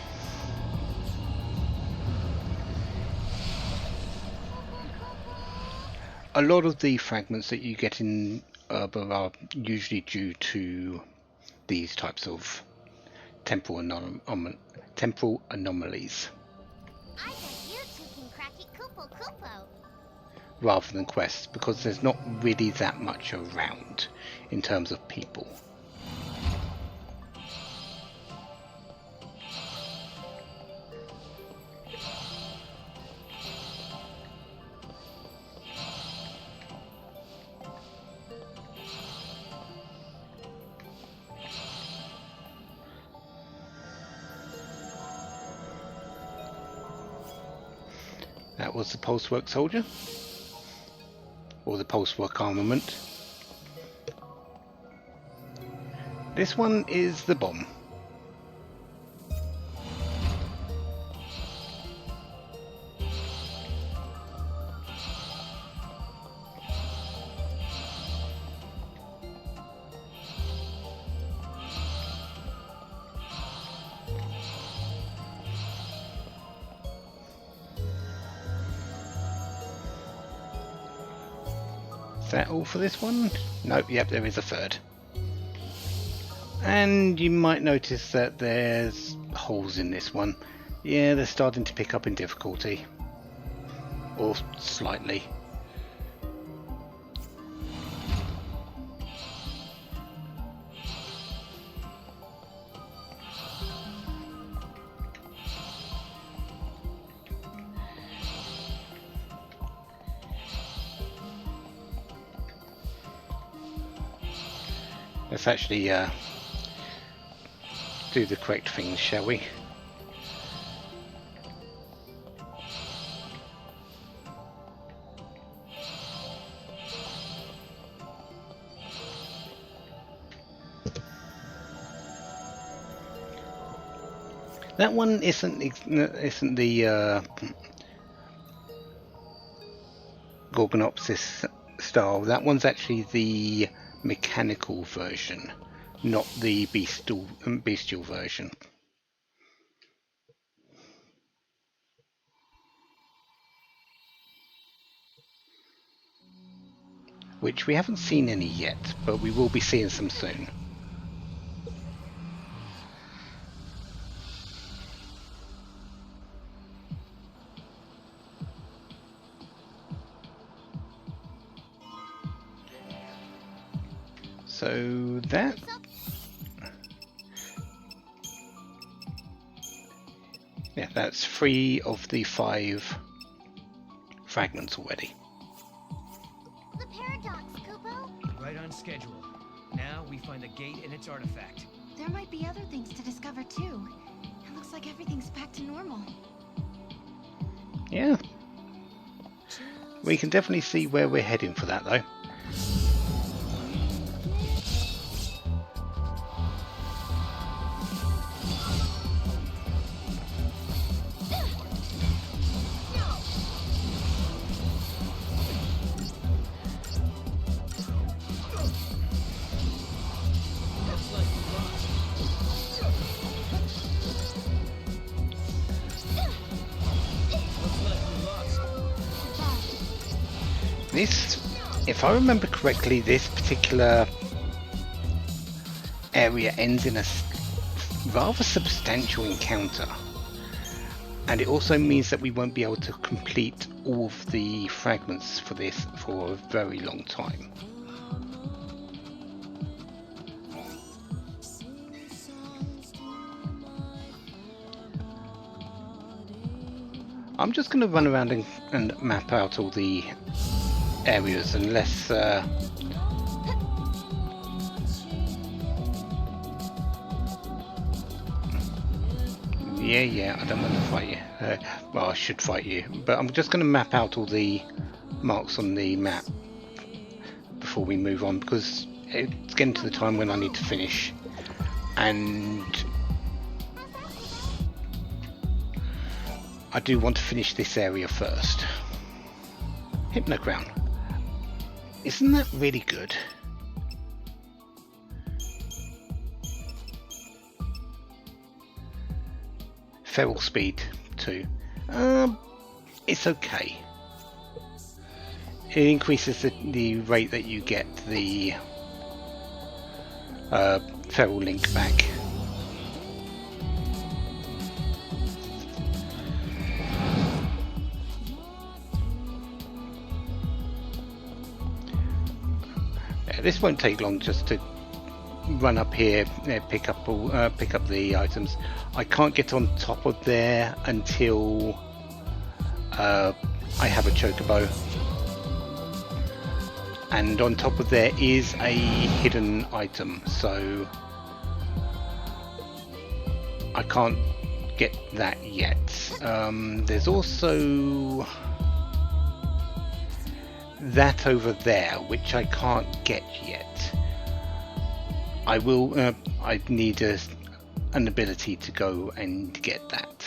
A lot of the fragments that you get in Urba are usually due to these types of temporal anomalies. I bet you two can crack it Kupo Kupo. Rather than quests, because there's not really that much around in terms of people. That was the Pulsework Soldier, or the Pulsework Armament. This one is the bomb. Is that all for this one? Nope, yep, there is a third. And you might notice that there's holes in this one. Yeah, they're starting to pick up in difficulty. Or slightly. Let's actually do the correct things, shall we? That one isn't the Gorgonopsis style. That one's actually the mechanical version, not the bestial version. Which we haven't seen any yet, but we will be seeing some soon. So that that's 3 of the 5 fragments already. The paradox, Kupo. Right on schedule. Now we find the gate and its artifact. There might be other things to discover too. It looks like everything's back to normal. Yeah. We can definitely see where we're heading for that though. This, if I remember correctly, this particular area ends in a rather substantial encounter. And it also means that we won't be able to complete all of the fragments for this for a very long time. I'm just going to run around and map out all the areas unless yeah, I don't want to fight you. Well, I should fight you, but I'm just going to map out all the marks on the map before we move on, because it's getting to the time when I need to finish, and I do want to finish this area first. Hypnocrown. Isn't that really good? Feral speed too. It's okay. It increases the rate that you get the feral link back. Yeah, this won't take long just to run up here, pick up the items. I can't get on top of there until I have a chocobo, and on top of there is a hidden item, so I can't get that yet. There's also that over there which I can't get yet. I will. I need an ability to go and get that.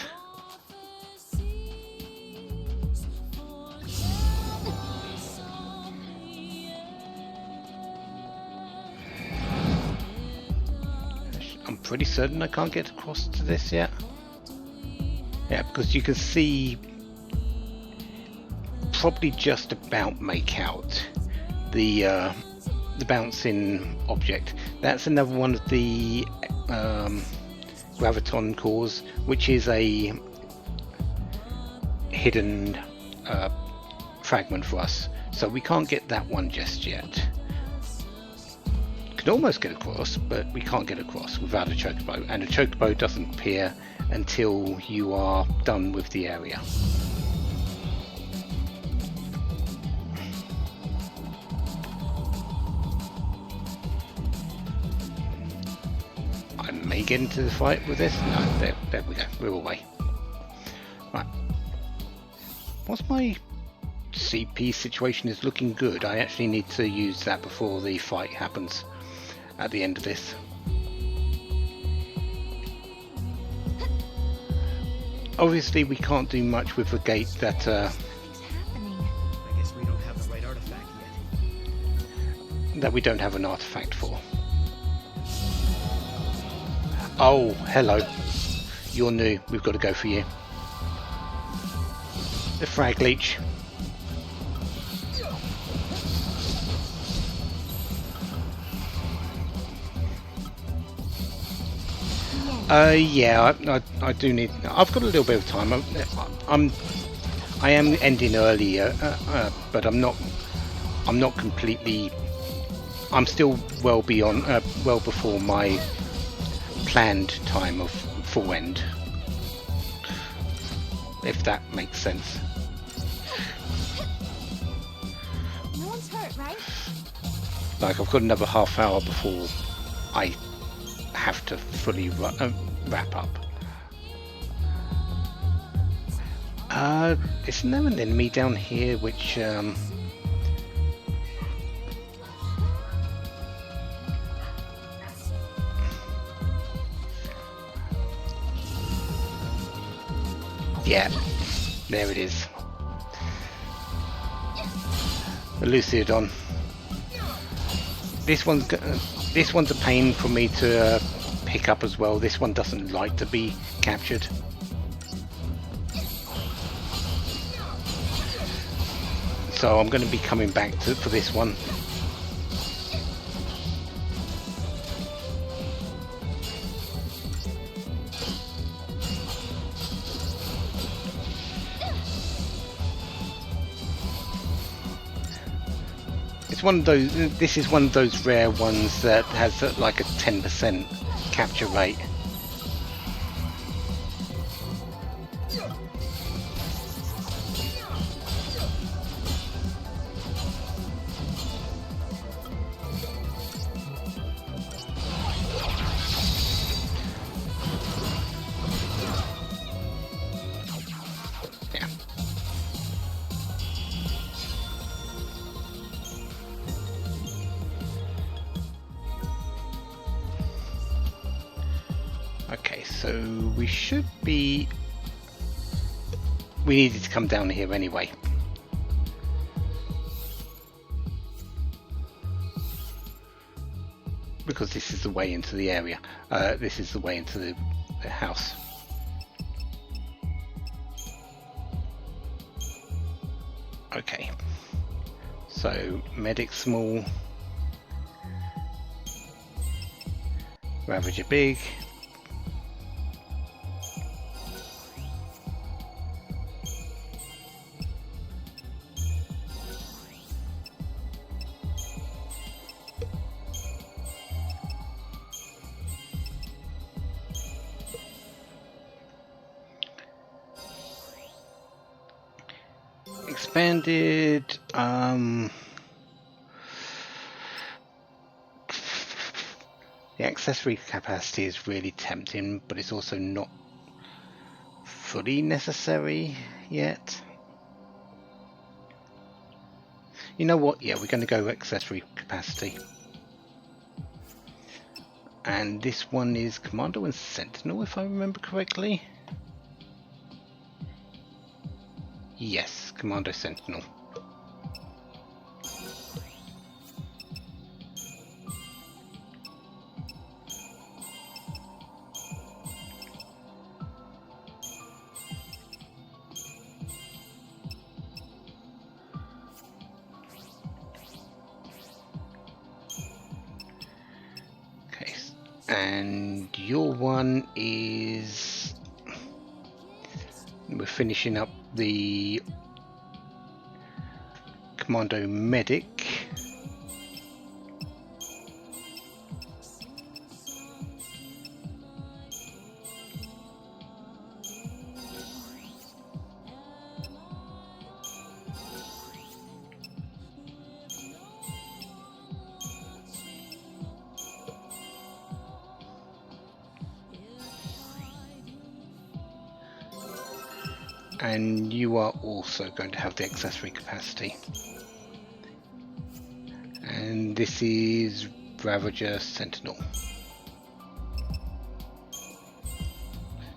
I'm pretty certain I can't get across to this yet. Yeah, because you can see probably just about make out the bouncing object. That's another one of the graviton cores, which is a hidden fragment for us, so we can't get that one just yet. Could almost get across, but we can't get across without a chocobo, and a chocobo doesn't appear until you are done with the area. I may get into the fight with this. No, there we go. We're away. Right. What's my CP situation is looking good. I actually need to use that before the fight happens at the end of this. Obviously we can't do much with the gate that I guess we don't have the right artifact yet. that we don't have an artifact for. Oh, hello. You're new. We've got to go for you. The frag leech. Yeah, I do need. I've got a little bit of time. I am ending earlier, but I'm not completely. I'm still well before my planned time of full end, if that makes sense. No one's hurt, right? Like, I've got another half hour before I have to fully wrap up. Isn't there an enemy down here which yeah, there it is. The Luciodon. This one's a pain for me to pick up as well. This one doesn't like to be captured. So I'm going to be coming back for this one. It's one of those. This is one of those rare ones that has like a 10% capture rate. Okay, so we should be... We needed to come down here anyway. Because this is the way into the area. This is the way into the house. Okay. So, medic small. Ravager big. Expanded, the accessory capacity is really tempting, but it's also not fully necessary yet. You know what? Yeah, we're going to go accessory capacity. And this one is Commando and Sentinel, if I remember correctly. Yes, Commando Sentinel. Okay, and your one is... We're finishing up the Commando Medic. And you are also going to have the accessory capacity. And this is Ravager Sentinel.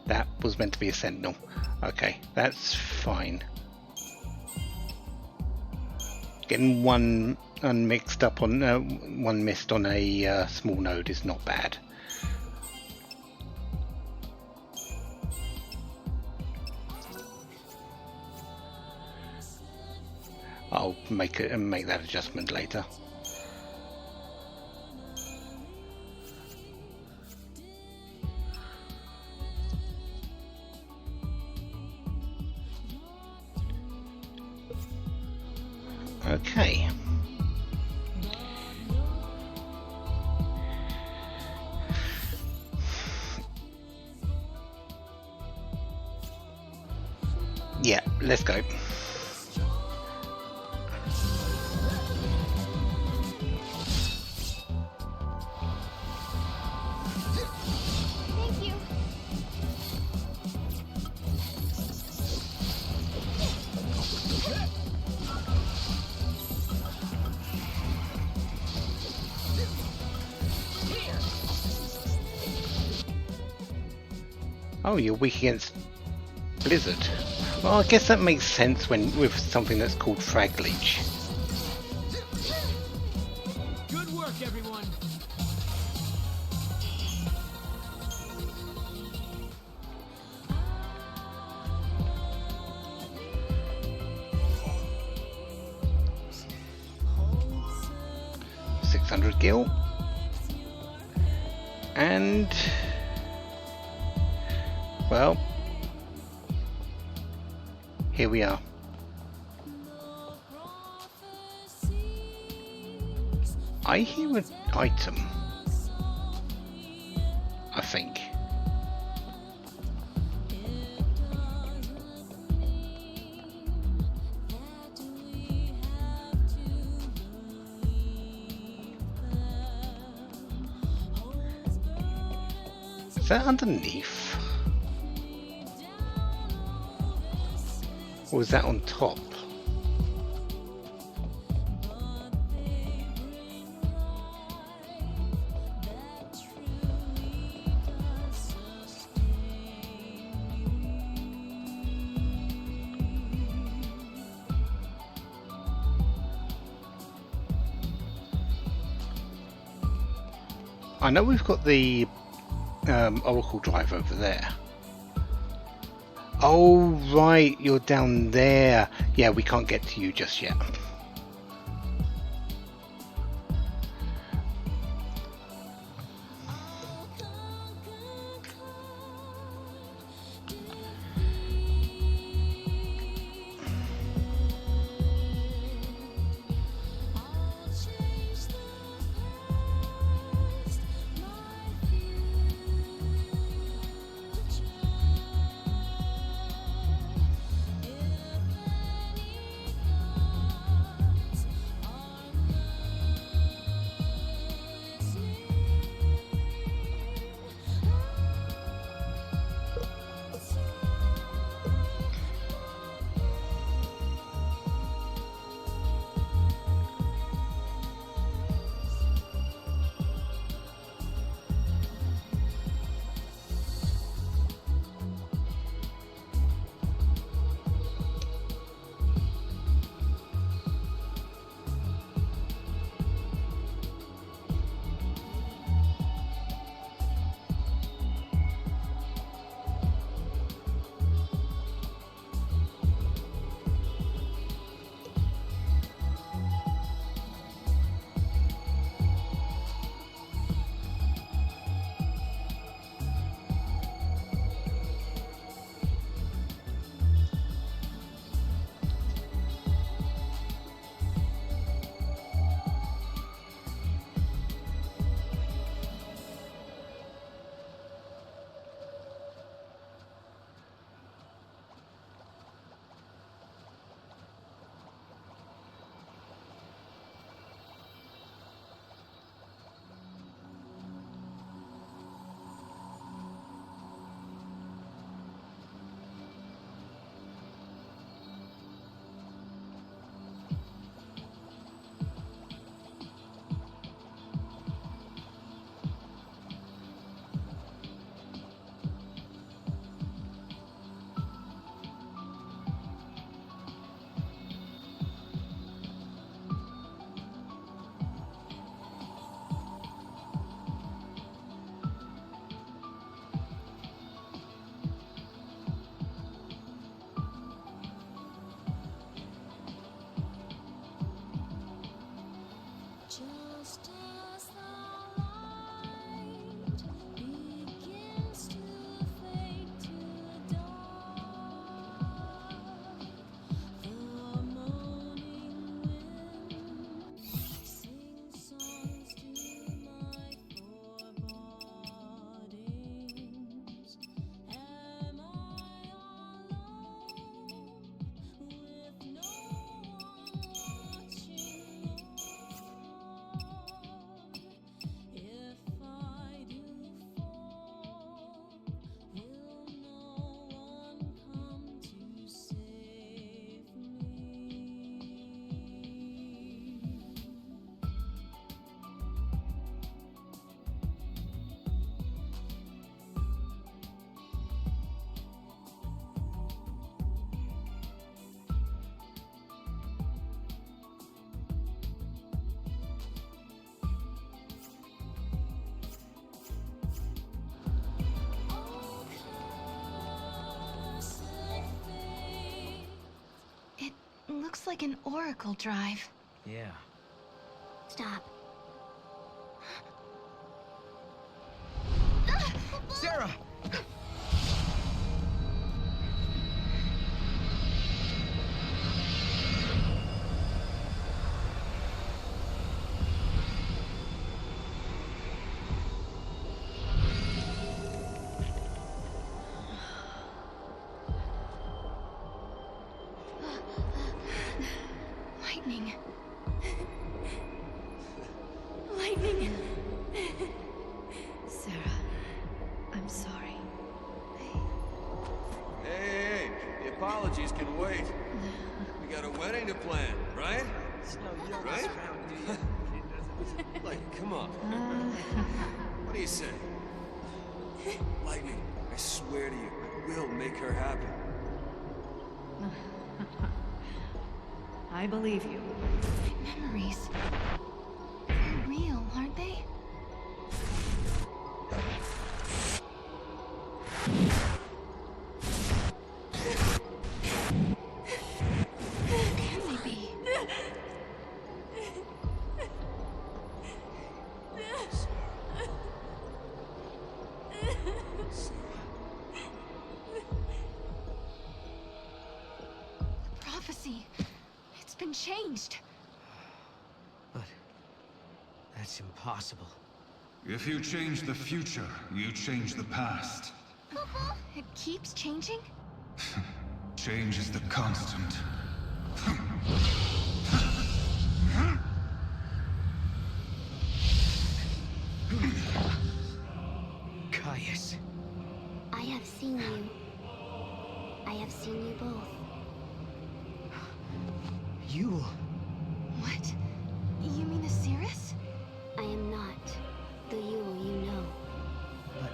That was meant to be a Sentinel. Okay, that's fine. Getting one unmixed up on one missed on a small node is not bad. I'll make that adjustment later. Okay. Yeah, let's go. Oh, you're weak against Blizzard. Well, I guess that makes sense when with something that's called Frag Leech. Good work, everyone. 600 gil. And well, here we are. I hear an item, I think. Is that underneath? Or is that on top? I know we've got the Oracle drive over there. Oh right, you're down there. Yeah, we can't get to you just yet. Looks like an Oracle drive. Yeah. Stop. lightning. Serah, I'm sorry. Hey, the apologies can wait. We got a wedding to plan, right? Right? Like, come on. What do you say? Lightning, I swear to you, I will make her happy. I believe you. My memories. They're real, aren't they? Can they be? The prophecy. It's been changed. But that's impossible. If you change the future, you change the past. It keeps changing? Change is the constant. Caius. I have seen you. I have seen you both. You... What? You mean Osiris? I am not the Yule you know. But...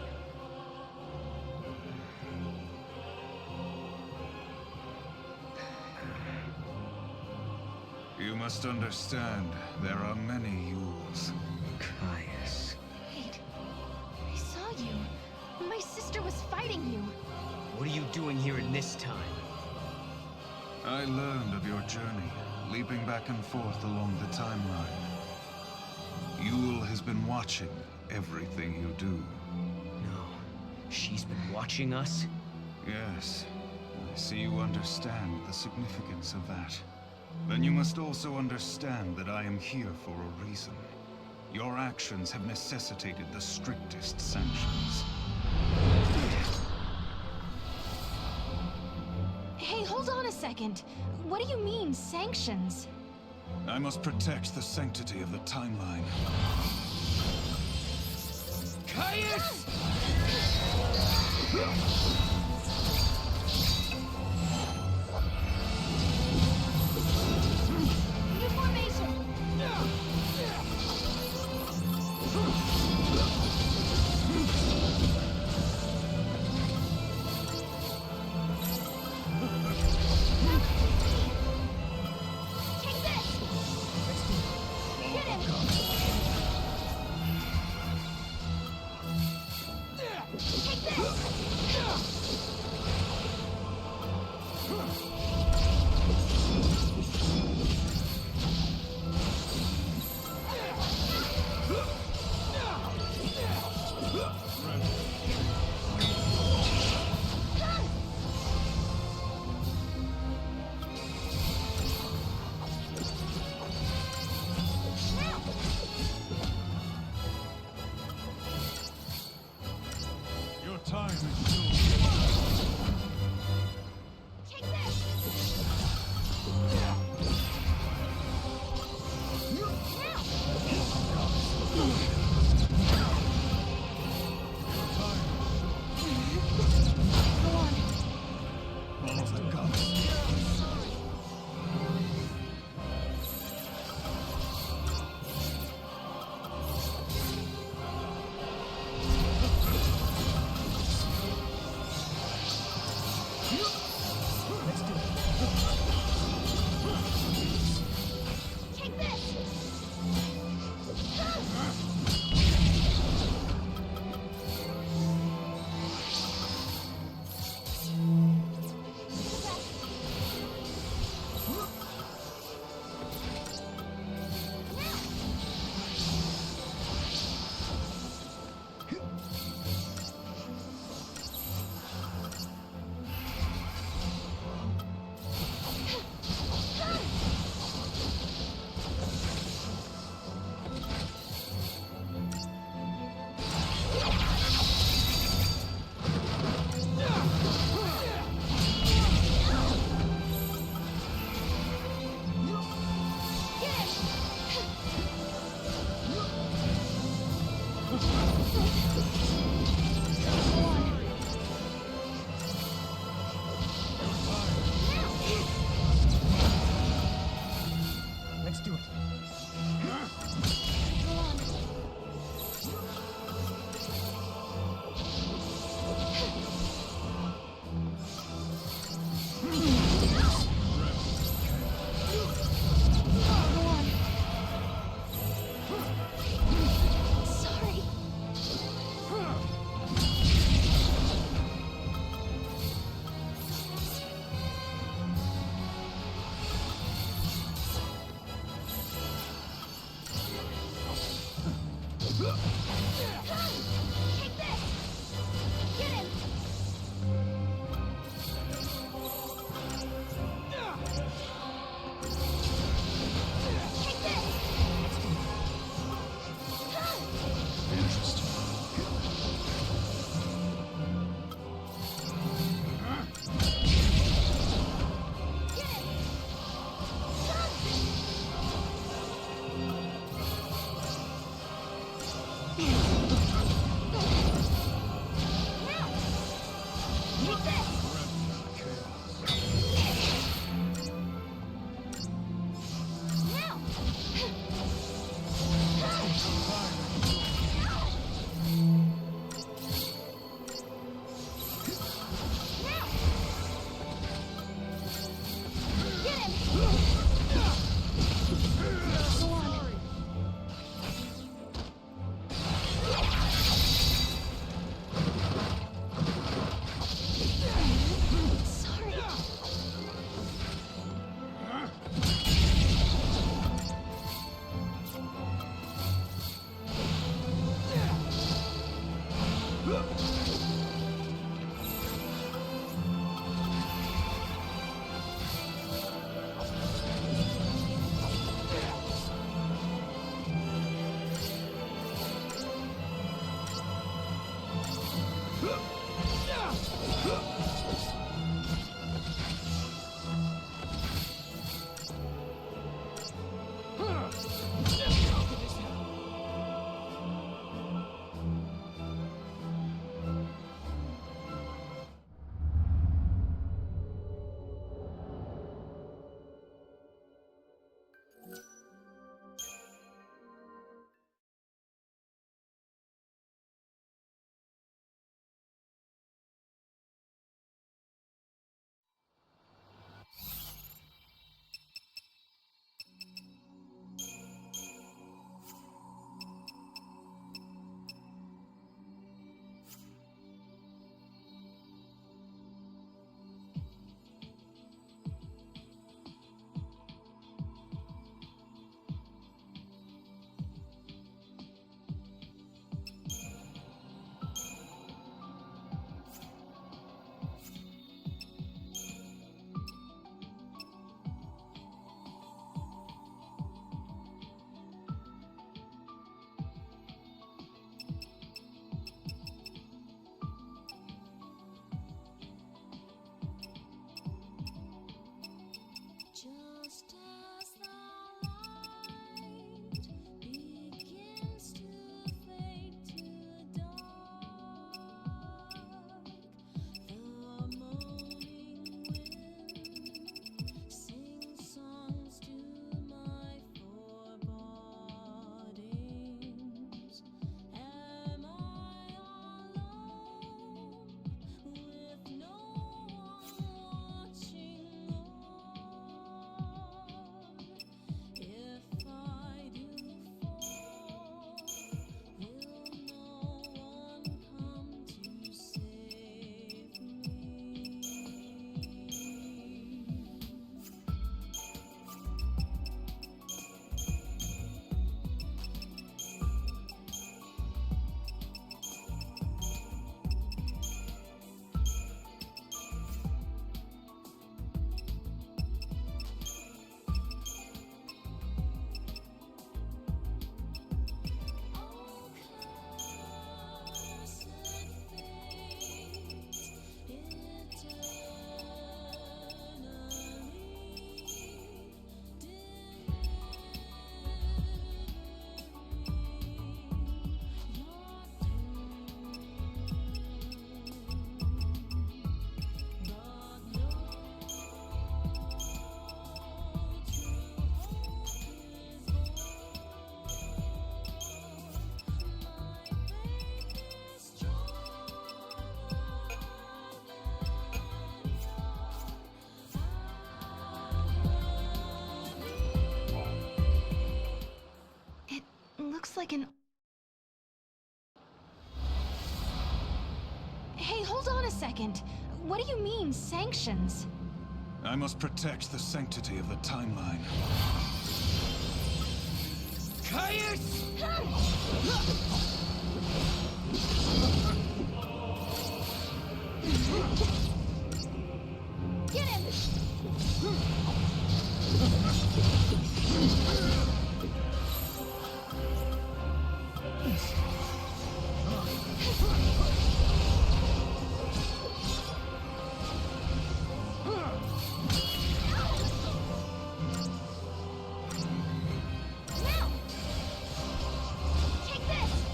You must understand, there are many Yules. Caius... Wait. I saw you. My sister was fighting you. What are you doing here in this time? I learned of your journey, leaping back and forth along the timeline. Yule has been watching everything you do. No. She's been watching us? Yes. I see you understand the significance of that. Then you must also understand that I am here for a reason. Your actions have necessitated the strictest sanctions. Hey, hold on a second. What do you mean, sanctions? I must protect the sanctity of the timeline. Caius! New formation! Take this! Get him! Take this! Your time is short. Take this! Go on. Follow the gods. Let's do it. Sorry. Take this! Get him! Take this! Interesting. Take this! Now! Get him! Go on. Sorry. like an... Hey, hold on a second. What do you mean, sanctions? I must protect the sanctity of the timeline. Caius! Get him! Now! Take this!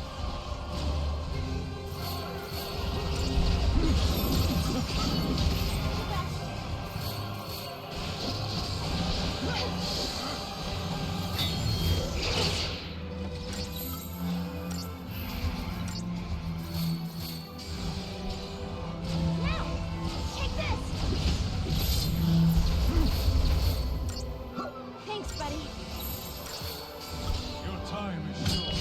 Now! Take this! Thanks, buddy. Your time is short.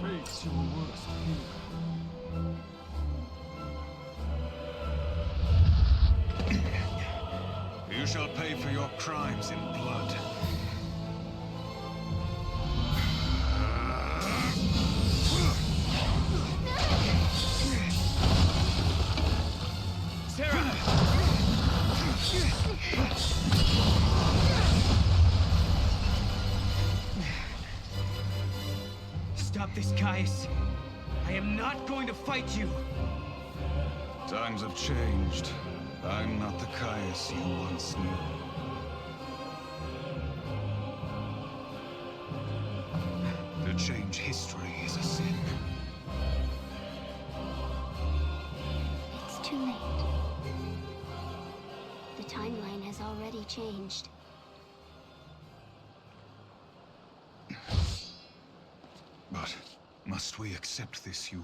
Face your worst You shall pay for your crimes in blood. Serah! Stop this, Caius. I am not going to fight you. Times have changed. I'm not the Caius you once knew. To change history is a sin. It's too late. The timeline has already changed. But must we accept this, Yule?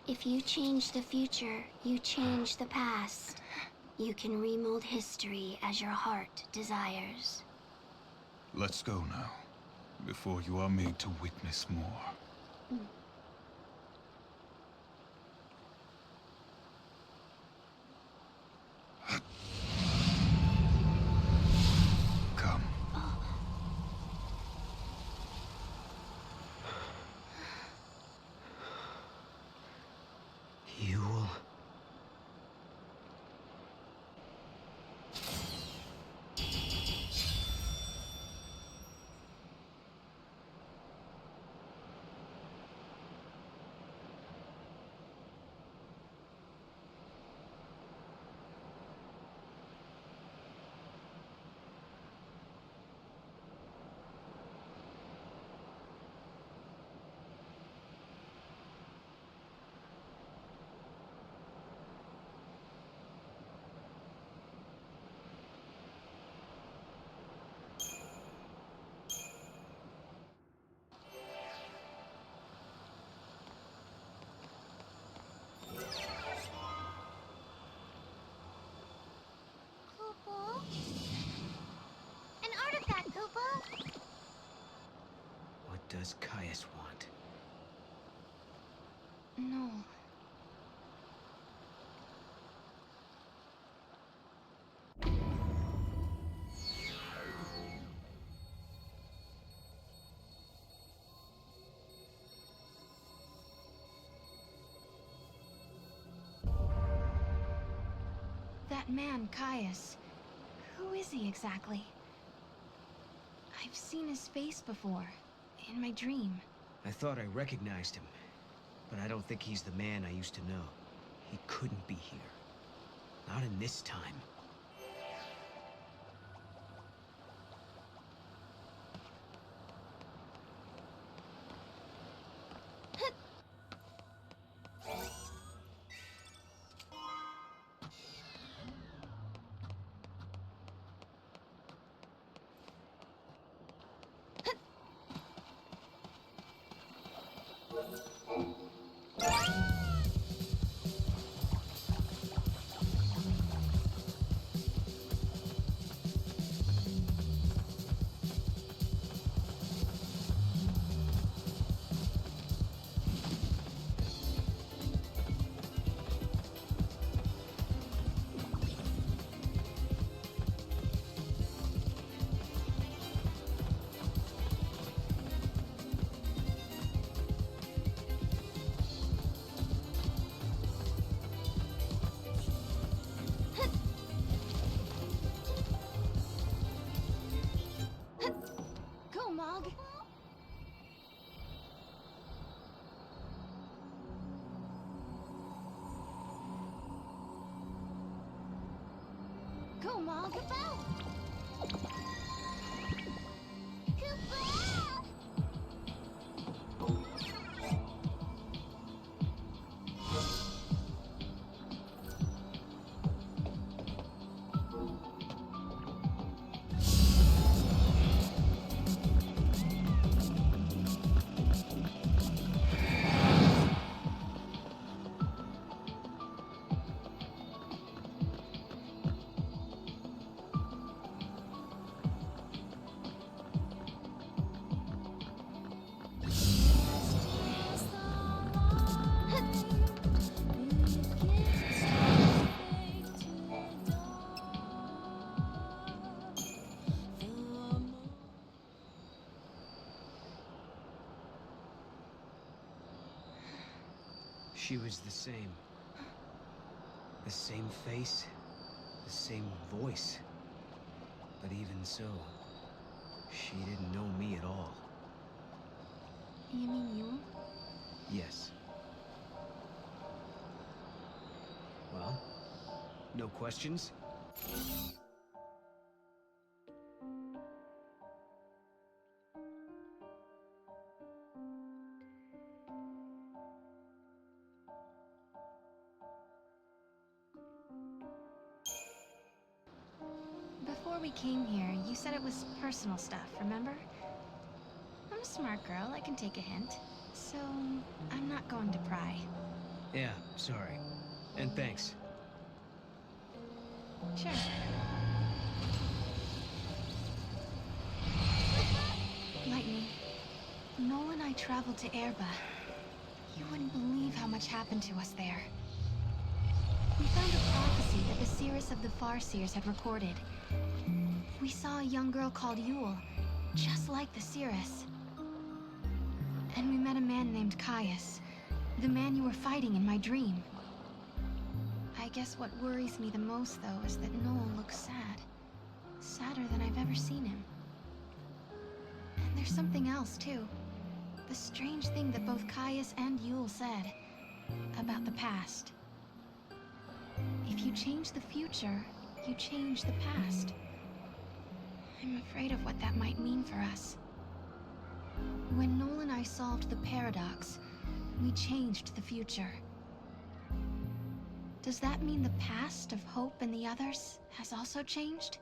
If you change the future, you change the past. You can remold history as your heart desires. Let's go now, before you are made to witness more. Come. Yule. Poopa? An artifact, Poopa! What does Caius want? No. That man, Caius. Who is he exactly? I've seen his face before, in my dream. I thought I recognized him, but I don't think he's the man I used to know. He couldn't be here. Not in this time. Go, Mog! Go, Mog! She was the same. The same face, the same voice. But even so, she didn't know me at all. You mean you? Yes. Well, no questions? Before we came here, you said it was personal stuff, remember? I'm a smart girl, I can take a hint. So, I'm not going to pry. Yeah, sorry. And thanks. Sure. Lightning, Noel and I traveled to Erba. You wouldn't believe how much happened to us there. We found a prophecy that the Seers of the Farseers had recorded. We saw a young girl called Yule, just like the Seeress. And we met a man named Caius, the man you were fighting in my dream. I guess what worries me the most, though, is that Noel looks sad. Sadder than I've ever seen him. And there's something else, too. The strange thing that both Caius and Yule said about the past. If you change the future, you change the past. I'm afraid of what that might mean for us. When Noel and I solved the paradox, we changed the future. Does that mean the past of Hope and the others has also changed?